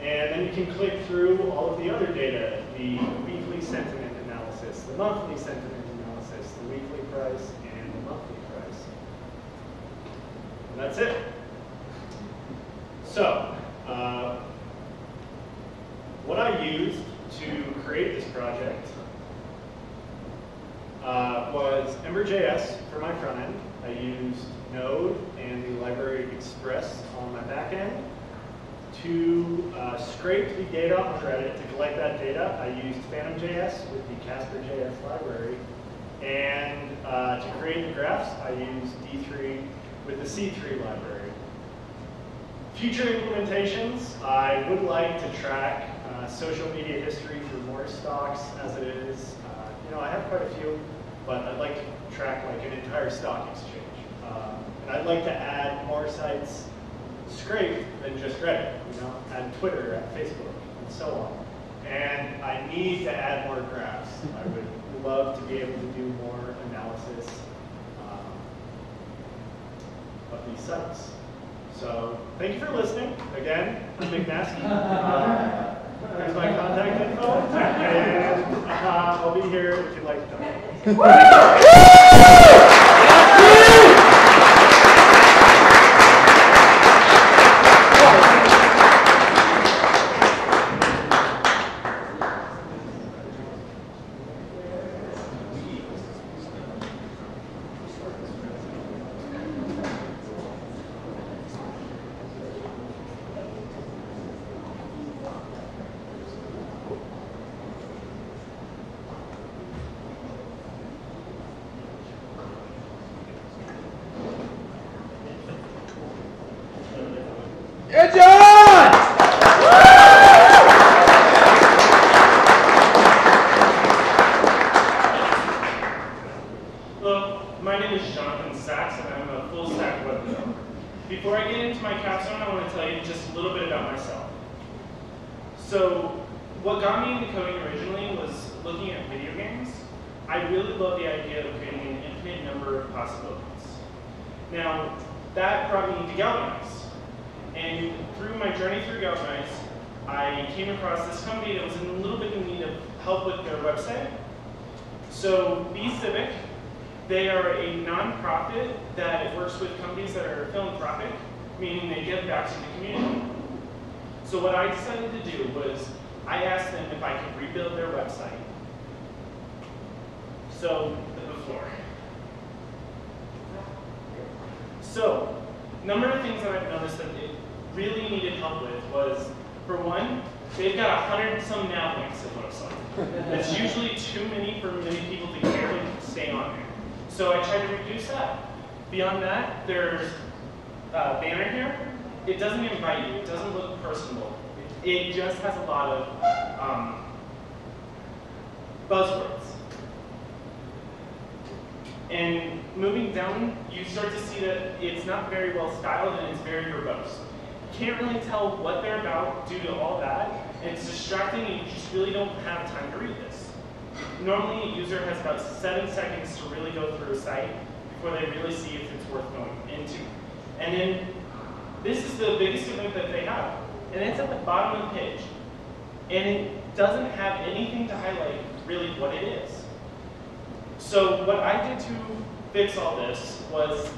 [SPEAKER 11] And then you can click through all of the other data, the weekly sentiment analysis, the monthly sentiment analysis, the weekly price, and the monthly price. And that's it. So, what I used to create this project was Ember.js for my front end. I used Node and the library Express on my back end. To scrape the data on Reddit, to collect that data, I used Phantom.js with the Casper.js library. And to create the graphs, I used D3 with the C3 library. Future implementations, I would like to track social media history for more stocks as it is. I have quite a few, but I'd like to track like an entire stock exchange. And I'd like to add more sites scraped than just Reddit, add Twitter, add Facebook, and so on. And I need to add more graphs. I would love to be able to do more analysis of these sites. So thank you for listening. Again, I'm Nick Maskey. Here's my contact info, and I'll be here if you'd like to talk.
[SPEAKER 1] Good job!
[SPEAKER 10] Hello, my name is Jonathan Sachs, and I'm a full-stack web developer. Before I get into my capstone, I want to tell you just a little bit about myself. So, what got me into coding originally was looking at video games. I really love the idea of creating an infinite number of possibilities. Now, that brought me to Galvanize. And through my journey through Galvanize, I came across this company that was in a little bit in need of help with their website. So Be Civic, they are a nonprofit that works with companies that are philanthropic, meaning they give back to the community. So what I decided to do was I asked them if I could rebuild their website. So the before. So, number of things that I've noticed that it really needed help with was, for one, they've got 100 some nav links, it looks like. It's usually too many for many people to care and stay on there. So I tried to reduce that. Beyond that, there's a banner here. It doesn't invite you. It doesn't look personable. It just has a lot of buzzwords. And moving down, you start to see that it's not very well styled and it's very verbose. You can't really tell what they're about due to all that, and it's distracting and you just really don't have time to read this. Normally, a user has about 7 seconds to really go through a site before they really see if it's worth going into. And then, this is the biggest event that they have, and it's at the bottom of the page. And it doesn't have anything to highlight really what it is. So what I did to fix all this was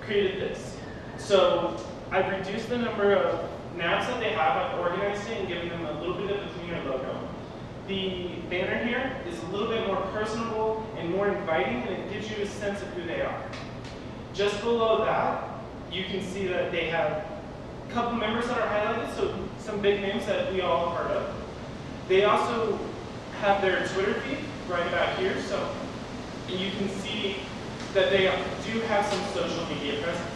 [SPEAKER 10] created this. So I've reduced the number of navs that they have. I've organized it and given them a little bit of a cleaner logo. The banner here is a little bit more personable and more inviting, and it gives you a sense of who they are. Just below that, you can see that they have a couple members that are highlighted, so some big names that we all have heard of. They also have their Twitter feed right back here, so you can see that they do have some social media presence.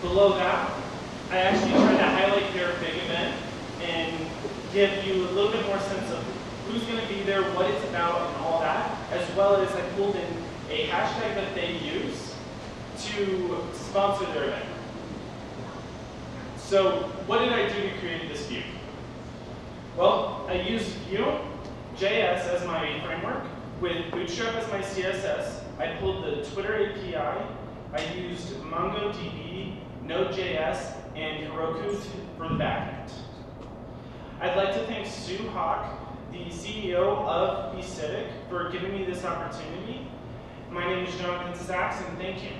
[SPEAKER 21] Below that, I actually tried to highlight their big event and give you a little bit more sense of who's going to be there, what it's about, and all that, as well as I pulled in a hashtag that they use to sponsor their event. So what did I do to create this view? Well, I used Vue.js as my framework, with Bootstrap as my CSS. I pulled the Twitter API. I used MongoDB, Node.js, and Heroku for the backend. I'd like to thank Sue Hawk, the CEO of eCivic, for giving me this opportunity. My name is Jonathan Sachs, and thank you.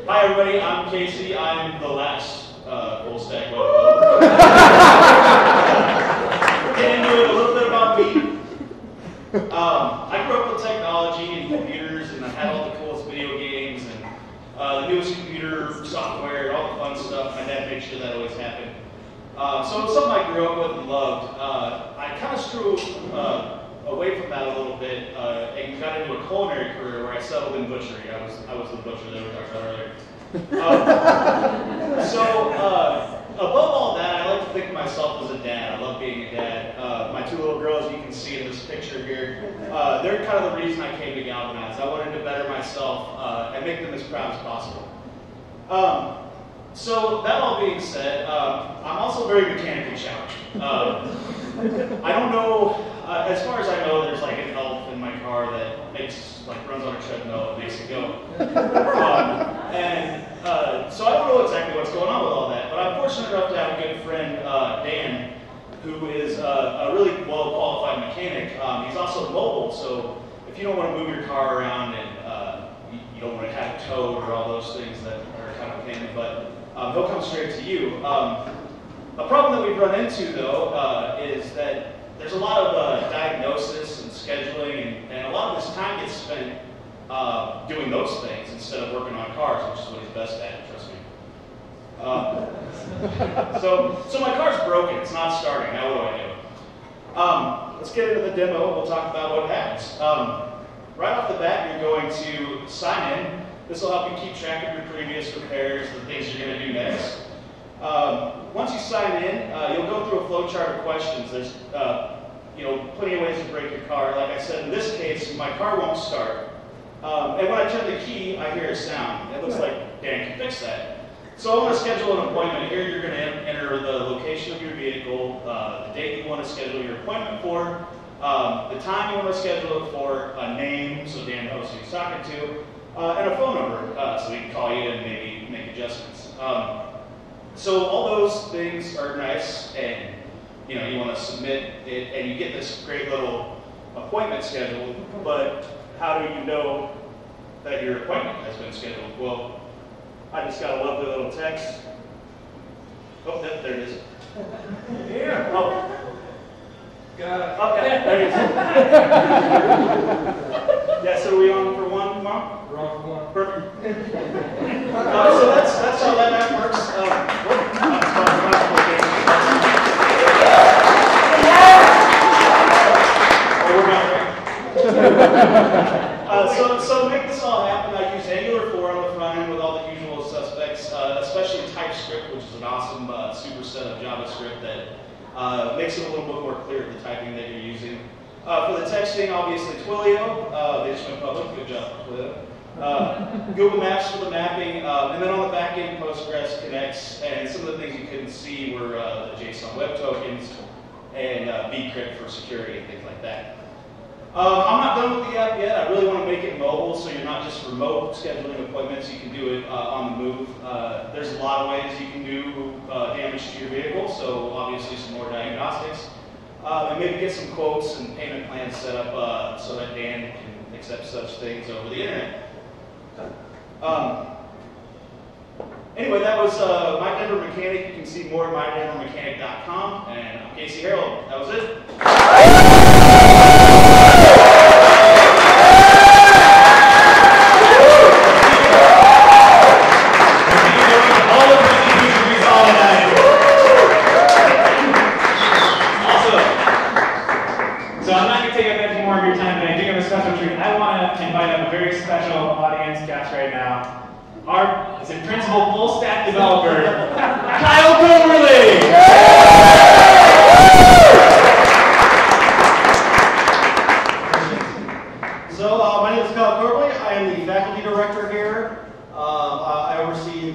[SPEAKER 10] Hi everybody, I'm Casey. I'm the last full stack web developer. Get into it, a little bit about me. I grew up with technology and computers, and I had all the coolest video games and the newest computer software and all the fun stuff. My dad made sure that always happened. So it's something I grew up with and loved. I kind of strayed away from that a little bit and got into a culinary career where I settled in butchery. I was the butcher that we talked about earlier. Above all that, I like to think of myself as a dad. I love being a dad. My two little girls, you can see in this picture here, they're kind of the reason I came to Galvanize. I wanted to better myself and make them as proud as possible. So that all being said, I'm also very mechanically challenged. I don't know, as far as I know, there's like an elf in my car that runs on a treadmill and makes it go. So I don't know exactly what's going on with all that, but I'm fortunate enough to have a good friend, Dan, who is a really well-qualified mechanic. He's also mobile, so if you don't want to move your car around and you don't want to have it towed or all those things that are kind of a pain in the butt, he'll come straight to you. A problem that we've run into, though, is that there's a lot of diagnosis and scheduling, and a lot of this time gets spent doing those things instead of working on cars, which is what he's best at, trust me. So my car's broken. It's not starting. Now what do I do? Let's get into the demo. We'll talk about what happens. Right off the bat, you're going to sign in. This will help you keep track of your previous repairs, the things you're going to do next. Once you sign in, you'll go through a flow chart of questions. There's plenty of ways to break your car. Like I said, in this case, my car won't start. And when I turn the key, I hear a sound. It looks like Dan can fix that. So I want to schedule an appointment. Here you're going to enter the location of your vehicle, the date you want to schedule your appointment for, the time you want to schedule it for, a name, so Dan knows who he's talking to, and a phone number, so we can call you and maybe make adjustments. So all those things are nice, and you want to submit it, and you get this great little appointment scheduled, but how do you know that your appointment has been scheduled? Well, I just got a lovely little text. Oh, there it is.
[SPEAKER 21] Yeah.
[SPEAKER 10] Oh.
[SPEAKER 21] Got it.
[SPEAKER 10] Okay, there it is. Yeah, so are we on for one tomorrow?
[SPEAKER 21] We're on for one.
[SPEAKER 10] Perfect. So that's how that app works. So to make this all happen, I use Angular 4 on the front end with all the usual suspects, especially TypeScript, which is an awesome superset of JavaScript that makes it a little bit more clear the typing that you're using. For the texting, obviously Twilio. They just went public. Good job, Twilio. Google Maps for the mapping, and then on the back end, Postgres connects, and some of the things you couldn't see were the JSON web tokens and bcrypt for security and things like that.
[SPEAKER 2] I'm not done with the app yet. I really want to make it mobile so you're not just remote scheduling appointments. You can do it on the move. There's a lot of ways you can do damage to your vehicle, so obviously some more diagnostics. And maybe get some quotes and payment plans set up so that Dan can accept such things over the internet. Anyway, that was My Denver Mechanic. You can see more at mydenvermechanic.com. And I'm Casey Harold. That was it.
[SPEAKER 3] So I'm not going to take up any more of your time, but I do have a special treat. I want to invite up a very special audience guest right now. Our principal full stack developer, Kyle Coverley.
[SPEAKER 4] So my name is Kyle Coverley. I am the faculty director here. I oversee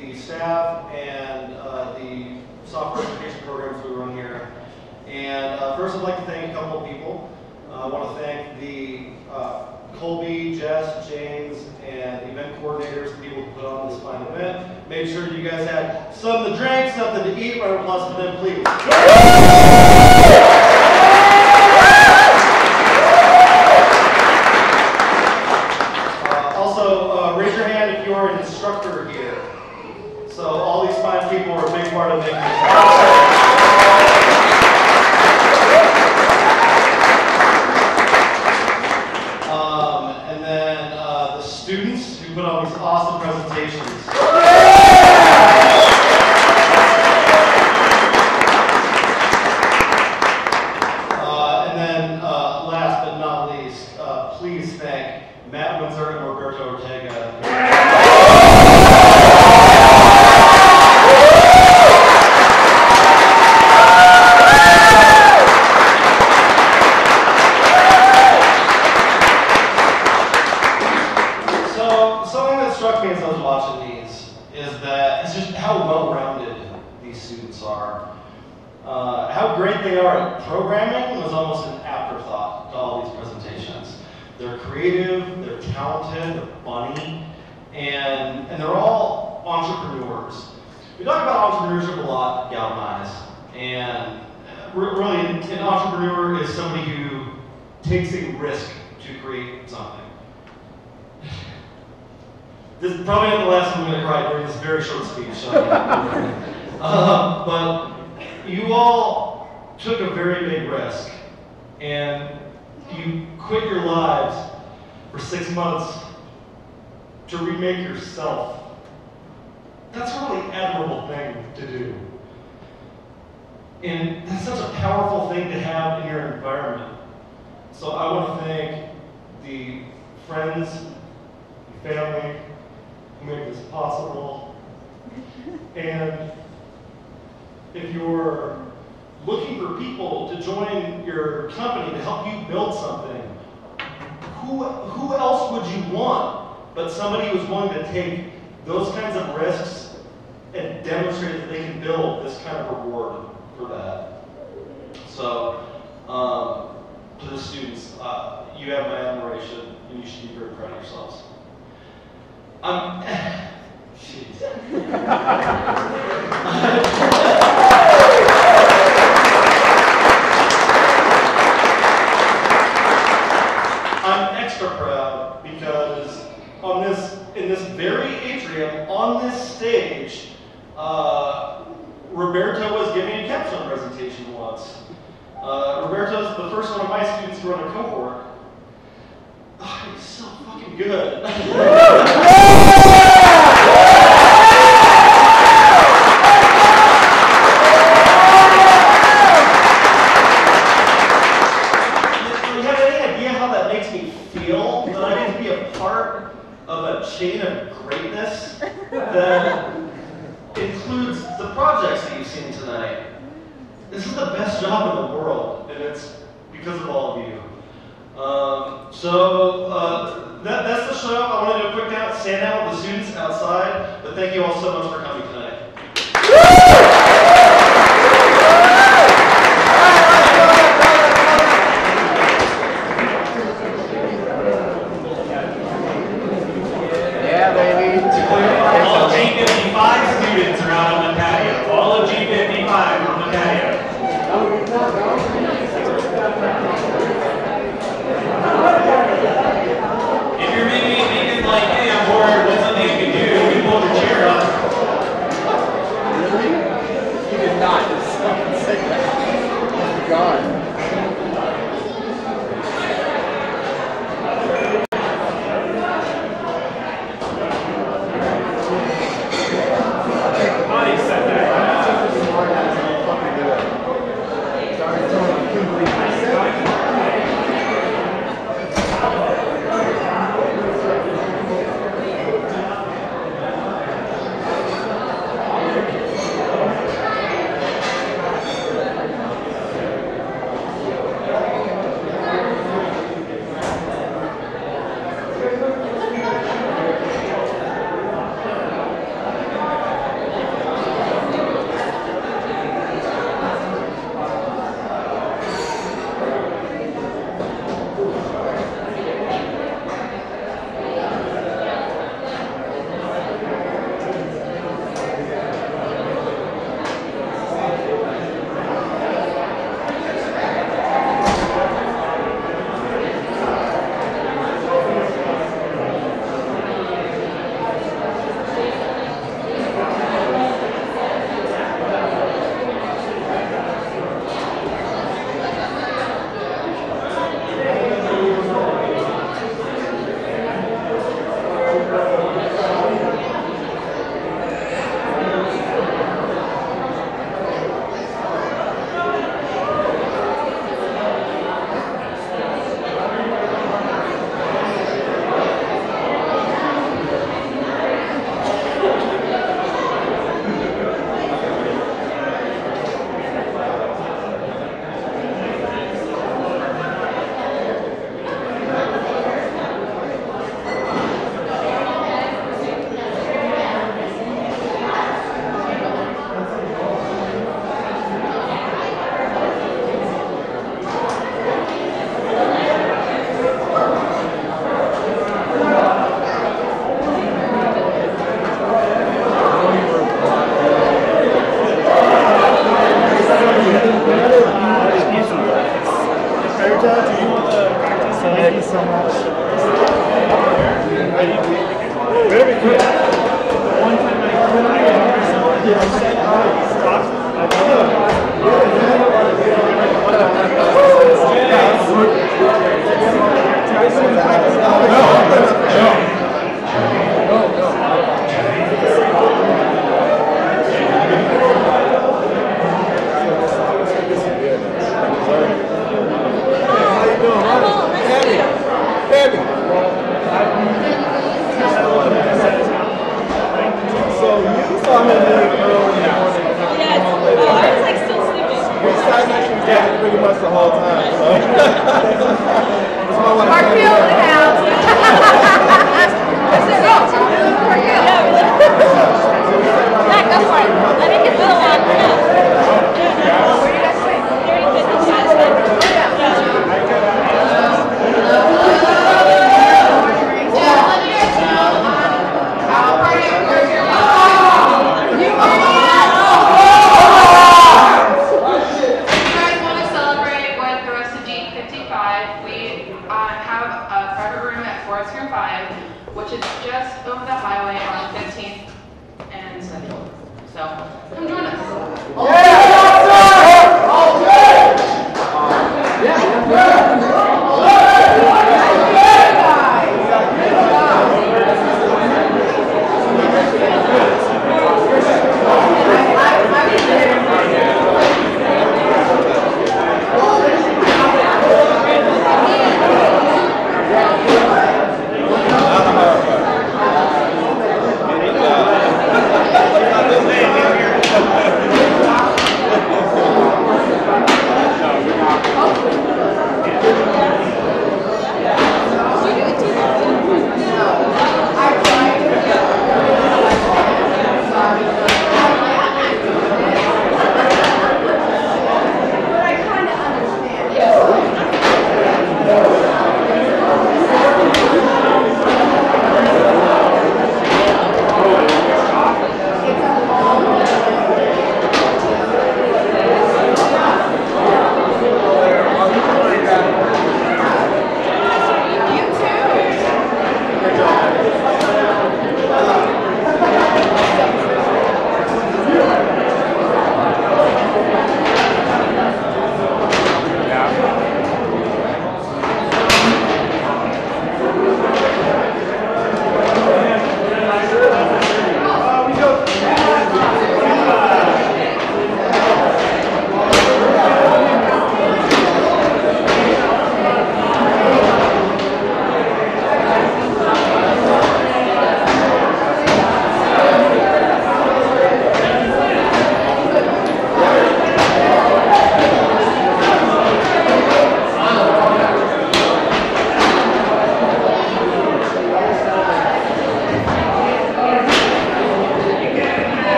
[SPEAKER 4] the staff and the software education programs we run here. And first I'd like to thank a couple of people. I want to thank the Colby, Jess, James, and the event coordinators, the people who put on this fine event. Made sure you guys had something to drink, something to eat. Round of applause for them, please. Also, raise your hand if you're an instructor here. So all these fine people are a big part of making this happen. And then the students who put on these awesome presentations. And then last but not least, please thank Matt Windsor and Roberto Ortega. So something that struck me as I was watching these is that it's just how well-rounded these students are. How great they are at programming was almost an afterthought to all these presentations. They're creative, they're talented, they're funny, and they're all entrepreneurs. We talk about entrepreneurship a lot at Galvanize, and really an entrepreneur is somebody who takes a risk to create something. This is probably not the last time I'm going to cry during this very short speech. So but you all took a very big risk, and you quit your lives for 6 months to remake yourself. That's a really admirable thing to do. And that's such a powerful thing to have in your environment. So I want to thank the friends, the family, who make this possible. And if you're looking for people to join your company to help you build something, who else would you want but somebody who's willing to take those kinds of risks and demonstrate that they can build this kind of reward for that? So, to the students, you have my admiration, and you should be very proud of yourselves. I'm extra proud because in this very atrium, on this stage, Roberto was giving a capstone presentation once. Roberto's the first one of my students to run a cohort. Oh, he's so fucking good. Chain of greatness that includes the projects that you've seen tonight. This is the best job in the world, and it's because of all of you. That's the show. I want to do a quick stand down with the students outside, but thank you all so much for coming tonight.
[SPEAKER 21] Everybody said that.
[SPEAKER 1] Thank you so much. Very good. One time I pretty much the whole time. So.
[SPEAKER 9] Mark Field in the house. Matt, go for it. Let me get Bill on. Where do you guys play? Very good.
[SPEAKER 6] which is just over the highway on 15th and Central. So come join us.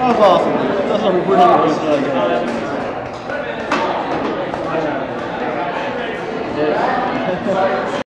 [SPEAKER 1] That was awesome. That's what we're doing.